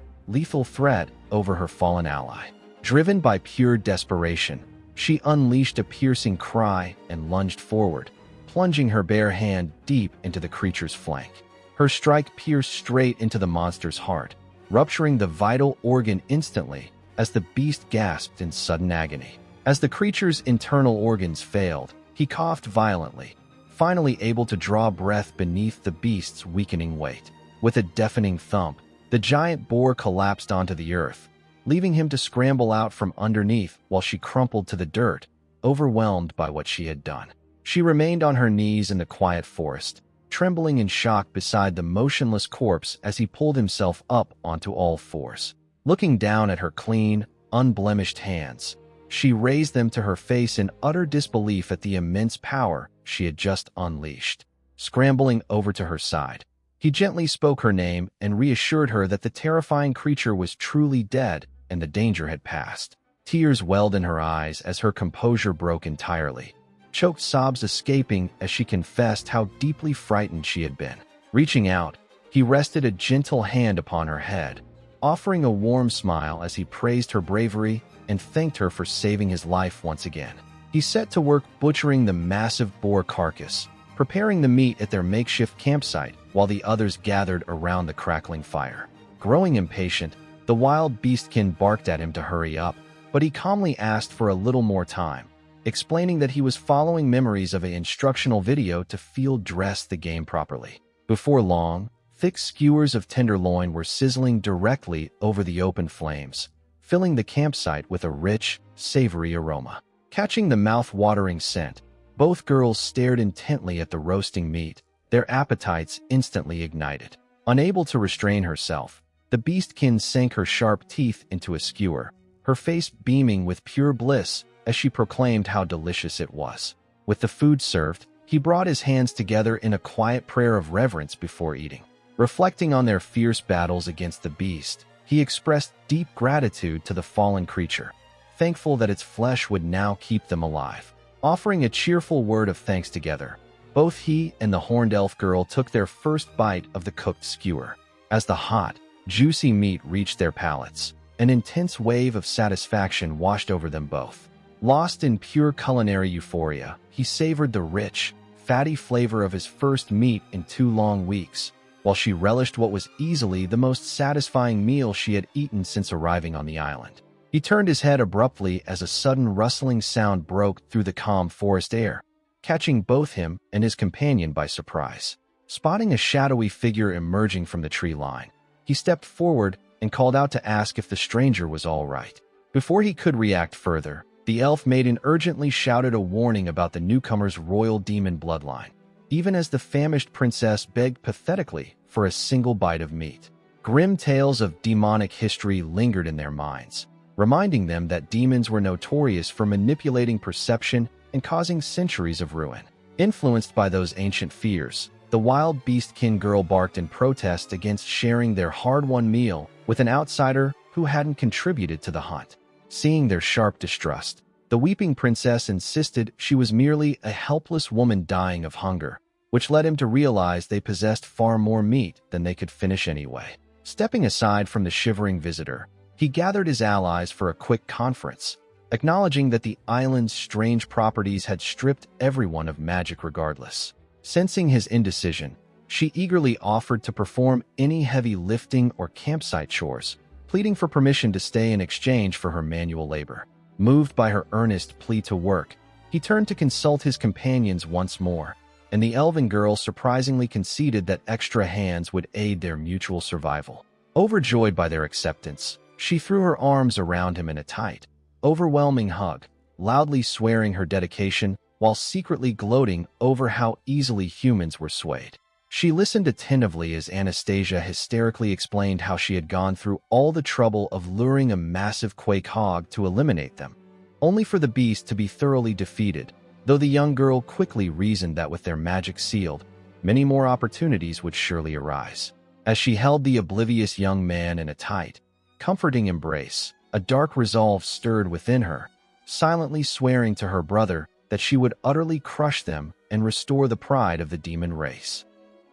lethal threat over her fallen ally. Driven by pure desperation, she unleashed a piercing cry and lunged forward, plunging her bare hand deep into the creature's flank. Her strike pierced straight into the monster's heart, rupturing the vital organ instantly as the beast gasped in sudden agony. As the creature's internal organs failed, he coughed violently, finally able to draw breath beneath the beast's weakening weight. With a deafening thump, the giant boar collapsed onto the earth, leaving him to scramble out from underneath while she crumpled to the dirt, overwhelmed by what she had done. She remained on her knees in the quiet forest, trembling in shock beside the motionless corpse as he pulled himself up onto all fours. Looking down at her clean, unblemished hands, she raised them to her face in utter disbelief at the immense power she had just unleashed. Scrambling over to her side, He gently spoke her name and reassured her that the terrifying creature was truly dead and the danger had passed. Tears welled in her eyes as her composure broke entirely, choked sobs escaping as she confessed how deeply frightened she had been. Reaching out, he rested a gentle hand upon her head, offering a warm smile as he praised her bravery and thanked her for saving his life once again. He set to work butchering the massive boar carcass, preparing the meat at their makeshift campsite while the others gathered around the crackling fire. Growing impatient, the wild beastkin barked at him to hurry up, but he calmly asked for a little more time, explaining that he was following memories of an instructional video to field dress the game properly. Before long, thick skewers of tenderloin were sizzling directly over the open flames, filling the campsite with a rich, savory aroma. Catching the mouth-watering scent, both girls stared intently at the roasting meat, their appetites instantly ignited. Unable to restrain herself, the beastkin sank her sharp teeth into a skewer, her face beaming with pure bliss as she proclaimed how delicious it was. With the food served, he brought his hands together in a quiet prayer of reverence before eating. Reflecting on their fierce battles against the beast, he expressed deep gratitude to the fallen creature, thankful that its flesh would now keep them alive. Offering a cheerful word of thanks together, both he and the horned elf girl took their first bite of the cooked skewer. As the hot, juicy meat reached their palates, an intense wave of satisfaction washed over them both. Lost in pure culinary euphoria, he savored the rich, fatty flavor of his first meat in 2 long weeks, while she relished what was easily the most satisfying meal she had eaten since arriving on the island. He turned his head abruptly as a sudden rustling sound broke through the calm forest air, catching both him and his companion by surprise. Spotting a shadowy figure emerging from the tree line, he stepped forward and called out to ask if the stranger was all right. Before he could react further, the elf maiden urgently shouted a warning about the newcomer's royal demon bloodline, even as the famished princess begged pathetically for a single bite of meat. Grim tales of demonic history lingered in their minds, reminding them that demons were notorious for manipulating perception and causing centuries of ruin. Influenced by those ancient fears, the wild beastkin girl barked in protest against sharing their hard-won meal with an outsider who hadn't contributed to the hunt. Seeing their sharp distrust, the weeping princess insisted she was merely a helpless woman dying of hunger, which led him to realize they possessed far more meat than they could finish anyway. Stepping aside from the shivering visitor, he gathered his allies for a quick conference, acknowledging that the island's strange properties had stripped everyone of magic regardless. Sensing his indecision, she eagerly offered to perform any heavy lifting or campsite chores, pleading for permission to stay in exchange for her manual labor. Moved by her earnest plea to work, he turned to consult his companions once more, and the elven girl surprisingly conceded that extra hands would aid their mutual survival. Overjoyed by their acceptance, she threw her arms around him in a tight, overwhelming hug, loudly swearing her dedication while secretly gloating over how easily humans were swayed. She listened attentively as Anastasia hysterically explained how she had gone through all the trouble of luring a massive quake hog to eliminate them, only for the beast to be thoroughly defeated, though the young girl quickly reasoned that with their magic sealed, many more opportunities would surely arise. As she held the oblivious young man in a tight, comforting embrace, a dark resolve stirred within her, silently swearing to her brother that she would utterly crush them and restore the pride of the demon race.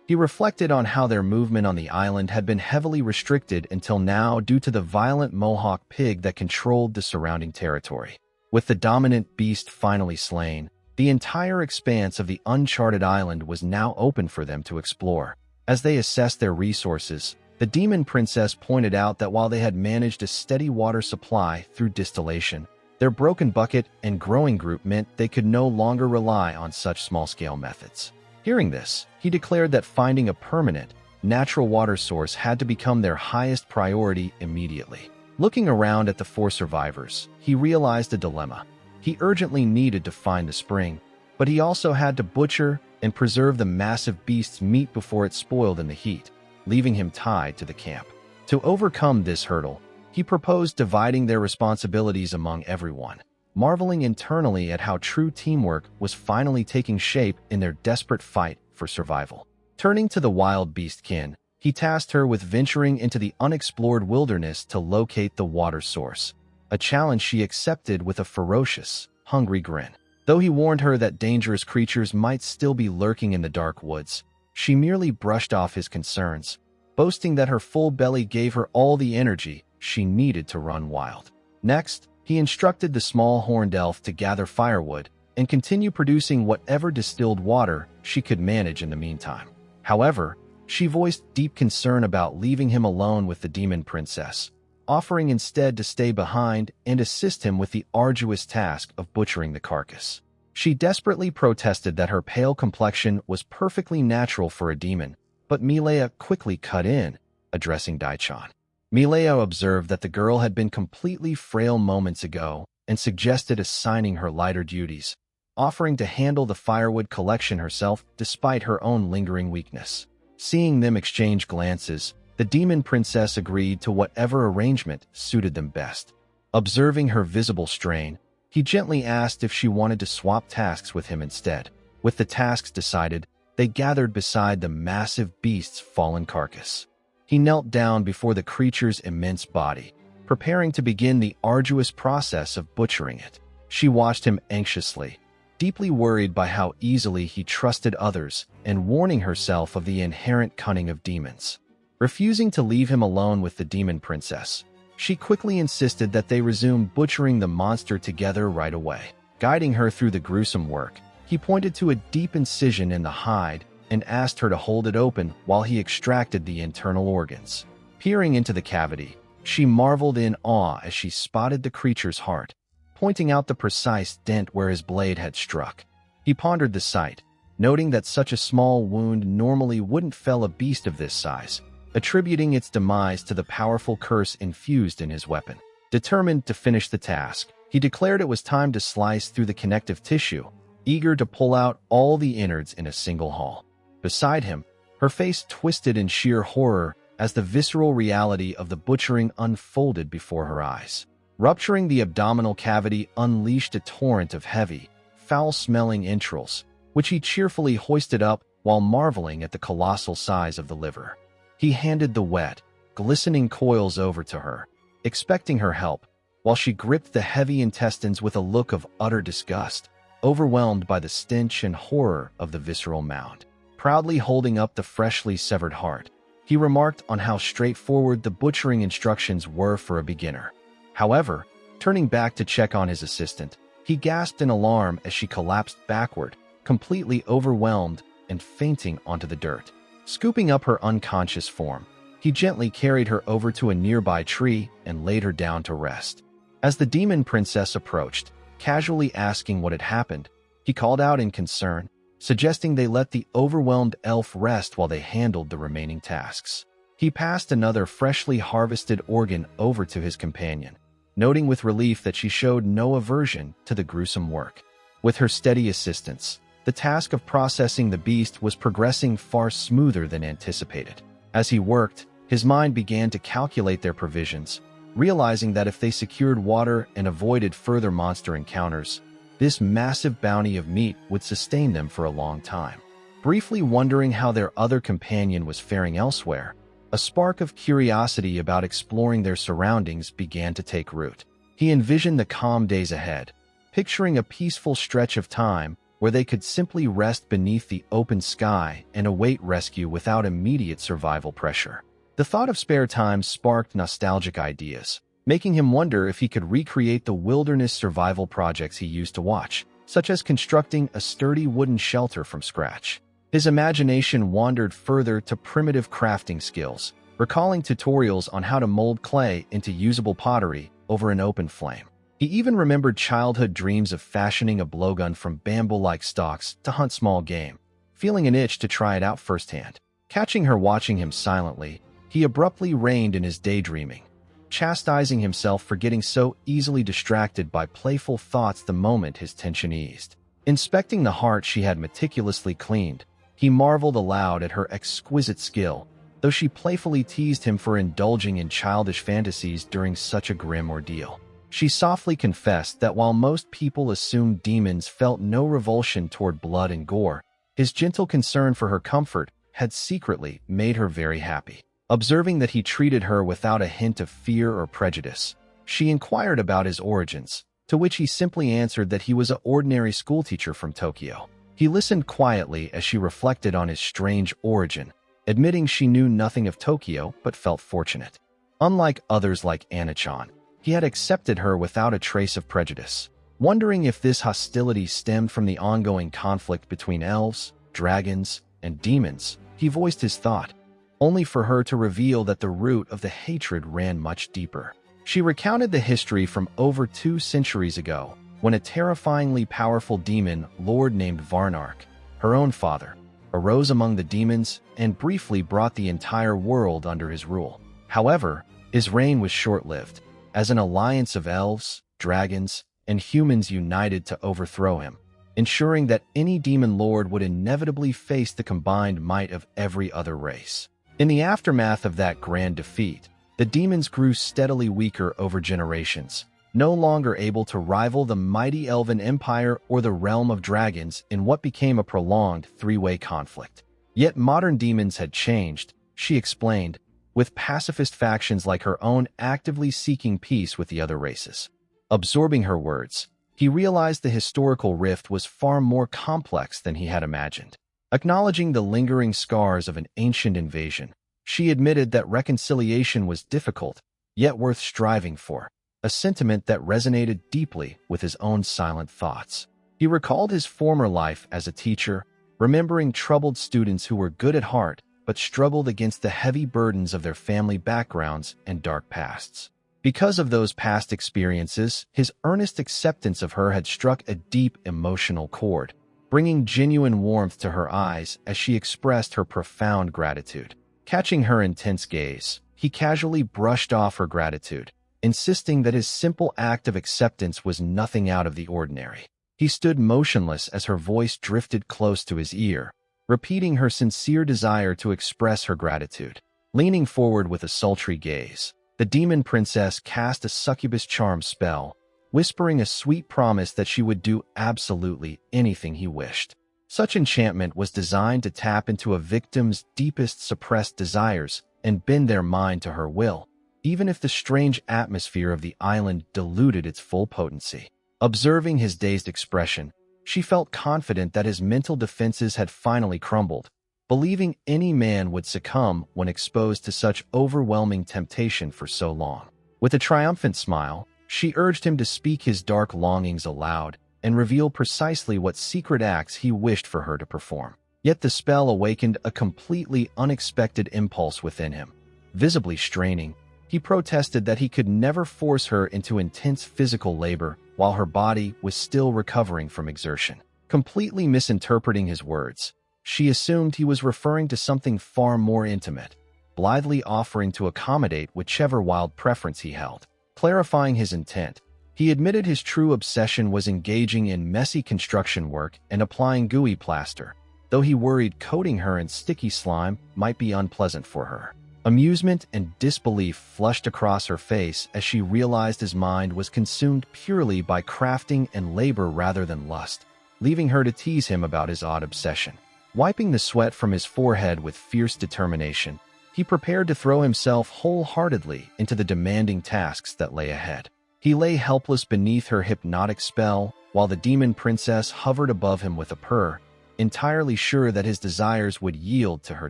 He reflected on how their movement on the island had been heavily restricted until now due to the violent Mohawk pig that controlled the surrounding territory. With the dominant beast finally slain, the entire expanse of the uncharted island was now open for them to explore. As they assessed their resources, the demon princess pointed out that while they had managed a steady water supply through distillation, their broken bucket and growing group meant they could no longer rely on such small-scale methods. Hearing this, he declared that finding a permanent, natural water source had to become their highest priority immediately. Looking around at the 4 survivors, he realized a dilemma. He urgently needed to find the spring, but he also had to butcher and preserve the massive beast's meat before it spoiled in the heat, leaving him tied to the camp. To overcome this hurdle, he proposed dividing their responsibilities among everyone, marveling internally at how true teamwork was finally taking shape in their desperate fight for survival. Turning to the wild beastkin, he tasked her with venturing into the unexplored wilderness to locate the water source, a challenge she accepted with a ferocious, hungry grin. Though he warned her that dangerous creatures might still be lurking in the dark woods, she merely brushed off his concerns, boasting that her full belly gave her all the energy she needed to run wild. Next, he instructed the small horned elf to gather firewood and continue producing whatever distilled water she could manage in the meantime. However, she voiced deep concern about leaving him alone with the demon princess, offering instead to stay behind and assist him with the arduous task of butchering the carcass. She desperately protested that her pale complexion was perfectly natural for a demon, but Milea quickly cut in, addressing Daichan. Milea observed that the girl had been completely frail moments ago and suggested assigning her lighter duties, offering to handle the firewood collection herself despite her own lingering weakness. Seeing them exchange glances, the demon princess agreed to whatever arrangement suited them best. Observing her visible strain, he gently asked if she wanted to swap tasks with him instead. With the tasks decided, they gathered beside the massive beast's fallen carcass. He knelt down before the creature's immense body, preparing to begin the arduous process of butchering it. She watched him anxiously, deeply worried by how easily he trusted others and warning herself of the inherent cunning of demons. Refusing to leave him alone with the demon princess, she quickly insisted that they resume butchering the monster together right away. Guiding her through the gruesome work, he pointed to a deep incision in the hide and asked her to hold it open while he extracted the internal organs. Peering into the cavity, she marveled in awe as she spotted the creature's heart, pointing out the precise dent where his blade had struck. He pondered the sight, noting that such a small wound normally wouldn't fell a beast of this size, attributing its demise to the powerful curse infused in his weapon. Determined to finish the task, he declared it was time to slice through the connective tissue, eager to pull out all the innards in a single haul. Beside him, her face twisted in sheer horror as the visceral reality of the butchering unfolded before her eyes. Rupturing the abdominal cavity unleashed a torrent of heavy, foul-smelling entrails, which he cheerfully hoisted up while marveling at the colossal size of the liver. He handed the wet, glistening coils over to her, expecting her help, while she gripped the heavy intestines with a look of utter disgust, overwhelmed by the stench and horror of the visceral mound. Proudly holding up the freshly severed heart, he remarked on how straightforward the butchering instructions were for a beginner. However, turning back to check on his assistant, he gasped in alarm as she collapsed backward, completely overwhelmed and fainting onto the dirt. Scooping up her unconscious form, he gently carried her over to a nearby tree and laid her down to rest. As the demon princess approached, casually asking what had happened, he called out in concern, suggesting they let the overwhelmed elf rest while they handled the remaining tasks. He passed another freshly harvested organ over to his companion, noting with relief that she showed no aversion to the gruesome work. With her steady assistance, the task of processing the beast was progressing far smoother than anticipated. As he worked, his mind began to calculate their provisions, realizing that if they secured water and avoided further monster encounters, this massive bounty of meat would sustain them for a long time. Briefly wondering how their other companion was faring elsewhere, a spark of curiosity about exploring their surroundings began to take root. He envisioned the calm days ahead, picturing a peaceful stretch of time where they could simply rest beneath the open sky and await rescue without immediate survival pressure. The thought of spare time sparked nostalgic ideas, making him wonder if he could recreate the wilderness survival projects he used to watch, such as constructing a sturdy wooden shelter from scratch. His imagination wandered further to primitive crafting skills, recalling tutorials on how to mold clay into usable pottery over an open flame. He even remembered childhood dreams of fashioning a blowgun from bamboo-like stalks to hunt small game, feeling an itch to try it out firsthand. Catching her watching him silently, he abruptly reined in his daydreaming, chastising himself for getting so easily distracted by playful thoughts the moment his tension eased. Inspecting the heart she had meticulously cleaned, he marveled aloud at her exquisite skill, though she playfully teased him for indulging in childish fantasies during such a grim ordeal. She softly confessed that while most people assumed demons felt no revulsion toward blood and gore, his gentle concern for her comfort had secretly made her very happy. Observing that he treated her without a hint of fear or prejudice, she inquired about his origins, to which he simply answered that he was an ordinary schoolteacher from Tokyo. He listened quietly as she reflected on his strange origin, admitting she knew nothing of Tokyo but felt fortunate. Unlike others like Anna-chan, he had accepted her without a trace of prejudice. Wondering if this hostility stemmed from the ongoing conflict between elves, dragons, and demons, he voiced his thought, only for her to reveal that the root of the hatred ran much deeper. She recounted the history from over 2 centuries ago, when a terrifyingly powerful demon lord named Varnark, her own father, arose among the demons and briefly brought the entire world under his rule. However, his reign was short-lived, as an alliance of elves, dragons, and humans united to overthrow him, ensuring that any demon lord would inevitably face the combined might of every other race. In the aftermath of that grand defeat, the demons grew steadily weaker over generations, no longer able to rival the mighty elven empire or the realm of dragons in what became a prolonged 3-way conflict. Yet modern demons had changed, she explained, with pacifist factions like her own actively seeking peace with the other races. Absorbing her words, he realized the historical rift was far more complex than he had imagined. Acknowledging the lingering scars of an ancient invasion, she admitted that reconciliation was difficult, yet worth striving for, a sentiment that resonated deeply with his own silent thoughts. He recalled his former life as a teacher, remembering troubled students who were good at heart but struggled against the heavy burdens of their family backgrounds and dark pasts. Because of those past experiences, his earnest acceptance of her had struck a deep emotional chord, bringing genuine warmth to her eyes as she expressed her profound gratitude. Catching her intense gaze, he casually brushed off her gratitude, insisting that his simple act of acceptance was nothing out of the ordinary. He stood motionless as her voice drifted close to his ear, repeating her sincere desire to express her gratitude. Leaning forward with a sultry gaze, the demon princess cast a succubus charm spell, whispering a sweet promise that she would do absolutely anything he wished. Such enchantment was designed to tap into a victim's deepest suppressed desires and bend their mind to her will, even if the strange atmosphere of the island diluted its full potency. Observing his dazed expression, she felt confident that his mental defenses had finally crumbled, believing any man would succumb when exposed to such overwhelming temptation for so long. With a triumphant smile, she urged him to speak his dark longings aloud and reveal precisely what secret acts he wished for her to perform. Yet the spell awakened a completely unexpected impulse within him. Visibly straining, he protested that he could never force her into intense physical labor while her body was still recovering from exertion. Completely misinterpreting his words, she assumed he was referring to something far more intimate, blithely offering to accommodate whichever wild preference he held. Clarifying his intent, he admitted his true obsession was engaging in messy construction work and applying gooey plaster, though he worried coating her in sticky slime might be unpleasant for her. Amusement and disbelief flushed across her face as she realized his mind was consumed purely by crafting and labor rather than lust, leaving her to tease him about his odd obsession. Wiping the sweat from his forehead with fierce determination, he prepared to throw himself wholeheartedly into the demanding tasks that lay ahead. He lay helpless beneath her hypnotic spell, while the demon princess hovered above him with a purr, entirely sure that his desires would yield to her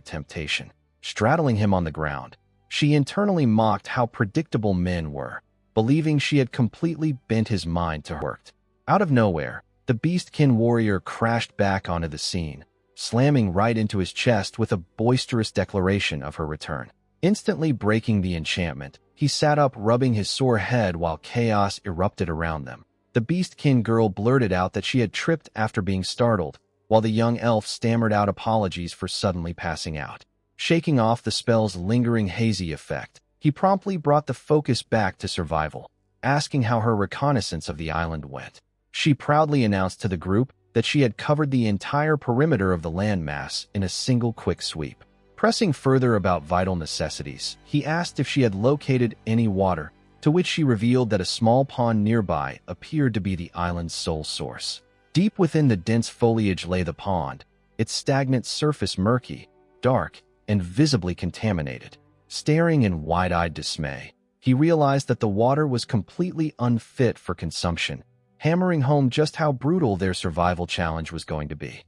temptation. Straddling him on the ground, she internally mocked how predictable men were, believing she had completely bent his mind to her work. Out of nowhere, the beastkin warrior crashed back onto the scene, slamming right into his chest with a boisterous declaration of her return. Instantly breaking the enchantment, he sat up, rubbing his sore head while chaos erupted around them. The beastkin girl blurted out that she had tripped after being startled, while the young elf stammered out apologies for suddenly passing out. Shaking off the spell's lingering hazy effect, he promptly brought the focus back to survival, asking how her reconnaissance of the island went. She proudly announced to the group that she had covered the entire perimeter of the landmass in a single quick sweep. Pressing further about vital necessities, he asked if she had located any water, to which she revealed that a small pond nearby appeared to be the island's sole source. Deep within the dense foliage lay the pond, its stagnant surface murky, dark and visibly contaminated. Staring in wide-eyed dismay, he realized that the water was completely unfit for consumption, hammering home just how brutal their survival challenge was going to be.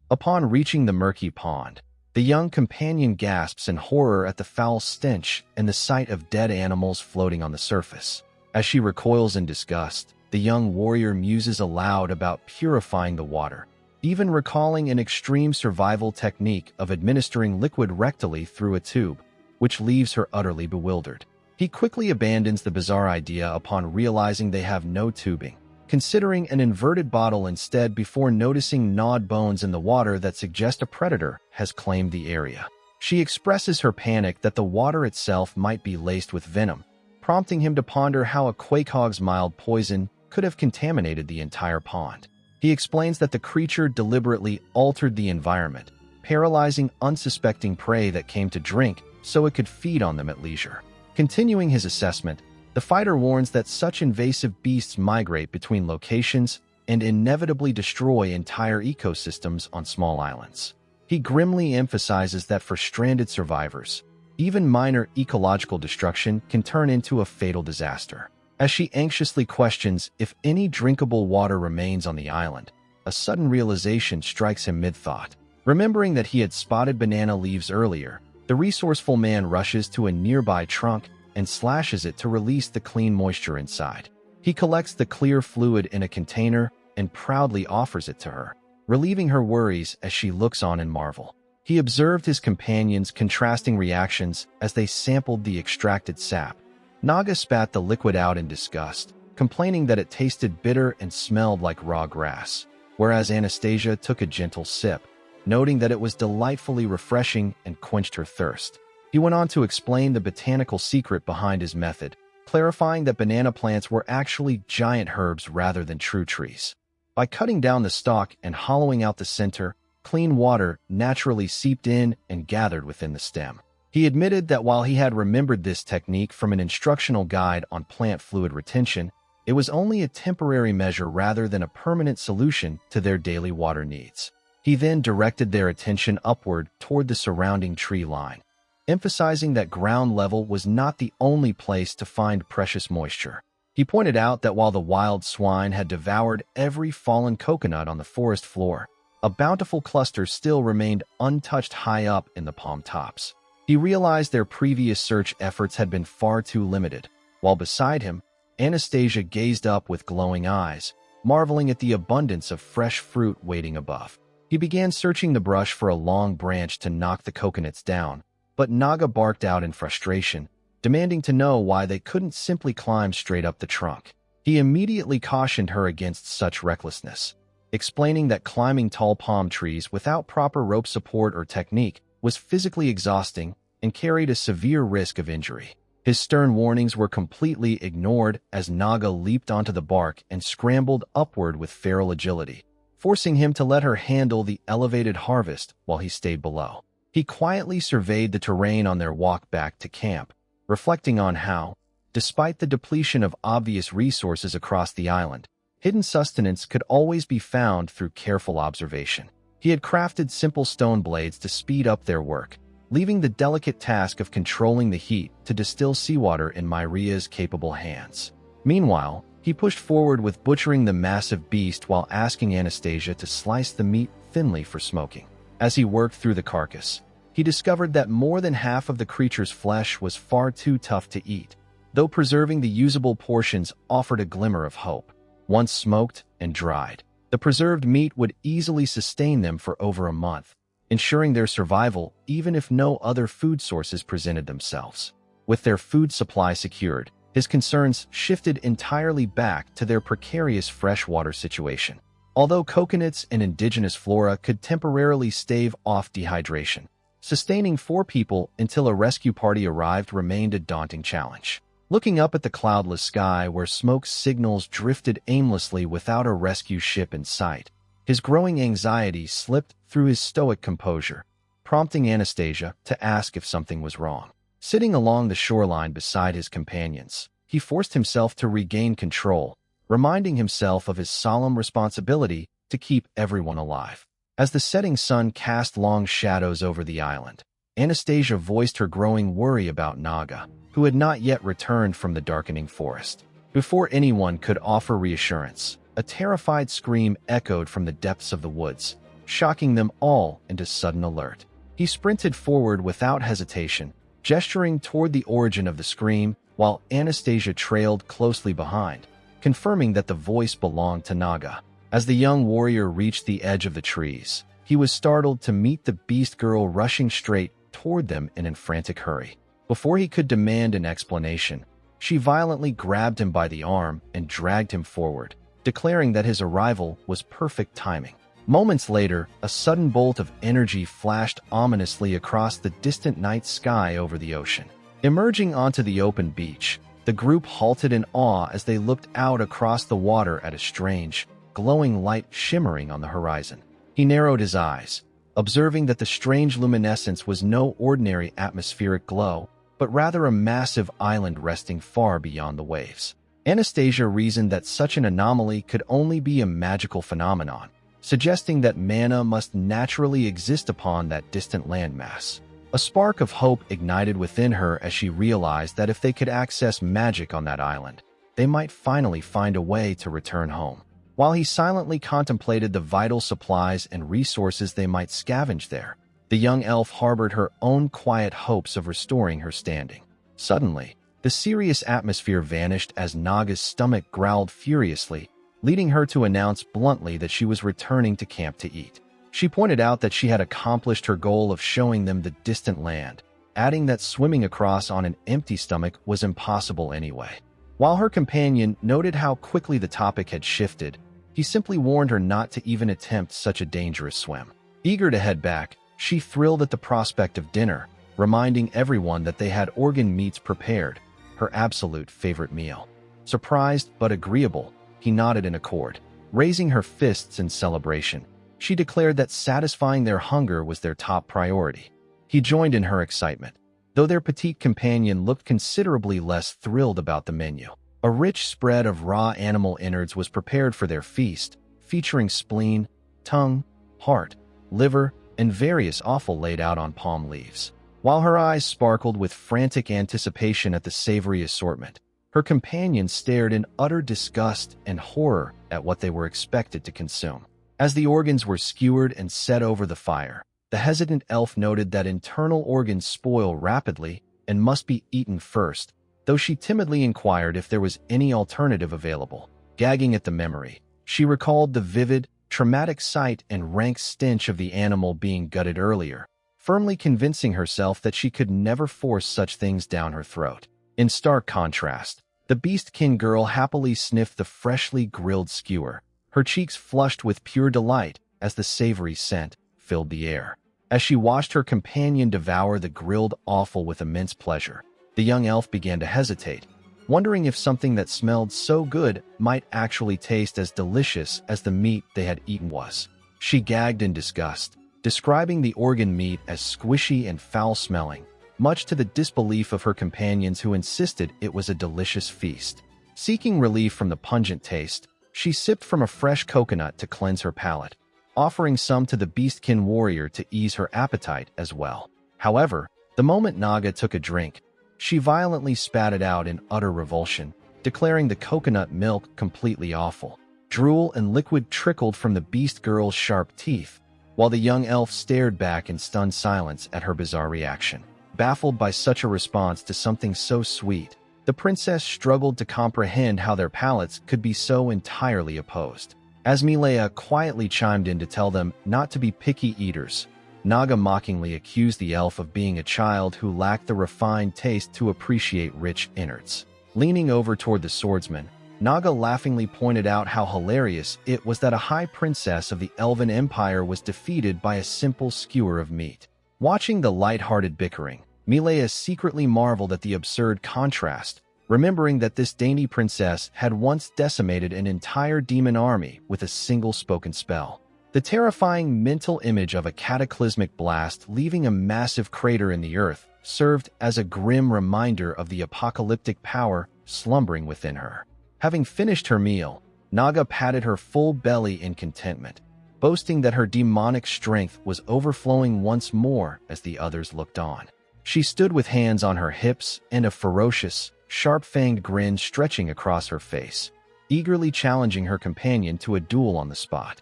Upon reaching the murky pond, the young companion gasps in horror at the foul stench and the sight of dead animals floating on the surface. As she recoils in disgust, the young warrior muses aloud about purifying the water, even recalling an extreme survival technique of administering liquid rectally through a tube, which leaves her utterly bewildered. He quickly abandons the bizarre idea upon realizing they have no tubing, considering an inverted bottle instead before noticing gnawed bones in the water that suggest a predator has claimed the area. She expresses her panic that the water itself might be laced with venom, prompting him to ponder how a quakehog's mild poison could have contaminated the entire pond. He explains that the creature deliberately altered the environment, paralyzing unsuspecting prey that came to drink so it could feed on them at leisure. Continuing his assessment, the fighter warns that such invasive beasts migrate between locations and inevitably destroy entire ecosystems on small islands. He grimly emphasizes that for stranded survivors, even minor ecological destruction can turn into a fatal disaster. As she anxiously questions if any drinkable water remains on the island, a sudden realization strikes him mid-thought. Remembering that he had spotted banana leaves earlier, the resourceful man rushes to a nearby trunk and slashes it to release the clean moisture inside. He collects the clear fluid in a container and proudly offers it to her, relieving her worries as she looks on in marvel. He observed his companions' contrasting reactions as they sampled the extracted sap. Naga spat the liquid out in disgust, complaining that it tasted bitter and smelled like raw grass, whereas Anastasia took a gentle sip, noting that it was delightfully refreshing and quenched her thirst. He went on to explain the botanical secret behind his method, clarifying that banana plants were actually giant herbs rather than true trees. By cutting down the stalk and hollowing out the center, clean water naturally seeped in and gathered within the stem. He admitted that while he had remembered this technique from an instructional guide on plant fluid retention, it was only a temporary measure rather than a permanent solution to their daily water needs. He then directed their attention upward toward the surrounding tree line, emphasizing that ground level was not the only place to find precious moisture. He pointed out that while the wild swine had devoured every fallen coconut on the forest floor, a bountiful cluster still remained untouched high up in the palm tops. He realized their previous search efforts had been far too limited, while beside him, Anastasia gazed up with glowing eyes, marveling at the abundance of fresh fruit waiting above. He began searching the brush for a long branch to knock the coconuts down, but Naga barked out in frustration, demanding to know why they couldn't simply climb straight up the trunk. He immediately cautioned her against such recklessness, explaining that climbing tall palm trees without proper rope support or technique was physically exhausting and carried a severe risk of injury. His stern warnings were completely ignored as Naga leaped onto the bark and scrambled upward with feral agility, forcing him to let her handle the elevated harvest while he stayed below. He quietly surveyed the terrain on their walk back to camp, reflecting on how, despite the depletion of obvious resources across the island, hidden sustenance could always be found through careful observation. He had crafted simple stone blades to speed up their work, leaving the delicate task of controlling the heat to distill seawater in Myria's capable hands. Meanwhile, he pushed forward with butchering the massive beast while asking Anastasia to slice the meat thinly for smoking. As he worked through the carcass, he discovered that more than half of the creature's flesh was far too tough to eat, though preserving the usable portions offered a glimmer of hope. Once smoked and dried, the preserved meat would easily sustain them for over a month, ensuring their survival even if no other food sources presented themselves. With their food supply secured, his concerns shifted entirely back to their precarious freshwater situation. Although coconuts and indigenous flora could temporarily stave off dehydration, sustaining 4 people until a rescue party arrived remained a daunting challenge. Looking up at the cloudless sky where smoke signals drifted aimlessly without a rescue ship in sight, his growing anxiety slipped through his stoic composure, prompting Anastasia to ask if something was wrong. Sitting along the shoreline beside his companions, he forced himself to regain control, reminding himself of his solemn responsibility to keep everyone alive. As the setting sun cast long shadows over the island, Anastasia voiced her growing worry about Naga, who had not yet returned from the darkening forest. Before anyone could offer reassurance, a terrified scream echoed from the depths of the woods, shocking them all into sudden alert. He sprinted forward without hesitation, gesturing toward the origin of the scream, while Anastasia trailed closely behind, confirming that the voice belonged to Naga. As the young warrior reached the edge of the trees, he was startled to meet the beast girl rushing straight toward them in frantic hurry. Before he could demand an explanation, she violently grabbed him by the arm and dragged him forward, declaring that his arrival was perfect timing. Moments later, a sudden bolt of energy flashed ominously across the distant night sky over the ocean. Emerging onto the open beach, the group halted in awe as they looked out across the water at a strange, glowing light shimmering on the horizon. He narrowed his eyes, observing that the strange luminescence was no ordinary atmospheric glow, but rather a massive island resting far beyond the waves. Anastasia reasoned that such an anomaly could only be a magical phenomenon, suggesting that mana must naturally exist upon that distant landmass. A spark of hope ignited within her as she realized that if they could access magic on that island, they might finally find a way to return home. While he silently contemplated the vital supplies and resources they might scavenge there, the young elf harbored her own quiet hopes of restoring her standing. Suddenly, the serious atmosphere vanished as Naga's stomach growled furiously, leading her to announce bluntly that she was returning to camp to eat. She pointed out that she had accomplished her goal of showing them the distant land, adding that swimming across on an empty stomach was impossible anyway. While her companion noted how quickly the topic had shifted, he simply warned her not to even attempt such a dangerous swim. Eager to head back, she thrilled at the prospect of dinner, reminding everyone that they had organ meats prepared, her absolute favorite meal. Surprised but agreeable, he nodded in accord. Raising her fists in celebration, she declared that satisfying their hunger was their top priority. He joined in her excitement, though their petite companion looked considerably less thrilled about the menu. A rich spread of raw animal innards was prepared for their feast, featuring spleen, tongue, heart, liver, and various offal laid out on palm leaves. While her eyes sparkled with frantic anticipation at the savory assortment, her companion stared in utter disgust and horror at what they were expected to consume. As the organs were skewered and set over the fire, the hesitant elf noted that internal organs spoil rapidly and must be eaten first, though she timidly inquired if there was any alternative available. Gagging at the memory, she recalled the vivid, traumatic sight and rank stench of the animal being gutted earlier, firmly convincing herself that she could never force such things down her throat. In stark contrast, the beastkin girl happily sniffed the freshly grilled skewer, her cheeks flushed with pure delight as the savory scent filled the air. As she watched her companion devour the grilled offal with immense pleasure, the young elf began to hesitate, wondering if something that smelled so good might actually taste as delicious as the meat they had eaten was. She gagged in disgust, describing the organ meat as squishy and foul-smelling, much to the disbelief of her companions who insisted it was a delicious feast. Seeking relief from the pungent taste, she sipped from a fresh coconut to cleanse her palate, offering some to the beastkin warrior to ease her appetite as well. However, the moment Naga took a drink, she violently spat it out in utter revulsion, declaring the coconut milk completely awful. Drool and liquid trickled from the beast girl's sharp teeth, while the young elf stared back in stunned silence at her bizarre reaction. Baffled by such a response to something so sweet, the princess struggled to comprehend how their palates could be so entirely opposed. As Milea quietly chimed in to tell them not to be picky eaters, Naga mockingly accused the elf of being a child who lacked the refined taste to appreciate rich innards. Leaning over toward the swordsman, Naga laughingly pointed out how hilarious it was that a high princess of the Elven Empire was defeated by a simple skewer of meat. Watching the light-hearted bickering, Milea secretly marveled at the absurd contrast, remembering that this dainty princess had once decimated an entire demon army with a single spoken spell. The terrifying mental image of a cataclysmic blast leaving a massive crater in the earth served as a grim reminder of the apocalyptic power slumbering within her. Having finished her meal, Naga patted her full belly in contentment, boasting that her demonic strength was overflowing once more as the others looked on. She stood with hands on her hips and a ferocious, sharp-fanged grin stretching across her face, eagerly challenging her companion to a duel on the spot.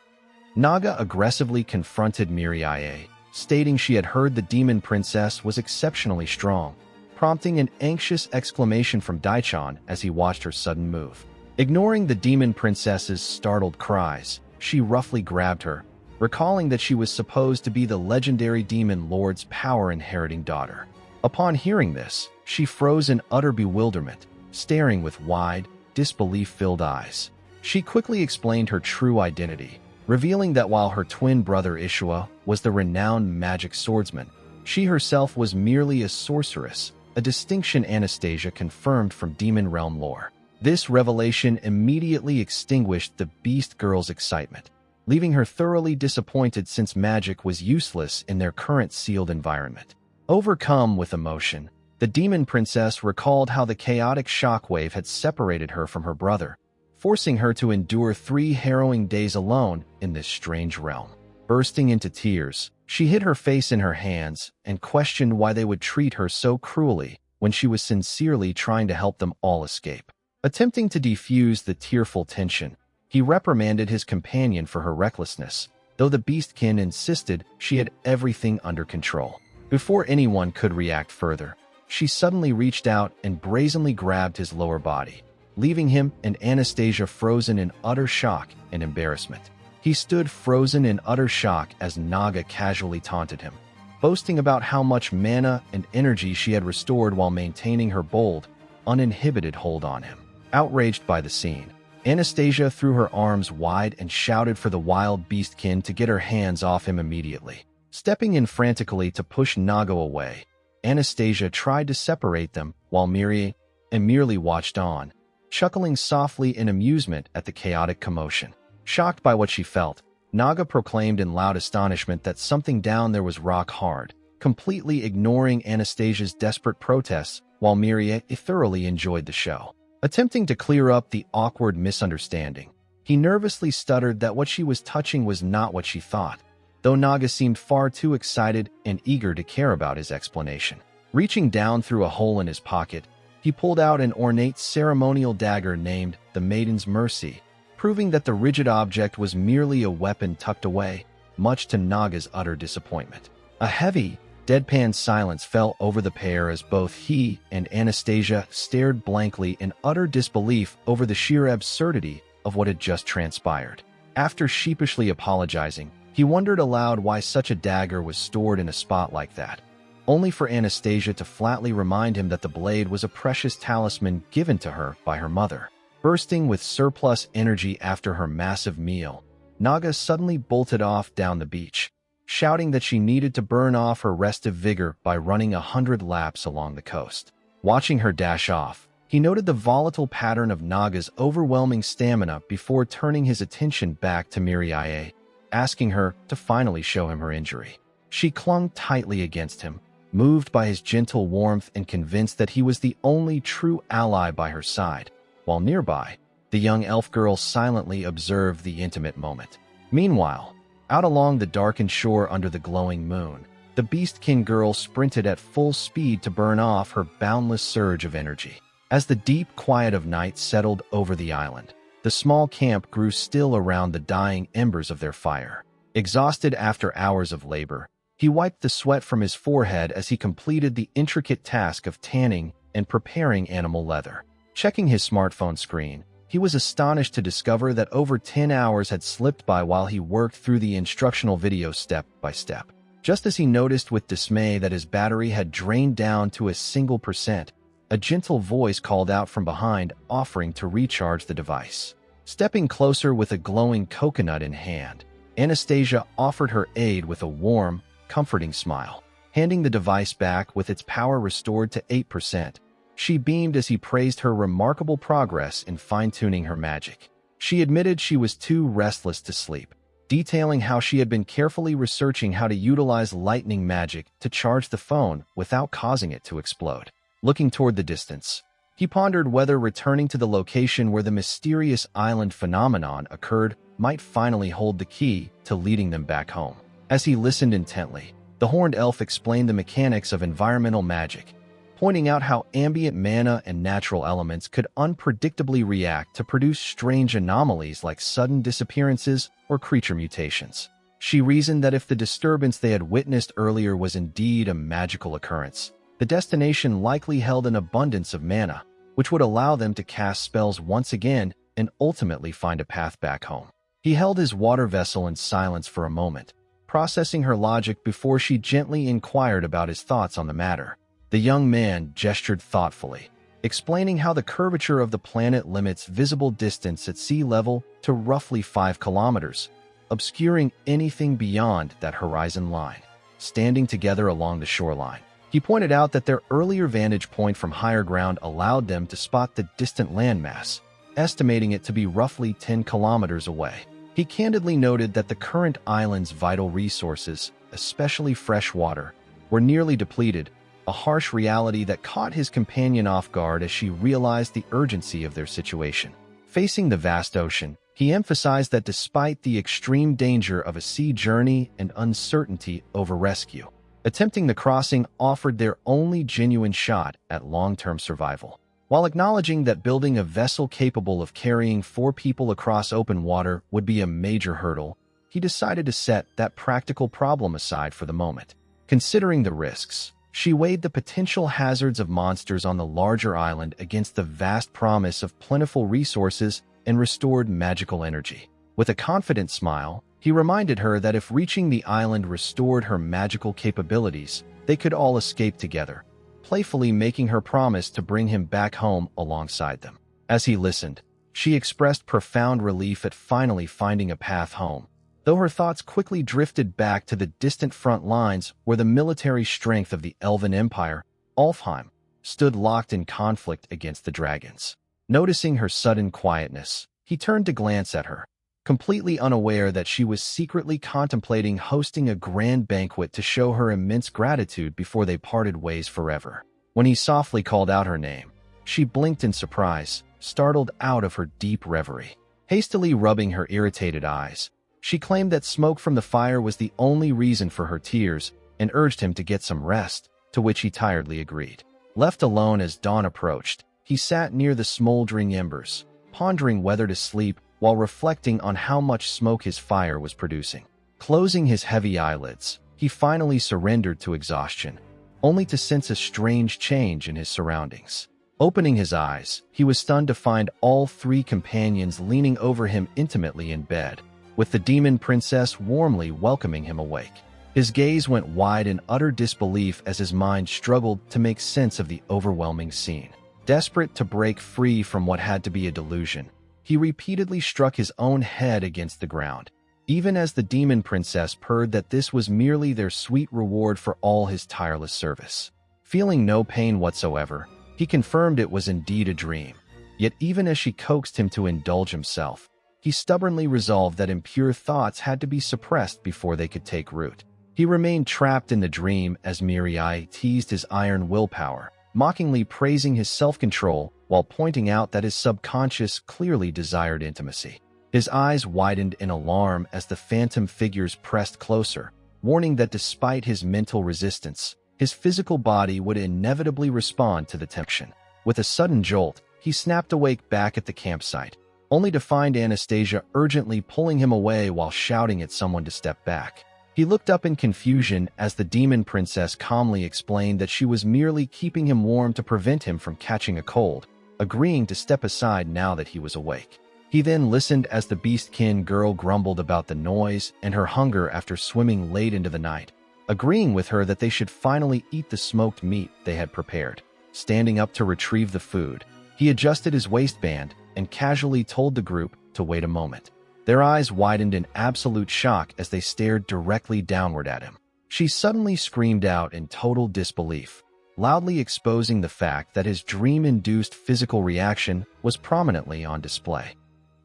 Naga aggressively confronted Mirai, stating she had heard the demon princess was exceptionally strong, prompting an anxious exclamation from Daichan as he watched her sudden move. Ignoring the demon princess's startled cries, she roughly grabbed her, recalling that she was supposed to be the legendary demon lord's power-inheriting daughter. Upon hearing this, she froze in utter bewilderment, staring with wide, disbelief-filled eyes. She quickly explained her true identity, revealing that while her twin brother Ishua was the renowned magic swordsman, she herself was merely a sorceress, a distinction Anastasia confirmed from demon realm lore. This revelation immediately extinguished the Beast Girl's excitement, leaving her thoroughly disappointed since magic was useless in their current sealed environment. Overcome with emotion, the demon princess recalled how the chaotic shockwave had separated her from her brother, forcing her to endure 3 harrowing days alone in this strange realm. Bursting into tears, she hid her face in her hands and questioned why they would treat her so cruelly when she was sincerely trying to help them all escape. Attempting to defuse the tearful tension, he reprimanded his companion for her recklessness, though the Beastkin insisted she had everything under control. Before anyone could react further, she suddenly reached out and brazenly grabbed his lower body, leaving him and Anastasia frozen in utter shock and embarrassment. He stood frozen in utter shock as Naga casually taunted him, boasting about how much mana and energy she had restored while maintaining her bold, uninhibited hold on him. Outraged by the scene, Anastasia threw her arms wide and shouted for the wild beastkin to get her hands off him immediately. Stepping in frantically to push Naga away, Anastasia tried to separate them while Mirai merely watched on, chuckling softly in amusement at the chaotic commotion. Shocked by what she felt, Naga proclaimed in loud astonishment that something down there was rock hard, completely ignoring Anastasia's desperate protests while Mirai thoroughly enjoyed the show. Attempting to clear up the awkward misunderstanding, he nervously stuttered that what she was touching was not what she thought, though Naga seemed far too excited and eager to care about his explanation. Reaching down through a hole in his pocket, he pulled out an ornate ceremonial dagger named the Maiden's Mercy, proving that the rigid object was merely a weapon tucked away, much to Naga's utter disappointment. A heavy, deadpan silence fell over the pair as both he and Anastasia stared blankly in utter disbelief over the sheer absurdity of what had just transpired. After sheepishly apologizing, he wondered aloud why such a dagger was stored in a spot like that, only for Anastasia to flatly remind him that the blade was a precious talisman given to her by her mother. Bursting with surplus energy after her massive meal, Naga suddenly bolted off down the beach, shouting that she needed to burn off her restive vigor by running 100 laps along the coast. Watching her dash off, he noted the volatile pattern of Naga's overwhelming stamina before turning his attention back to Mirai, asking her to finally show him her injury. She clung tightly against him, moved by his gentle warmth and convinced that he was the only true ally by her side, while nearby, the young elf girl silently observed the intimate moment. Meanwhile, out along the darkened shore under the glowing moon, the Beastkin girl sprinted at full speed to burn off her boundless surge of energy. As the deep quiet of night settled over the island, the small camp grew still around the dying embers of their fire. Exhausted after hours of labor, he wiped the sweat from his forehead as he completed the intricate task of tanning and preparing animal leather. Checking his smartphone screen, he was astonished to discover that over 10 hours had slipped by while he worked through the instructional video step by step. Just as he noticed with dismay that his battery had drained down to a single percent, a gentle voice called out from behind, offering to recharge the device. Stepping closer with a glowing coconut in hand, Anastasia offered her aid with a warm, comforting smile. Handing the device back with its power restored to 8%, she beamed as he praised her remarkable progress in fine-tuning her magic. She admitted she was too restless to sleep, detailing how she had been carefully researching how to utilize lightning magic to charge the phone without causing it to explode. Looking toward the distance, He pondered whether returning to the location where the mysterious island phenomenon occurred might finally hold the key to leading them back home. As he listened intently, the horned elf explained the mechanics of environmental magic, pointing out how ambient mana and natural elements could unpredictably react to produce strange anomalies like sudden disappearances or creature mutations. She reasoned that if the disturbance they had witnessed earlier was indeed a magical occurrence, the destination likely held an abundance of mana, which would allow them to cast spells once again and ultimately find a path back home. He held his water vessel in silence for a moment, processing her logic before she gently inquired about his thoughts on the matter. The young man gestured thoughtfully, explaining how the curvature of the planet limits visible distance at sea level to roughly 5 kilometers, obscuring anything beyond that horizon line. Standing together along the shoreline, he pointed out that their earlier vantage point from higher ground allowed them to spot the distant landmass, estimating it to be roughly 10 kilometers away. He candidly noted that the current island's vital resources, especially fresh water, were nearly depleted, a harsh reality that caught his companion off guard as she realized the urgency of their situation. Facing the vast ocean, he emphasized that despite the extreme danger of a sea journey and uncertainty over rescue, attempting the crossing offered their only genuine shot at long-term survival. While acknowledging that building a vessel capable of carrying 4 people across open water would be a major hurdle, he decided to set that practical problem aside for the moment. Considering the risks, she weighed the potential hazards of monsters on the larger island against the vast promise of plentiful resources and restored magical energy. With a confident smile, he reminded her that if reaching the island restored her magical capabilities, they could all escape together, playfully making her promise to bring him back home alongside them. As he listened, she expressed profound relief at finally finding a path home, though her thoughts quickly drifted back to the distant front lines where the military strength of the Elven Empire, Alfheim, stood locked in conflict against the dragons. Noticing her sudden quietness, he turned to glance at her, completely unaware that she was secretly contemplating hosting a grand banquet to show her immense gratitude before they parted ways forever. When he softly called out her name, she blinked in surprise, startled out of her deep reverie. Hastily rubbing her irritated eyes, she claimed that smoke from the fire was the only reason for her tears and urged him to get some rest, to which he tiredly agreed. Left alone as dawn approached, he sat near the smoldering embers, pondering whether to sleep while reflecting on how much smoke his fire was producing. Closing his heavy eyelids, he finally surrendered to exhaustion, only to sense a strange change in his surroundings. Opening his eyes, he was stunned to find all 3 companions leaning over him intimately in bed, with the demon princess warmly welcoming him awake. His gaze went wide in utter disbelief as his mind struggled to make sense of the overwhelming scene. Desperate to break free from what had to be a delusion, he repeatedly struck his own head against the ground, even as the demon princess purred that this was merely their sweet reward for all his tireless service. Feeling no pain whatsoever, he confirmed it was indeed a dream. Yet even as she coaxed him to indulge himself, he stubbornly resolved that impure thoughts had to be suppressed before they could take root. He remained trapped in the dream as Mirai teased his iron willpower, mockingly praising his self-control while pointing out that his subconscious clearly desired intimacy. His eyes widened in alarm as the phantom figures pressed closer, warning that despite his mental resistance, his physical body would inevitably respond to the temptation. With a sudden jolt, he snapped awake back at the campsite, only to find Anastasia urgently pulling him away while shouting at someone to step back. He looked up in confusion as the demon princess calmly explained that she was merely keeping him warm to prevent him from catching a cold, agreeing to step aside now that he was awake. He then listened as the beastkin girl grumbled about the noise and her hunger after swimming late into the night, agreeing with her that they should finally eat the smoked meat they had prepared. Standing up to retrieve the food, he adjusted his waistband and casually told the group to wait a moment. Their eyes widened in absolute shock as they stared directly downward at him. She suddenly screamed out in total disbelief, loudly exposing the fact that his dream-induced physical reaction was prominently on display.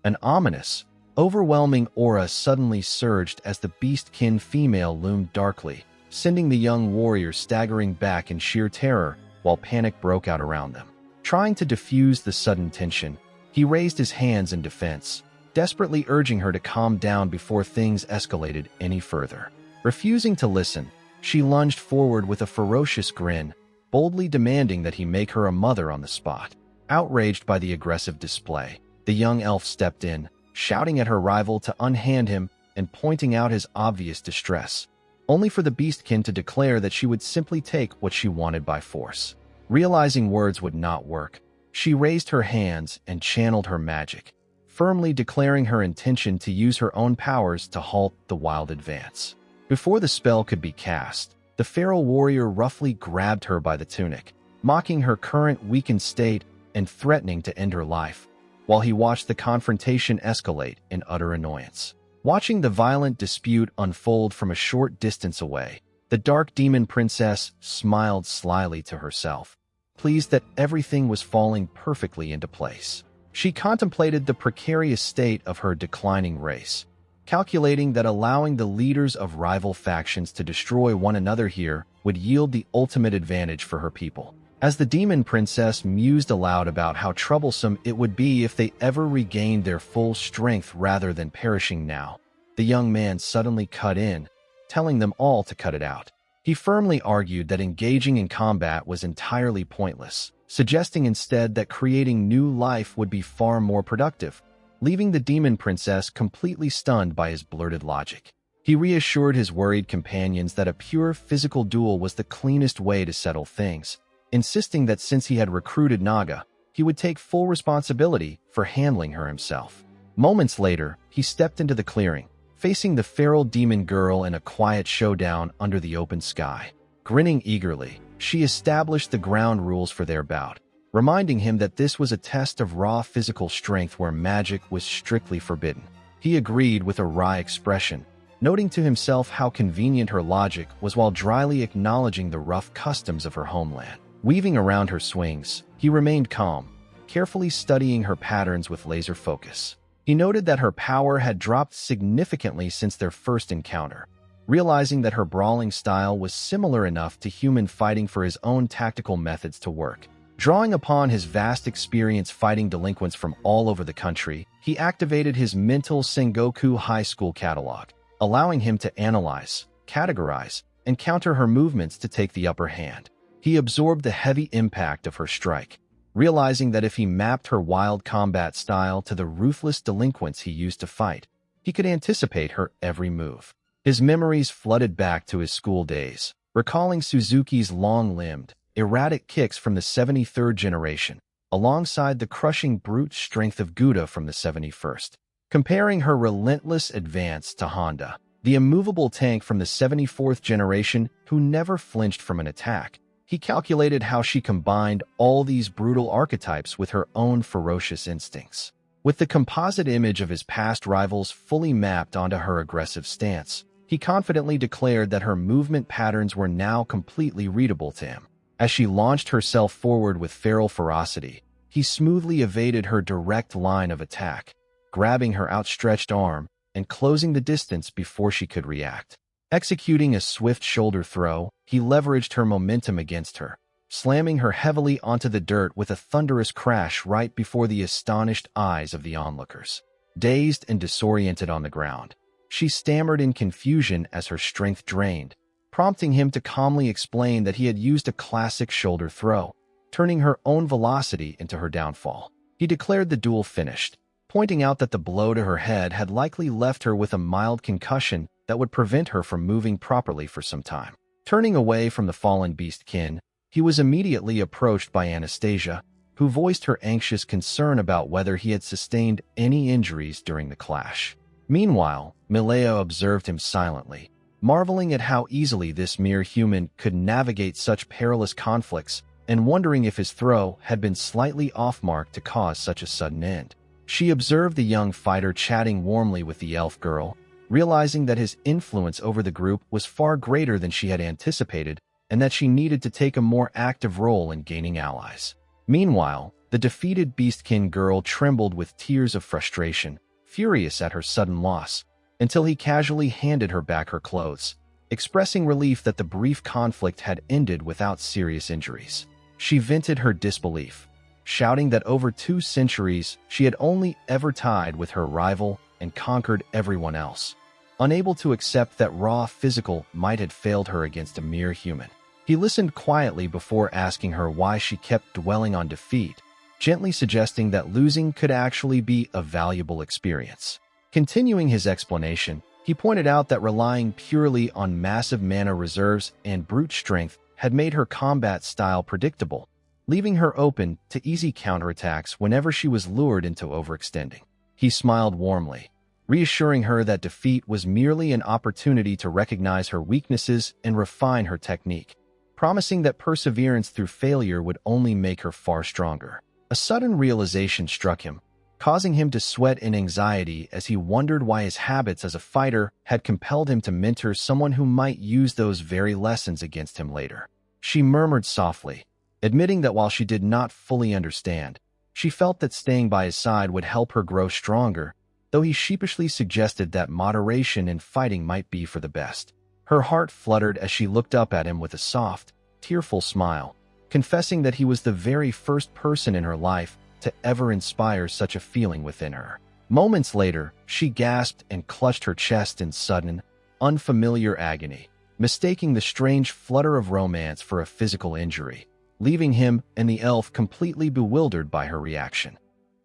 An ominous, overwhelming aura suddenly surged as the beastkin female loomed darkly, sending the young warrior staggering back in sheer terror while panic broke out around them. Trying to diffuse the sudden tension, he raised his hands in defense, desperately urging her to calm down before things escalated any further. Refusing to listen, she lunged forward with a ferocious grin, boldly demanding that he make her a mother on the spot. Outraged by the aggressive display, the young elf stepped in, shouting at her rival to unhand him and pointing out his obvious distress, only for the beastkin to declare that she would simply take what she wanted by force. Realizing words would not work, she raised her hands and channeled her magic, firmly declaring her intention to use her own powers to halt the wild advance. Before the spell could be cast, the feral warrior roughly grabbed her by the tunic, mocking her current weakened state and threatening to end her life, while he watched the confrontation escalate in utter annoyance. Watching the violent dispute unfold from a short distance away, the dark demon princess smiled slyly to herself, pleased that everything was falling perfectly into place. She contemplated the precarious state of her declining race, calculating that allowing the leaders of rival factions to destroy one another here would yield the ultimate advantage for her people. As the demon princess mused aloud about how troublesome it would be if they ever regained their full strength rather than perishing now, the young man suddenly cut in, telling them all to cut it out. He firmly argued that engaging in combat was entirely pointless, suggesting instead that creating new life would be far more productive, leaving the demon princess completely stunned by his blurted logic. He reassured his worried companions that a pure physical duel was the cleanest way to settle things, insisting that since he had recruited Naga, he would take full responsibility for handling her himself. Moments later, he stepped into the clearing, facing the feral demon girl in a quiet showdown under the open sky. Grinning eagerly, she established the ground rules for their bout, reminding him that this was a test of raw physical strength where magic was strictly forbidden. He agreed with a wry expression, noting to himself how convenient her logic was while dryly acknowledging the rough customs of her homeland. Weaving around her swings, he remained calm, carefully studying her patterns with laser focus. He noted that her power had dropped significantly since their first encounter, realizing that her brawling style was similar enough to human fighting for his own tactical methods to work. Drawing upon his vast experience fighting delinquents from all over the country, he activated his mental Sengoku High School catalog, allowing him to analyze, categorize, and counter her movements to take the upper hand. He absorbed the heavy impact of her strike, realizing that if he mapped her wild combat style to the ruthless delinquents he used to fight, he could anticipate her every move. His memories flooded back to his school days, recalling Suzuki's long-limbed, erratic kicks from the 73rd generation, alongside the crushing brute strength of Gouda from the 71st. Comparing her relentless advance to Honda, the immovable tank from the 74th generation who never flinched from an attack, he calculated how she combined all these brutal archetypes with her own ferocious instincts. With the composite image of his past rivals fully mapped onto her aggressive stance, he confidently declared that her movement patterns were now completely readable to him. As she launched herself forward with feral ferocity, he smoothly evaded her direct line of attack, grabbing her outstretched arm and closing the distance before she could react. Executing a swift shoulder throw, he leveraged her momentum against her, slamming her heavily onto the dirt with a thunderous crash right before the astonished eyes of the onlookers. Dazed and disoriented on the ground, she stammered in confusion as her strength drained, prompting him to calmly explain that he had used a classic shoulder throw, turning her own velocity into her downfall. He declared the duel finished, pointing out that the blow to her head had likely left her with a mild concussion that would prevent her from moving properly for some time. Turning away from the fallen beastkin, he was immediately approached by Anastasia, who voiced her anxious concern about whether he had sustained any injuries during the clash. Meanwhile, Milea observed him silently, marveling at how easily this mere human could navigate such perilous conflicts and wondering if his throw had been slightly off-mark to cause such a sudden end. She observed the young fighter chatting warmly with the elf girl, realizing that his influence over the group was far greater than she had anticipated and that she needed to take a more active role in gaining allies. Meanwhile, the defeated beastkin girl trembled with tears of frustration, furious at her sudden loss, until he casually handed her back her clothes, expressing relief that the brief conflict had ended without serious injuries. She vented her disbelief, shouting that over 2 centuries she had only ever tied with her rival and conquered everyone else. Unable to accept that raw physical might had failed her against a mere human, he listened quietly before asking her why she kept dwelling on defeat, gently suggesting that losing could actually be a valuable experience. Continuing his explanation, he pointed out that relying purely on massive mana reserves and brute strength had made her combat style predictable, leaving her open to easy counterattacks whenever she was lured into overextending. He smiled warmly, reassuring her that defeat was merely an opportunity to recognize her weaknesses and refine her technique, promising that perseverance through failure would only make her far stronger. A sudden realization struck him, causing him to sweat in anxiety as he wondered why his habits as a fighter had compelled him to mentor someone who might use those very lessons against him later. She murmured softly, admitting that while she did not fully understand, she felt that staying by his side would help her grow stronger, though he sheepishly suggested that moderation in fighting might be for the best. Her heart fluttered as she looked up at him with a soft, tearful smile, confessing that he was the very first person in her life to ever inspire such a feeling within her. Moments later, she gasped and clutched her chest in sudden, unfamiliar agony, mistaking the strange flutter of romance for a physical injury, leaving him and the elf completely bewildered by her reaction.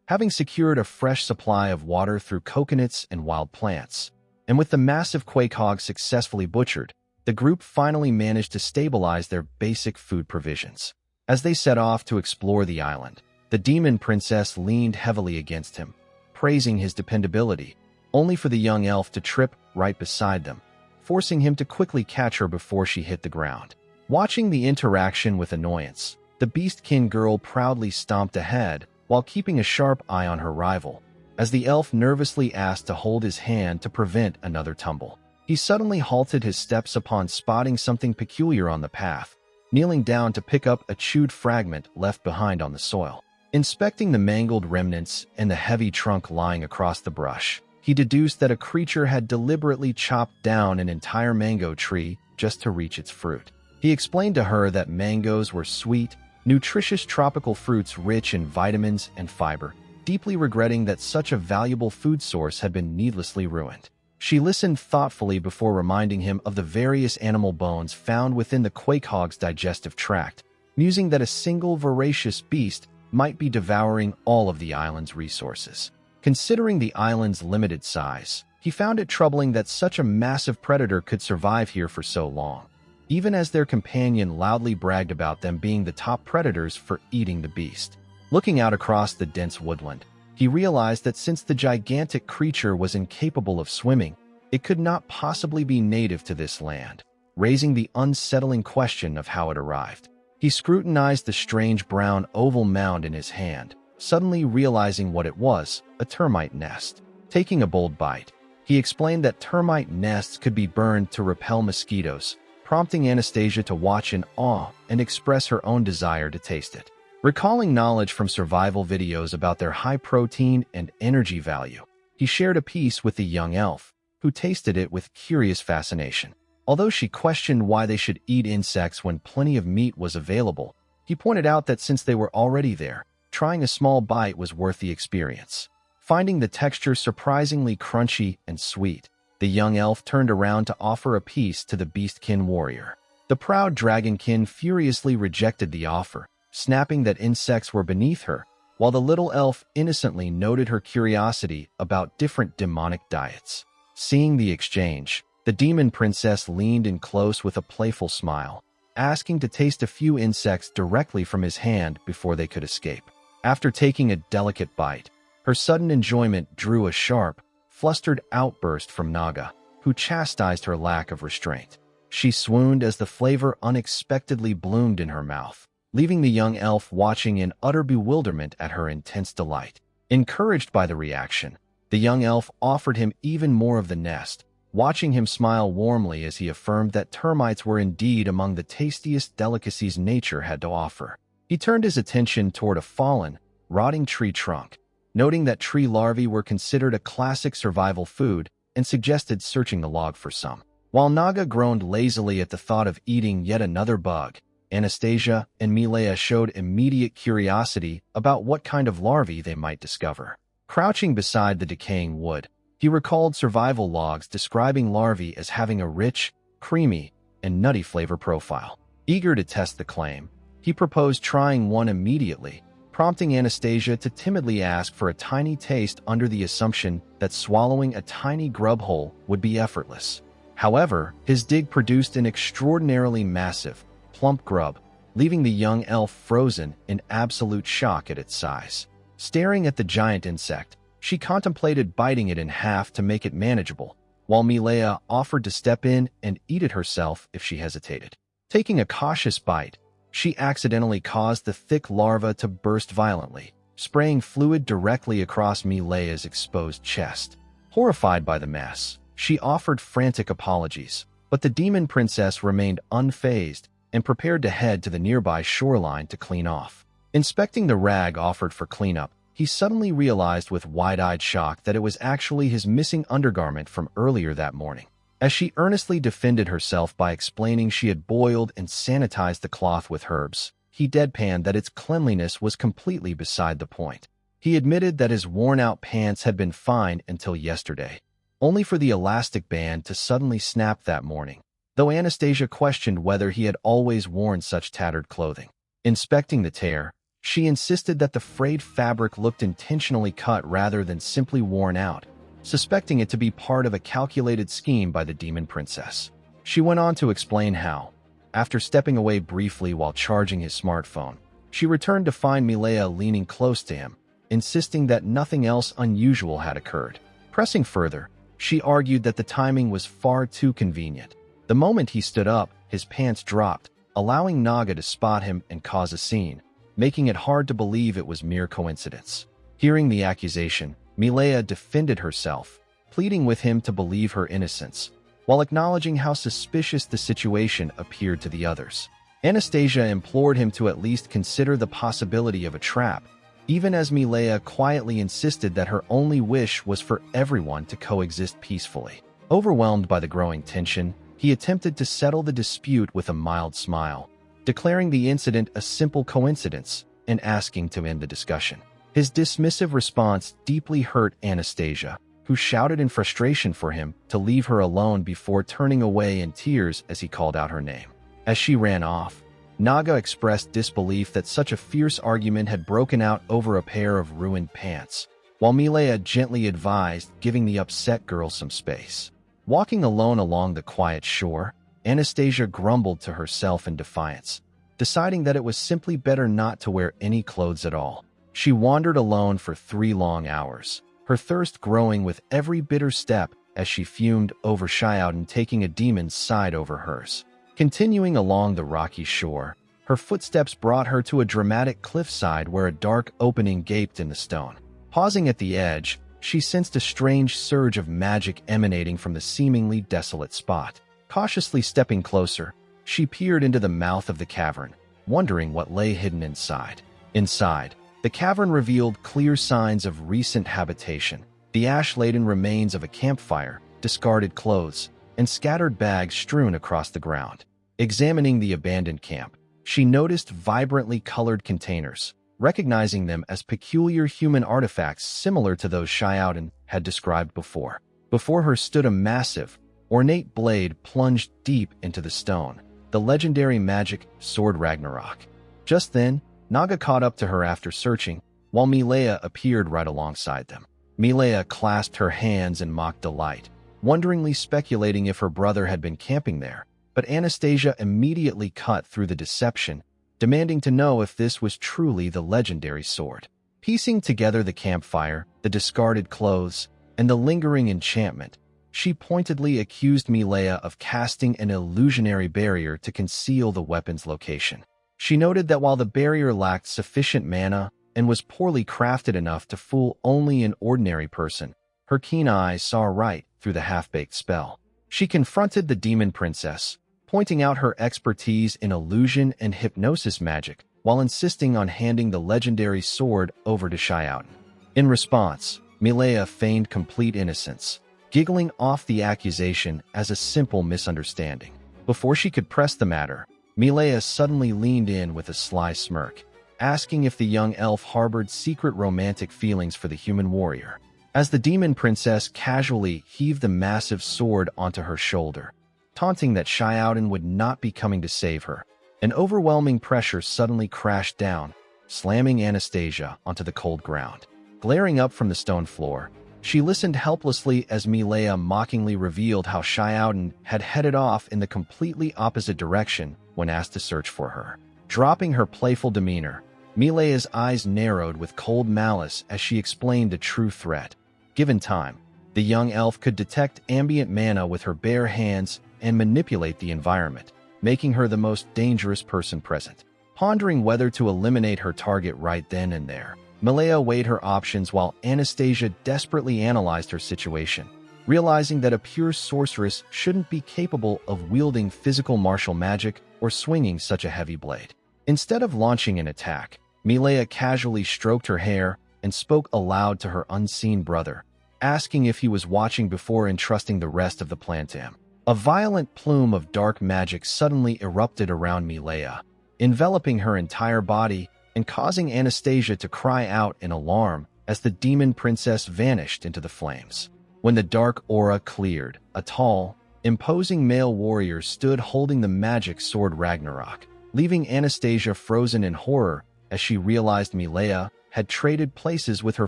Having secured a fresh supply of water through coconuts and wild plants, and with the massive quakehogs successfully butchered, the group finally managed to stabilize their basic food provisions. As they set off to explore the island, the demon princess leaned heavily against him, praising his dependability, only for the young elf to trip right beside them, forcing him to quickly catch her before she hit the ground. Watching the interaction with annoyance, the beastkin girl proudly stomped ahead while keeping a sharp eye on her rival, as the elf nervously asked to hold his hand to prevent another tumble. He suddenly halted his steps upon spotting something peculiar on the path, kneeling down to pick up a chewed fragment left behind on the soil. Inspecting the mangled remnants and the heavy trunk lying across the brush, he deduced that a creature had deliberately chopped down an entire mango tree just to reach its fruit. He explained to her that mangoes were sweet, nutritious tropical fruits rich in vitamins and fiber, deeply regretting that such a valuable food source had been needlessly ruined. She listened thoughtfully before reminding him of the various animal bones found within the quakehog's digestive tract, musing that a single voracious beast might be devouring all of the island's resources. Considering the island's limited size, he found it troubling that such a massive predator could survive here for so long, even as their companion loudly bragged about them being the top predators for eating the beast. Looking out across the dense woodland, he realized that since the gigantic creature was incapable of swimming, it could not possibly be native to this land, raising the unsettling question of how it arrived. He scrutinized the strange brown oval mound in his hand, suddenly realizing what it was, a termite nest. Taking a bold bite, he explained that termite nests could be burned to repel mosquitoes, prompting Anastasia to watch in awe and express her own desire to taste it. Recalling knowledge from survival videos about their high protein and energy value, he shared a piece with the young elf, who tasted it with curious fascination. Although she questioned why they should eat insects when plenty of meat was available, he pointed out that since they were already there, trying a small bite was worth the experience. Finding the texture surprisingly crunchy and sweet, the young elf turned around to offer a piece to the beastkin warrior. The proud dragonkin furiously rejected the offer, snapping that insects were beneath her, while the little elf innocently noted her curiosity about different demonic diets. Seeing the exchange, the demon princess leaned in close with a playful smile, asking to taste a few insects directly from his hand before they could escape. After taking a delicate bite, her sudden enjoyment drew a sharp, flustered outburst from Naga, who chastised her lack of restraint. She swooned as the flavor unexpectedly bloomed in her mouth, leaving the young elf watching in utter bewilderment at her intense delight. Encouraged by the reaction, the young elf offered him even more of the nest, watching him smile warmly as he affirmed that termites were indeed among the tastiest delicacies nature had to offer. He turned his attention toward a fallen, rotting tree trunk, noting that tree larvae were considered a classic survival food, and suggested searching the log for some. While Naga groaned lazily at the thought of eating yet another bug, Anastasia and Milea showed immediate curiosity about what kind of larvae they might discover. Crouching beside the decaying wood, he recalled survival logs describing larvae as having a rich, creamy, and nutty flavor profile. Eager to test the claim, he proposed trying one immediately, prompting Anastasia to timidly ask for a tiny taste under the assumption that swallowing a tiny grub hole would be effortless. However, his dig produced an extraordinarily massive, plump grub, leaving the young elf frozen in absolute shock at its size. Staring at the giant insect, she contemplated biting it in half to make it manageable, while Milea offered to step in and eat it herself if she hesitated. Taking a cautious bite, she accidentally caused the thick larva to burst violently, spraying fluid directly across Milea's exposed chest. Horrified by the mess, she offered frantic apologies, but the demon princess remained unfazed and prepared to head to the nearby shoreline to clean off. Inspecting the rag offered for cleanup, he suddenly realized with wide-eyed shock that it was actually his missing undergarment from earlier that morning. As she earnestly defended herself by explaining she had boiled and sanitized the cloth with herbs, he deadpanned that its cleanliness was completely beside the point. He admitted that his worn-out pants had been fine until yesterday, only for the elastic band to suddenly snap that morning, though Anastasia questioned whether he had always worn such tattered clothing. Inspecting the tear, she insisted that the frayed fabric looked intentionally cut rather than simply worn out, suspecting it to be part of a calculated scheme by the demon princess. She went on to explain how, after stepping away briefly while charging his smartphone, she returned to find Milea leaning close to him, insisting that nothing else unusual had occurred. Pressing further, she argued that the timing was far too convenient. The moment he stood up, his pants dropped, allowing Naga to spot him and cause a scene, making it hard to believe it was mere coincidence. Hearing the accusation, Milea defended herself, pleading with him to believe her innocence, while acknowledging how suspicious the situation appeared to the others. Anastasia implored him to at least consider the possibility of a trap, even as Milea quietly insisted that her only wish was for everyone to coexist peacefully. Overwhelmed by the growing tension, he attempted to settle the dispute with a mild smile, declaring the incident a simple coincidence and asking to end the discussion. His dismissive response deeply hurt Anastasia, who shouted in frustration for him to leave her alone before turning away in tears as he called out her name. As she ran off, Naga expressed disbelief that such a fierce argument had broken out over a pair of ruined pants, while Milea gently advised giving the upset girl some space. Walking alone along the quiet shore, Anastasia grumbled to herself in defiance, deciding that it was simply better not to wear any clothes at all. She wandered alone for 3 long hours, her thirst growing with every bitter step as she fumed over Xiaodan taking a demon's side over hers. Continuing along the rocky shore, her footsteps brought her to a dramatic cliffside where a dark opening gaped in the stone. Pausing at the edge, she sensed a strange surge of magic emanating from the seemingly desolate spot. Cautiously stepping closer, she peered into the mouth of the cavern, wondering what lay hidden inside. Inside, the cavern revealed clear signs of recent habitation, the ash-laden remains of a campfire, discarded clothes, and scattered bags strewn across the ground. Examining the abandoned camp, she noticed vibrantly colored containers, recognizing them as peculiar human artifacts similar to those Xiaodan had described before. Before her stood a massive, ornate blade plunged deep into the stone, the legendary magic sword Ragnarok. Just then, Naga caught up to her after searching, while Milea appeared right alongside them. Milea clasped her hands in mock delight, wonderingly speculating if her brother had been camping there, but Anastasia immediately cut through the deception, demanding to know if this was truly the legendary sword. Piecing together the campfire, the discarded clothes, and the lingering enchantment, she pointedly accused Milea of casting an illusionary barrier to conceal the weapon's location. She noted that while the barrier lacked sufficient mana and was poorly crafted enough to fool only an ordinary person, her keen eyes saw right through the half-baked spell. She confronted the demon princess, pointing out her expertise in illusion and hypnosis magic, while insisting on handing the legendary sword over to Xiaodan. In response, Milea feigned complete innocence, giggling off the accusation as a simple misunderstanding. Before she could press the matter, Milea suddenly leaned in with a sly smirk, asking if the young elf harbored secret romantic feelings for the human warrior. As the demon princess casually heaved the massive sword onto her shoulder, taunting that Xiaodan would not be coming to save her, an overwhelming pressure suddenly crashed down, slamming Anastasia onto the cold ground. Glaring up from the stone floor, she listened helplessly as Milea mockingly revealed how Xiaodan had headed off in the completely opposite direction when asked to search for her. Dropping her playful demeanor, Milea's eyes narrowed with cold malice as she explained the true threat. Given time, the young elf could detect ambient mana with her bare hands and manipulate the environment, making her the most dangerous person present. Pondering whether to eliminate her target right then and there, Milea weighed her options while Anastasia desperately analyzed her situation, realizing that a pure sorceress shouldn't be capable of wielding physical martial magic or swinging such a heavy blade. Instead of launching an attack, Milea casually stroked her hair and spoke aloud to her unseen brother, asking if he was watching before entrusting the rest of the plan to him. A violent plume of dark magic suddenly erupted around Milea, enveloping her entire body and causing Anastasia to cry out in alarm as the demon princess vanished into the flames. When the dark aura cleared, a tall, imposing male warrior stood holding the magic sword Ragnarok, leaving Anastasia frozen in horror as she realized Milea had traded places with her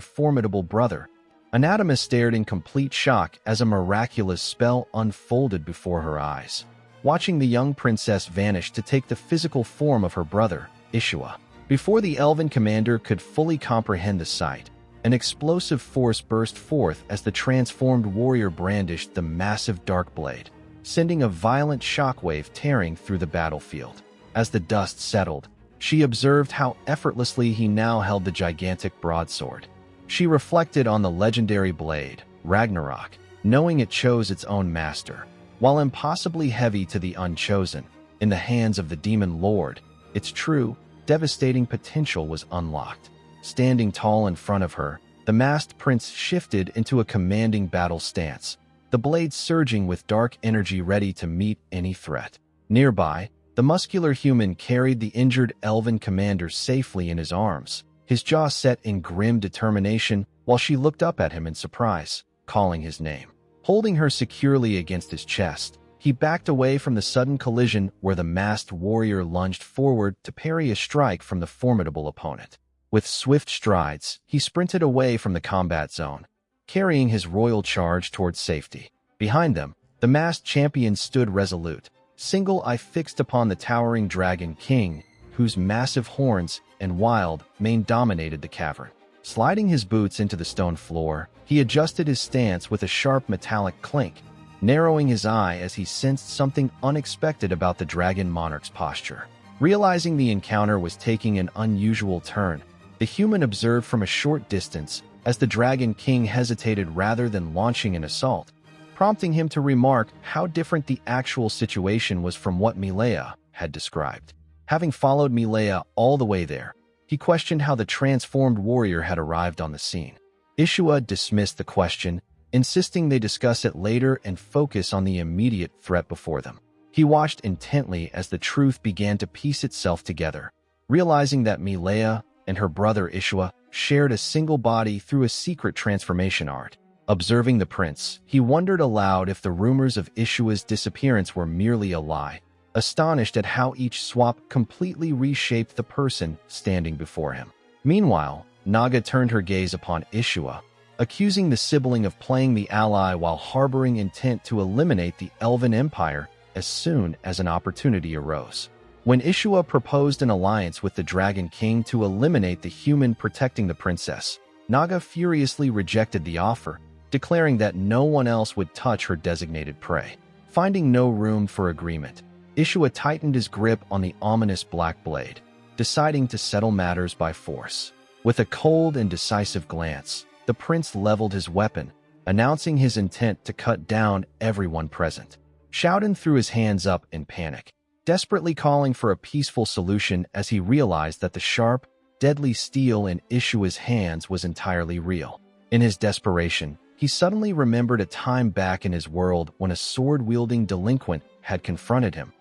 formidable brother. Anatoma stared in complete shock as a miraculous spell unfolded before her eyes, watching the young princess vanish to take the physical form of her brother, Ishua. Before the elven commander could fully comprehend the sight, an explosive force burst forth as the transformed warrior brandished the massive dark blade, sending a violent shockwave tearing through the battlefield. As the dust settled, she observed how effortlessly he now held the gigantic broadsword. She reflected on the legendary blade, Ragnarok, knowing it chose its own master. While impossibly heavy to the unchosen, in the hands of the demon lord, its true, devastating potential was unlocked. Standing tall in front of her, the masked prince shifted into a commanding battle stance, the blade surging with dark energy ready to meet any threat. Nearby, the muscular human carried the injured elven commander safely in his arms, his jaw set in grim determination while she looked up at him in surprise, calling his name. Holding her securely against his chest, he backed away from the sudden collision where the masked warrior lunged forward to parry a strike from the formidable opponent. With swift strides, he sprinted away from the combat zone, carrying his royal charge towards safety. Behind them, the masked champion stood resolute, single eye fixed upon the towering dragon king, whose massive horns and wild mane dominated the cavern. Sliding his boots into the stone floor, he adjusted his stance with a sharp metallic clink, narrowing his eye as he sensed something unexpected about the dragon monarch's posture. Realizing the encounter was taking an unusual turn, the human observed from a short distance as the dragon king hesitated rather than launching an assault, prompting him to remark how different the actual situation was from what Milea had described. Having followed Milea all the way there, he questioned how the transformed warrior had arrived on the scene. Ishua dismissed the question, insisting they discuss it later and focus on the immediate threat before them. He watched intently as the truth began to piece itself together, realizing that Milea and her brother Ishua shared a single body through a secret transformation art. Observing the prince, he wondered aloud if the rumors of Ishua's disappearance were merely a lie, astonished at how each swap completely reshaped the person standing before him. Meanwhile, Naga turned her gaze upon Ishua, accusing the sibling of playing the ally while harboring intent to eliminate the Elven Empire as soon as an opportunity arose. When Ishua proposed an alliance with the Dragon King to eliminate the human protecting the princess, Naga furiously rejected the offer, declaring that no one else would touch her designated prey. Finding no room for agreement, Ishua tightened his grip on the ominous black blade, deciding to settle matters by force. With a cold and decisive glance, the prince leveled his weapon, announcing his intent to cut down everyone present. Xiaodan threw his hands up in panic, desperately calling for a peaceful solution as he realized that the sharp, deadly steel in Ishua's hands was entirely real. In his desperation, he suddenly remembered a time back in his world when a sword-wielding delinquent had confronted him,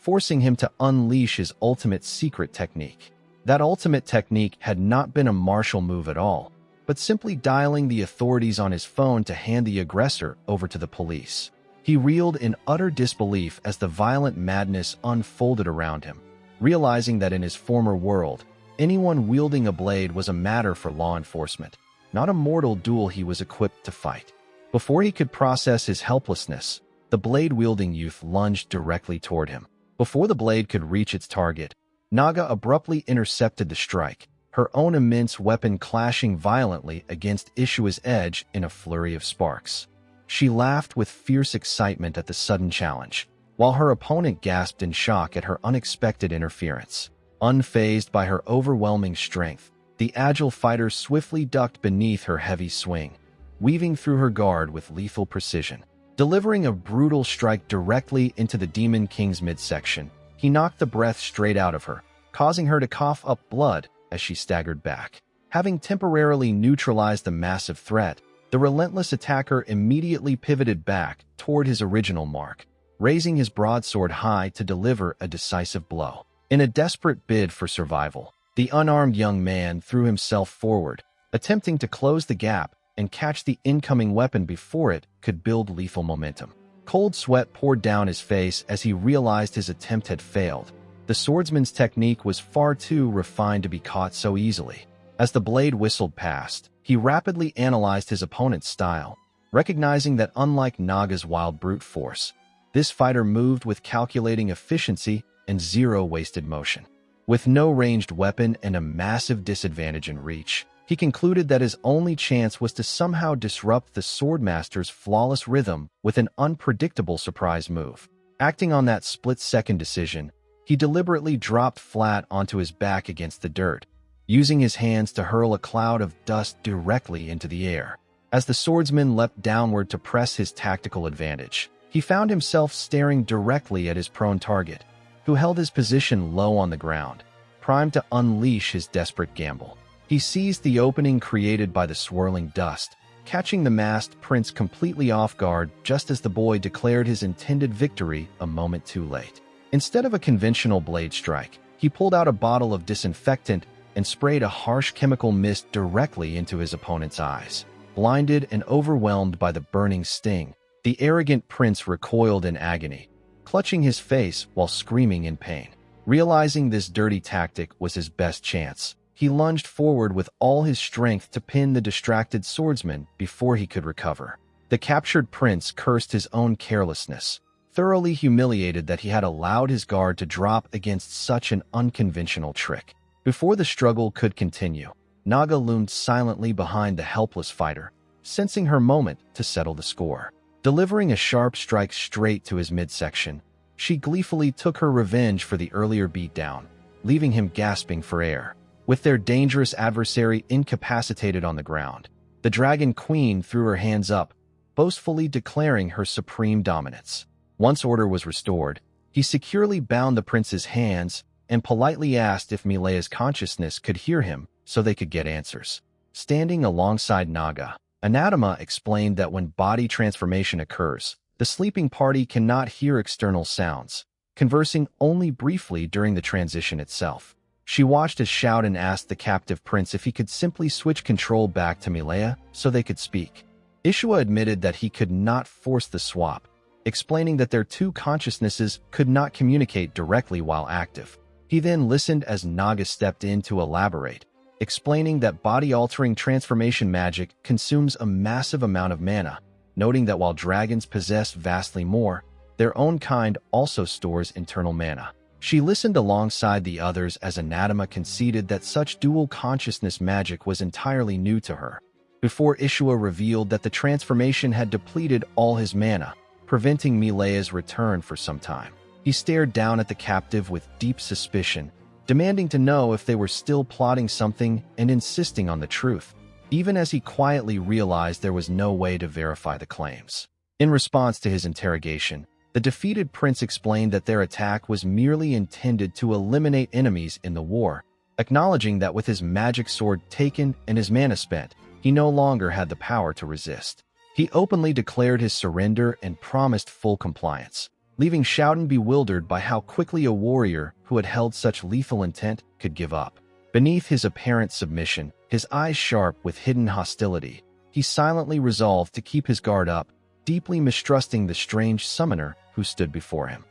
forcing him to unleash his ultimate secret technique. That ultimate technique had not been a martial move at all, but simply dialing the authorities on his phone to hand the aggressor over to the police. He reeled in utter disbelief as the violent madness unfolded around him, realizing that in his former world, anyone wielding a blade was a matter for law enforcement, not a mortal duel he was equipped to fight. Before he could process his helplessness, the blade-wielding youth lunged directly toward him. Before the blade could reach its target, Naga abruptly intercepted the strike, her own immense weapon clashing violently against Ishua's edge in a flurry of sparks. She laughed with fierce excitement at the sudden challenge, while her opponent gasped in shock at her unexpected interference. Unfazed by her overwhelming strength, the agile fighter swiftly ducked beneath her heavy swing, weaving through her guard with lethal precision. Delivering a brutal strike directly into the Demon King's midsection, he knocked the breath straight out of her, causing her to cough up blood as she staggered back. Having temporarily neutralized the massive threat, the relentless attacker immediately pivoted back toward his original mark, raising his broadsword high to deliver a decisive blow. In a desperate bid for survival, the unarmed young man threw himself forward, attempting to close the gap and catch the incoming weapon before it could build lethal momentum. Cold sweat poured down his face as he realized his attempt had failed. The swordsman's technique was far too refined to be caught so easily. As the blade whistled past, he rapidly analyzed his opponent's style, recognizing that unlike Naga's wild brute force, this fighter moved with calculating efficiency and zero wasted motion. With no ranged weapon and a massive disadvantage in reach, he concluded that his only chance was to somehow disrupt the swordmaster's flawless rhythm with an unpredictable surprise move. Acting on that split-second decision, he deliberately dropped flat onto his back against the dirt, using his hands to hurl a cloud of dust directly into the air. As the swordsman leapt downward to press his tactical advantage, he found himself staring directly at his prone target, who held his position low on the ground, primed to unleash his desperate gamble. He seized the opening created by the swirling dust, catching the masked prince completely off guard just as the boy declared his intended victory a moment too late. Instead of a conventional blade strike, he pulled out a bottle of disinfectant and sprayed a harsh chemical mist directly into his opponent's eyes. Blinded and overwhelmed by the burning sting, the arrogant prince recoiled in agony, clutching his face while screaming in pain. Realizing this dirty tactic was his best chance, he lunged forward with all his strength to pin the distracted swordsman before he could recover. The captured prince cursed his own carelessness, thoroughly humiliated that he had allowed his guard to drop against such an unconventional trick. Before the struggle could continue, Naga loomed silently behind the helpless fighter, sensing her moment to settle the score. Delivering a sharp strike straight to his midsection, she gleefully took her revenge for the earlier beatdown, leaving him gasping for air. With their dangerous adversary incapacitated on the ground, the Dragon Queen threw her hands up, boastfully declaring her supreme dominance. Once order was restored, he securely bound the prince's hands and politely asked if Milea's consciousness could hear him so they could get answers. Standing alongside Naga, Anatema explained that when body transformation occurs, the sleeping party cannot hear external sounds, conversing only briefly during the transition itself. She watched as Shouten asked the captive prince if he could simply switch control back to Milea so they could speak. Ishua admitted that he could not force the swap, explaining that their two consciousnesses could not communicate directly while active. He then listened as Naga stepped in to elaborate, explaining that body-altering transformation magic consumes a massive amount of mana, noting that while dragons possess vastly more, their own kind also stores internal mana. She listened alongside the others as Anatema conceded that such dual consciousness magic was entirely new to her, before Ishua revealed that the transformation had depleted all his mana, preventing Milea's return for some time. He stared down at the captive with deep suspicion, demanding to know if they were still plotting something and insisting on the truth, even as he quietly realized there was no way to verify the claims. In response to his interrogation, the defeated prince explained that their attack was merely intended to eliminate enemies in the war, acknowledging that with his magic sword taken and his mana spent, he no longer had the power to resist. He openly declared his surrender and promised full compliance, leaving Xiaodan bewildered by how quickly a warrior who had held such lethal intent could give up. Beneath his apparent submission, his eyes sharp with hidden hostility, he silently resolved to keep his guard up, deeply mistrusting the strange summoner who stood before him.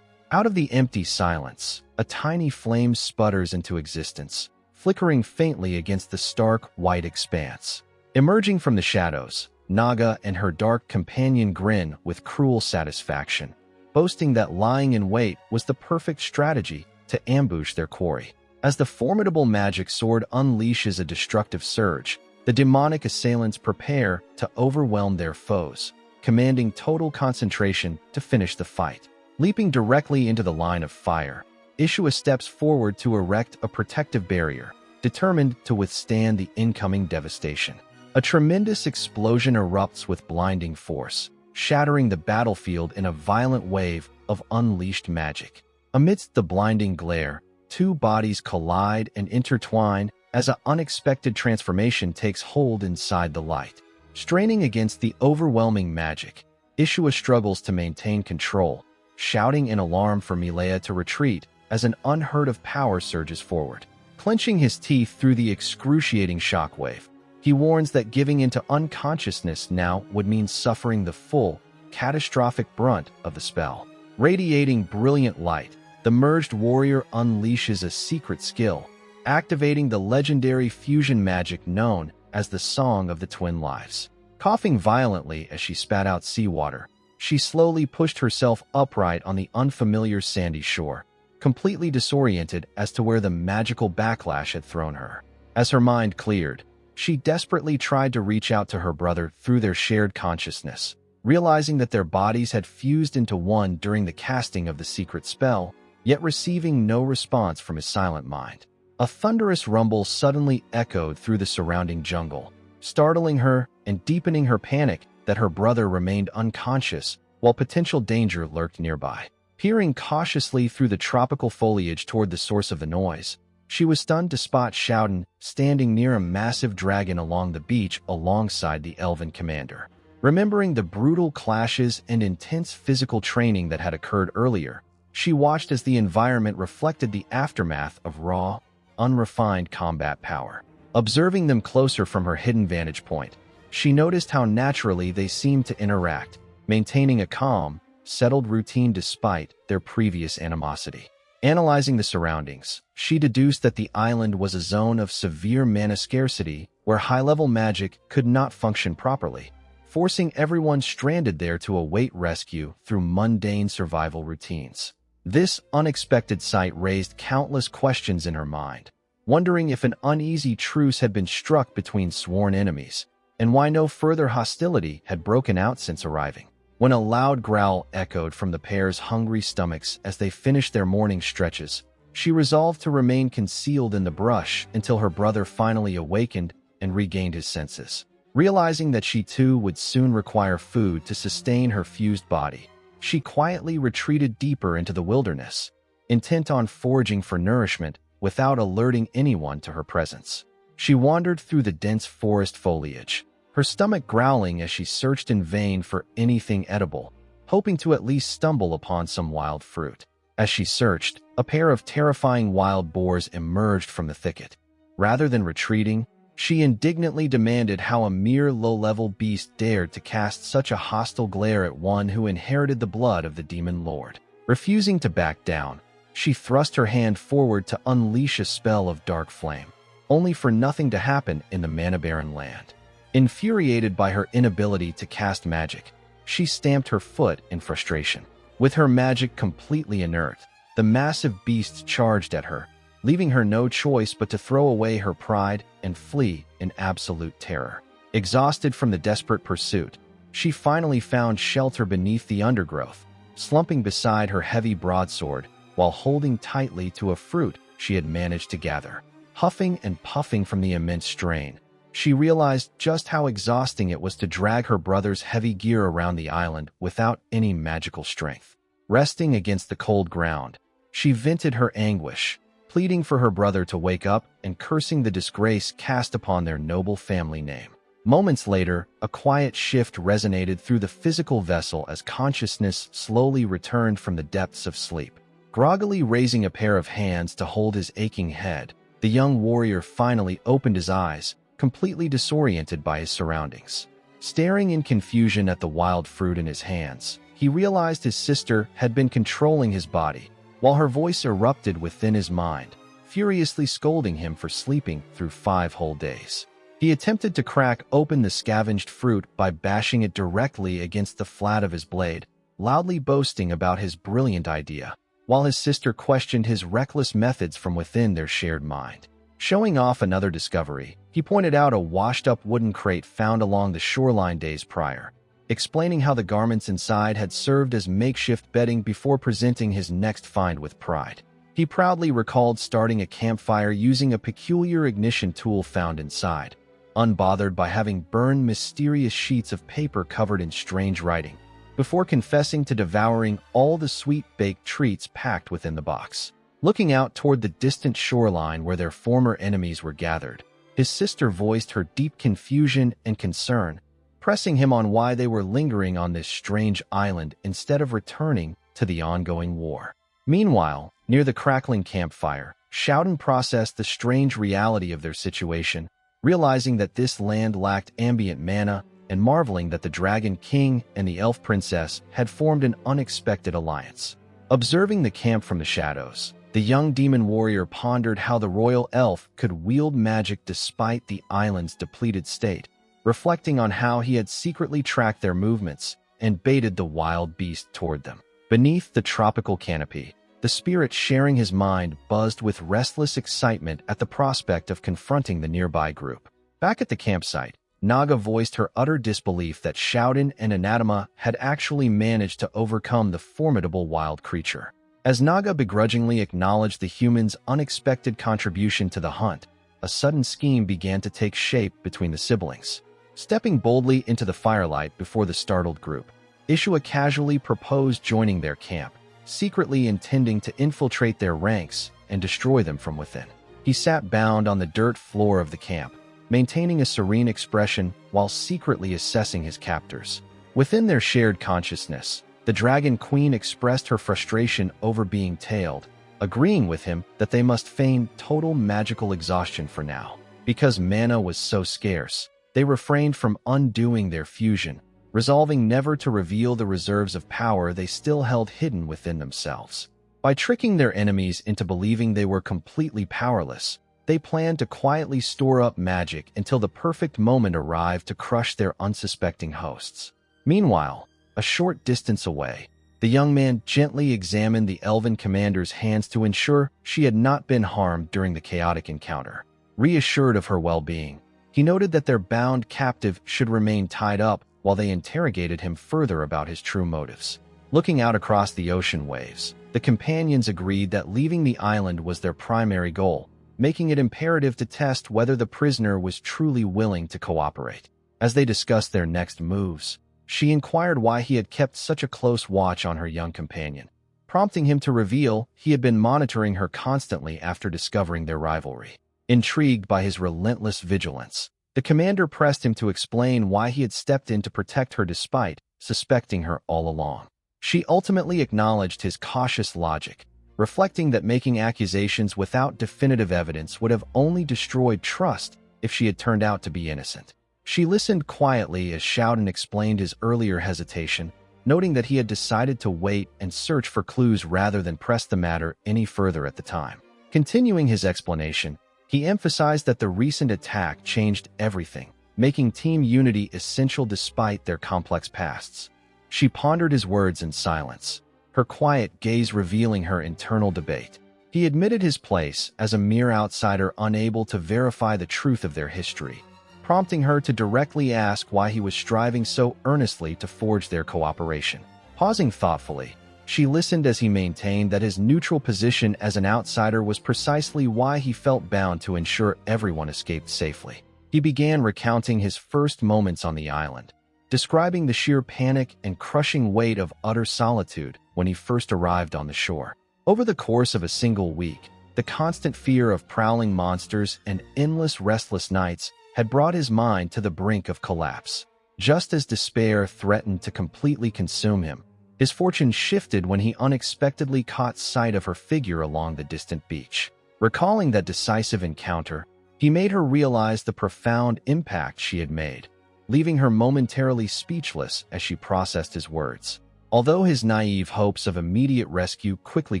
Out of the empty silence, a tiny flame sputters into existence, flickering faintly against the stark white expanse. Emerging from the shadows, Naga and her dark companion grin with cruel satisfaction, boasting that lying in wait was the perfect strategy to ambush their quarry. As the formidable magic sword unleashes a destructive surge, the demonic assailants prepare to overwhelm their foes, commanding total concentration to finish the fight. Leaping directly into the line of fire, Ishua steps forward to erect a protective barrier, determined to withstand the incoming devastation. A tremendous explosion erupts with blinding force, shattering the battlefield in a violent wave of unleashed magic. Amidst the blinding glare, two bodies collide and intertwine as an unexpected transformation takes hold inside the light. Straining against the overwhelming magic, Ishua struggles to maintain control, shouting in alarm for Milea to retreat as an unheard-of power surges forward. Clenching his teeth through the excruciating shockwave, he warns that giving into unconsciousness now would mean suffering the full, catastrophic brunt of the spell. Radiating brilliant light, the merged warrior unleashes a secret skill, activating the legendary fusion magic known as the Song of the Twin Lives. Coughing violently as she spat out seawater, she slowly pushed herself upright on the unfamiliar sandy shore, completely disoriented as to where the magical backlash had thrown her. As her mind cleared, she desperately tried to reach out to her brother through their shared consciousness, realizing that their bodies had fused into one during the casting of the secret spell, yet receiving no response from his silent mind. A thunderous rumble suddenly echoed through the surrounding jungle, startling her and deepening her panic that her brother remained unconscious while potential danger lurked nearby. Peering cautiously through the tropical foliage toward the source of the noise, she was stunned to spot Xiaodan standing near a massive dragon along the beach alongside the elven commander. Remembering the brutal clashes and intense physical training that had occurred earlier, she watched as the environment reflected the aftermath of raw, unrefined combat power. Observing them closer from her hidden vantage point, she noticed how naturally they seemed to interact, maintaining a calm, settled routine despite their previous animosity. Analyzing the surroundings, she deduced that the island was a zone of severe mana scarcity where high-level magic could not function properly, forcing everyone stranded there to await rescue through mundane survival routines. This unexpected sight raised countless questions in her mind, wondering if an uneasy truce had been struck between sworn enemies, and why no further hostility had broken out since arriving. When a loud growl echoed from the pair's hungry stomachs as they finished their morning stretches, she resolved to remain concealed in the brush until her brother finally awakened and regained his senses. Realizing that she too would soon require food to sustain her fused body, she quietly retreated deeper into the wilderness, intent on foraging for nourishment without alerting anyone to her presence. She wandered through the dense forest foliage, her stomach growling as she searched in vain for anything edible, hoping to at least stumble upon some wild fruit. As she searched, a pair of terrifying wild boars emerged from the thicket. Rather than retreating, she indignantly demanded how a mere low-level beast dared to cast such a hostile glare at one who inherited the blood of the demon lord. Refusing to back down, she thrust her hand forward to unleash a spell of dark flame, only for nothing to happen in the mana-barren land. Infuriated by her inability to cast magic, she stamped her foot in frustration. With her magic completely inert, the massive beast charged at her, leaving her no choice but to throw away her pride and flee in absolute terror. Exhausted from the desperate pursuit, she finally found shelter beneath the undergrowth, slumping beside her heavy broadsword while holding tightly to a fruit she had managed to gather. Huffing and puffing from the immense strain, she realized just how exhausting it was to drag her brother's heavy gear around the island without any magical strength. Resting against the cold ground, she vented her anguish, pleading for her brother to wake up and cursing the disgrace cast upon their noble family name. Moments later, a quiet shift resonated through the physical vessel as consciousness slowly returned from the depths of sleep. Groggily raising a pair of hands to hold his aching head, the young warrior finally opened his eyes, completely disoriented by his surroundings. Staring in confusion at the wild fruit in his hands, he realized his sister had been controlling his body, while her voice erupted within his mind, furiously scolding him for sleeping through 5 whole days. He attempted to crack open the scavenged fruit by bashing it directly against the flat of his blade, loudly boasting about his brilliant idea, while his sister questioned his reckless methods from within their shared mind. Showing off another discovery, he pointed out a washed-up wooden crate found along the shoreline days prior, explaining how the garments inside had served as makeshift bedding before presenting his next find with pride. He proudly recalled starting a campfire using a peculiar ignition tool found inside, unbothered by having burned mysterious sheets of paper covered in strange writing, before confessing to devouring all the sweet baked treats packed within the box. Looking out toward the distant shoreline where their former enemies were gathered, his sister voiced her deep confusion and concern, pressing him on why they were lingering on this strange island instead of returning to the ongoing war. Meanwhile, near the crackling campfire, Shouten processed the strange reality of their situation, realizing that this land lacked ambient mana and marveling that the Dragon King and the Elf Princess had formed an unexpected alliance. Observing the camp from the shadows, the young demon warrior pondered how the royal elf could wield magic despite the island's depleted state, reflecting on how he had secretly tracked their movements and baited the wild beast toward them. Beneath the tropical canopy, the spirit sharing his mind buzzed with restless excitement at the prospect of confronting the nearby group. Back at the campsite, Naga voiced her utter disbelief that Shouten and Anatema had actually managed to overcome the formidable wild creature. As Naga begrudgingly acknowledged the humans' unexpected contribution to the hunt, a sudden scheme began to take shape between the siblings. Stepping boldly into the firelight before the startled group, Ishua casually proposed joining their camp, secretly intending to infiltrate their ranks and destroy them from within. He sat bound on the dirt floor of the camp, maintaining a serene expression while secretly assessing his captors. Within their shared consciousness, the Dragon Queen expressed her frustration over being tailed, agreeing with him that they must feign total magical exhaustion for now. Because mana was so scarce, they refrained from undoing their fusion, resolving never to reveal the reserves of power they still held hidden within themselves. By tricking their enemies into believing they were completely powerless, they planned to quietly store up magic until the perfect moment arrived to crush their unsuspecting hosts. Meanwhile, a short distance away, the young man gently examined the elven commander's hands to ensure she had not been harmed during the chaotic encounter. Reassured of her well-being, he noted that their bound captive should remain tied up while they interrogated him further about his true motives. Looking out across the ocean waves, the companions agreed that leaving the island was their primary goal, making it imperative to test whether the prisoner was truly willing to cooperate. As they discussed their next moves, she inquired why he had kept such a close watch on her young companion, prompting him to reveal he had been monitoring her constantly after discovering their rivalry. Intrigued by his relentless vigilance, the commander pressed him to explain why he had stepped in to protect her despite suspecting her all along. She ultimately acknowledged his cautious logic, reflecting that making accusations without definitive evidence would have only destroyed trust if she had turned out to be innocent. She listened quietly as Shouten explained his earlier hesitation, noting that he had decided to wait and search for clues rather than press the matter any further at the time. Continuing his explanation, he emphasized that the recent attack changed everything, making team unity essential despite their complex pasts. She pondered his words in silence, her quiet gaze revealing her internal debate. He admitted his place as a mere outsider unable to verify the truth of their history, prompting her to directly ask why he was striving so earnestly to forge their cooperation. Pausing thoughtfully, she listened as he maintained that his neutral position as an outsider was precisely why he felt bound to ensure everyone escaped safely. He began recounting his first moments on the island, describing the sheer panic and crushing weight of utter solitude when he first arrived on the shore. Over the course of a single week, the constant fear of prowling monsters and endless restless nights had brought his mind to the brink of collapse. Just as despair threatened to completely consume him, his fortune shifted when he unexpectedly caught sight of her figure along the distant beach. Recalling that decisive encounter, he made her realize the profound impact she had made, leaving her momentarily speechless as she processed his words. Although his naive hopes of immediate rescue quickly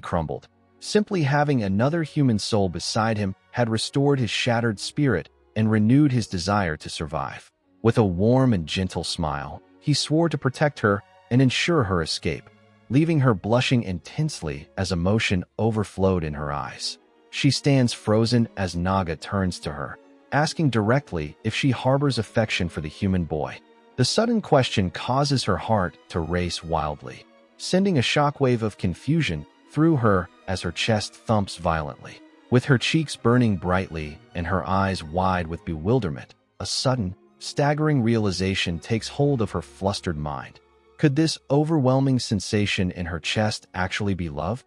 crumbled, simply having another human soul beside him had restored his shattered spirit and renewed his desire to survive. With a warm and gentle smile, he swore to protect her and ensure her escape, leaving her blushing intensely as emotion overflowed in her eyes. She stands frozen as Naga turns to her, asking directly if she harbors affection for the human boy. The sudden question causes her heart to race wildly, sending a shockwave of confusion through her as her chest thumps violently. With her cheeks burning brightly and her eyes wide with bewilderment, a sudden, staggering realization takes hold of her flustered mind. Could this overwhelming sensation in her chest actually be love?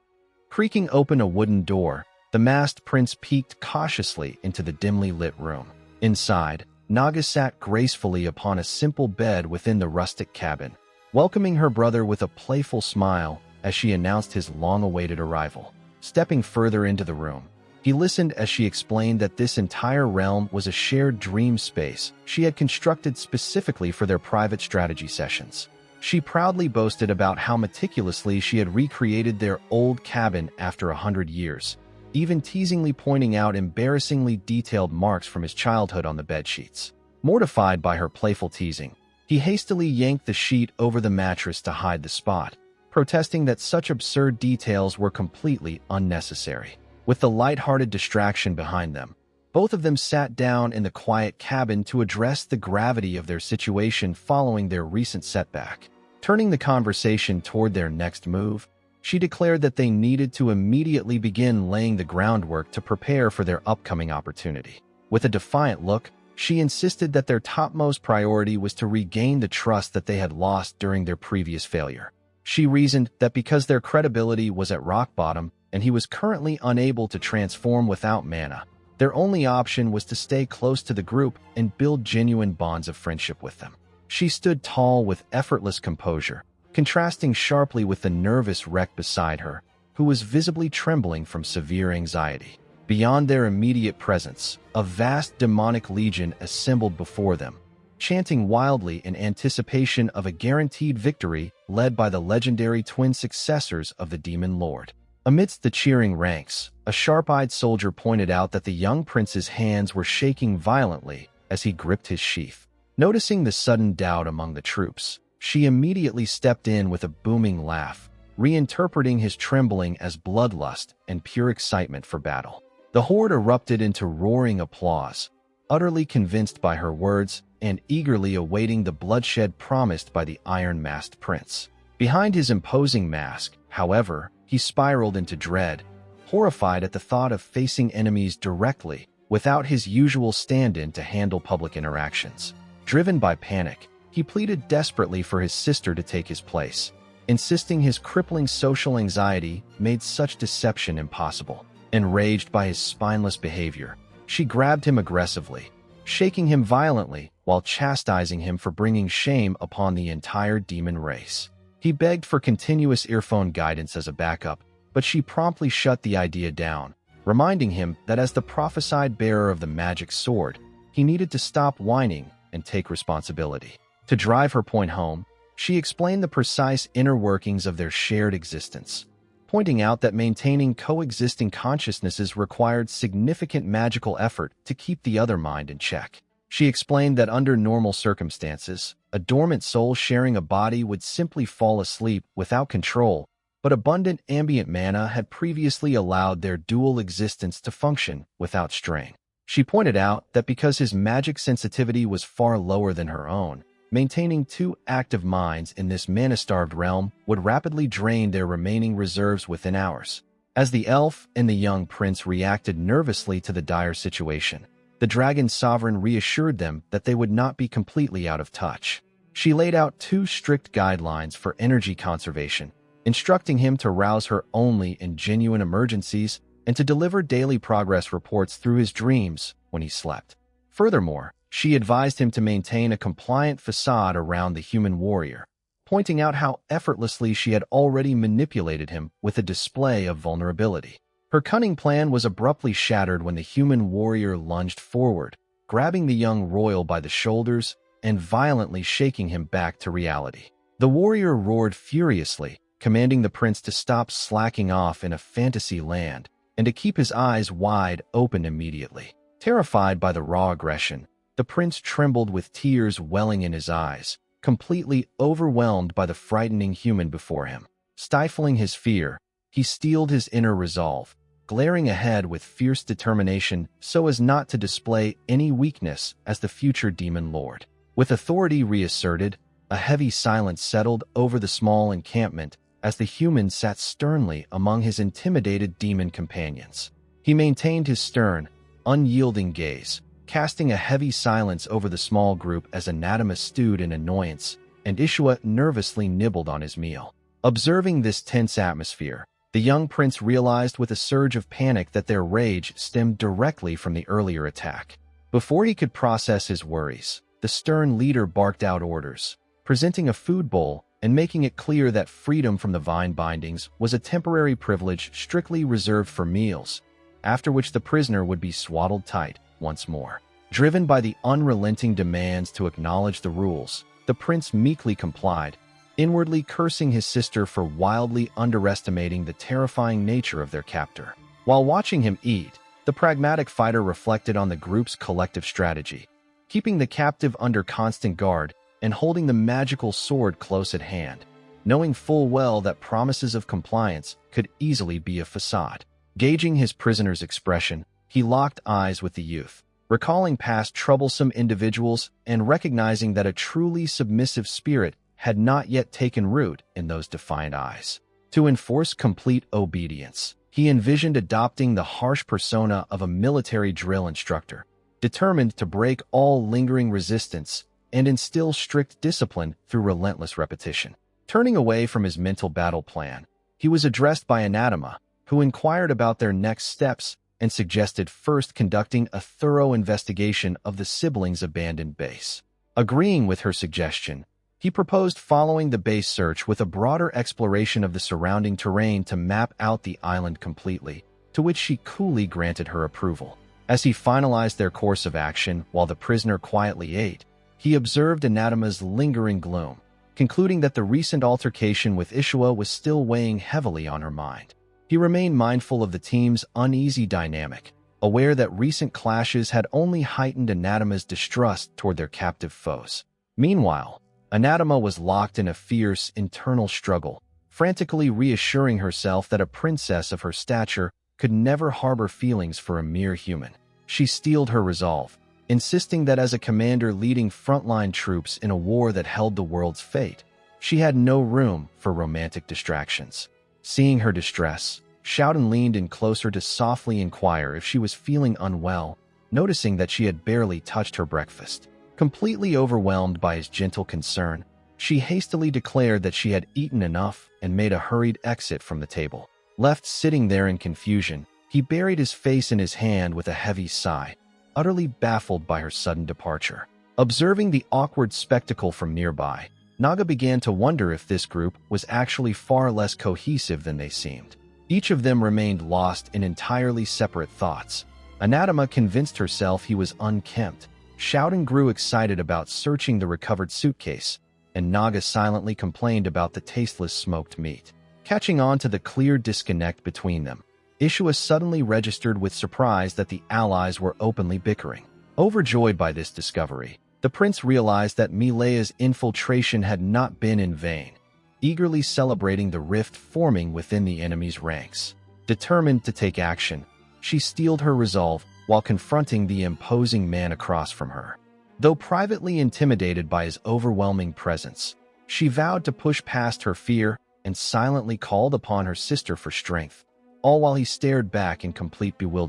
Creaking open a wooden door, the masked prince peeked cautiously into the dimly lit room. Inside, Naga sat gracefully upon a simple bed within the rustic cabin, welcoming her brother with a playful smile as she announced his long-awaited arrival. Stepping further into the room, he listened as she explained that this entire realm was a shared dream space she had constructed specifically for their private strategy sessions. She proudly boasted about how meticulously she had recreated their old cabin after 100 years, even teasingly pointing out embarrassingly detailed marks from his childhood on the bedsheets. Mortified by her playful teasing, he hastily yanked the sheet over the mattress to hide the spot, protesting that such absurd details were completely unnecessary. With the light-hearted distraction behind them, both of them sat down in the quiet cabin to address the gravity of their situation following their recent setback. Turning the conversation toward their next move, she declared that they needed to immediately begin laying the groundwork to prepare for their upcoming opportunity. With a defiant look, she insisted that their topmost priority was to regain the trust that they had lost during their previous failure. She reasoned that because their credibility was at rock bottom and he was currently unable to transform without mana, their only option was to stay close to the group and build genuine bonds of friendship with them. She stood tall with effortless composure, contrasting sharply with the nervous wreck beside her, who was visibly trembling from severe anxiety. Beyond their immediate presence, a vast demonic legion assembled before them, chanting wildly in anticipation of a guaranteed victory led by the legendary twin successors of the Demon Lord. Amidst the cheering ranks, a sharp-eyed soldier pointed out that the young prince's hands were shaking violently as he gripped his sheath. Noticing the sudden doubt among the troops, she immediately stepped in with a booming laugh, reinterpreting his trembling as bloodlust and pure excitement for battle. The horde erupted into roaring applause, utterly convinced by her words and eagerly awaiting the bloodshed promised by the iron-masked prince. Behind his imposing mask, however, he spiraled into dread, horrified at the thought of facing enemies directly without his usual stand-in to handle public interactions. Driven by panic, he pleaded desperately for his sister to take his place, insisting his crippling social anxiety made such deception impossible. Enraged by his spineless behavior, she grabbed him aggressively, shaking him violently while chastising him for bringing shame upon the entire demon race. He begged for continuous earphone guidance as a backup, but she promptly shut the idea down, reminding him that as the prophesied bearer of the magic sword, he needed to stop whining and take responsibility. To drive her point home, she explained the precise inner workings of their shared existence, pointing out that maintaining coexisting consciousnesses required significant magical effort to keep the other mind in check. She explained that under normal circumstances, a dormant soul sharing a body would simply fall asleep without control, but abundant ambient mana had previously allowed their dual existence to function without strain. She pointed out that because his magic sensitivity was far lower than her own, maintaining two active minds in this mana-starved realm would rapidly drain their remaining reserves within hours. As the elf and the young prince reacted nervously to the dire situation, the dragon sovereign reassured them that they would not be completely out of touch. She laid out 2 strict guidelines for energy conservation, instructing him to rouse her only in genuine emergencies and to deliver daily progress reports through his dreams when he slept. Furthermore, She advised him to maintain a compliant facade around the human warrior, pointing out how effortlessly she had already manipulated him with a display of vulnerability. Her cunning plan was abruptly shattered when the human warrior lunged forward, grabbing the young royal by the shoulders and violently shaking him back to reality. The warrior roared furiously, commanding the prince to stop slacking off in a fantasy land and to keep his eyes wide open immediately. Terrified by the raw aggression, the prince trembled with tears welling in his eyes, completely overwhelmed by the frightening human before him. Stifling his fear, he steeled his inner resolve, glaring ahead with fierce determination so as not to display any weakness as the future demon lord. With authority reasserted, a heavy silence settled over the small encampment as the human sat sternly among his intimidated demon companions. He maintained his stern, unyielding gaze, casting a heavy silence over the small group as Anatema stewed in annoyance and Ishua nervously nibbled on his meal. Observing this tense atmosphere, the young prince realized with a surge of panic that their rage stemmed directly from the earlier attack. Before he could process his worries, the stern leader barked out orders, presenting a food bowl and making it clear that freedom from the vine bindings was a temporary privilege strictly reserved for meals, after which the prisoner would be swaddled tight once more. Driven by the unrelenting demands to acknowledge the rules, the prince meekly complied, inwardly cursing his sister for wildly underestimating the terrifying nature of their captor. While watching him eat, the pragmatic fighter reflected on the group's collective strategy, keeping the captive under constant guard and holding the magical sword close at hand, knowing full well that promises of compliance could easily be a facade. Gauging his prisoner's expression, he locked eyes with the youth, recalling past troublesome individuals and recognizing that a truly submissive spirit had not yet taken root in those defiant eyes. To enforce complete obedience, he envisioned adopting the harsh persona of a military drill instructor, determined to break all lingering resistance and instill strict discipline through relentless repetition. Turning away from his mental battle plan, he was addressed by Anatema, who inquired about their next steps and suggested first conducting a thorough investigation of the siblings' abandoned base. Agreeing with her suggestion, he proposed following the base search with a broader exploration of the surrounding terrain to map out the island completely, to which she coolly granted her approval. As he finalized their course of action while the prisoner quietly ate, he observed Anatema's lingering gloom, concluding that the recent altercation with Ishua was still weighing heavily on her mind. He remained mindful of the team's uneasy dynamic, aware that recent clashes had only heightened Anatema's distrust toward their captive foes. Meanwhile, Anatema was locked in a fierce internal struggle, frantically reassuring herself that a princess of her stature could never harbor feelings for a mere human. She steeled her resolve, insisting that as a commander leading frontline troops in a war that held the world's fate, she had no room for romantic distractions. Seeing her distress, Shouten leaned in closer to softly inquire if she was feeling unwell, noticing that she had barely touched her breakfast. Completely overwhelmed by his gentle concern, she hastily declared that she had eaten enough and made a hurried exit from the table. Left sitting there in confusion, he buried his face in his hand with a heavy sigh, utterly baffled by her sudden departure. Observing the awkward spectacle from nearby, Naga began to wonder if this group was actually far less cohesive than they seemed. Each of them remained lost in entirely separate thoughts. Anatema convinced herself he was unkempt. Shouten grew excited about searching the recovered suitcase, and Naga silently complained about the tasteless smoked meat. Catching on to the clear disconnect between them, Ishua suddenly registered with surprise that the allies were openly bickering. Overjoyed by this discovery, the prince realized that Milea's infiltration had not been in vain, eagerly celebrating the rift forming within the enemy's ranks. Determined to take action, she steeled her resolve while confronting the imposing man across from her. Though privately intimidated by his overwhelming presence, she vowed to push past her fear and silently called upon her sister for strength, all while he stared back in complete bewilderment.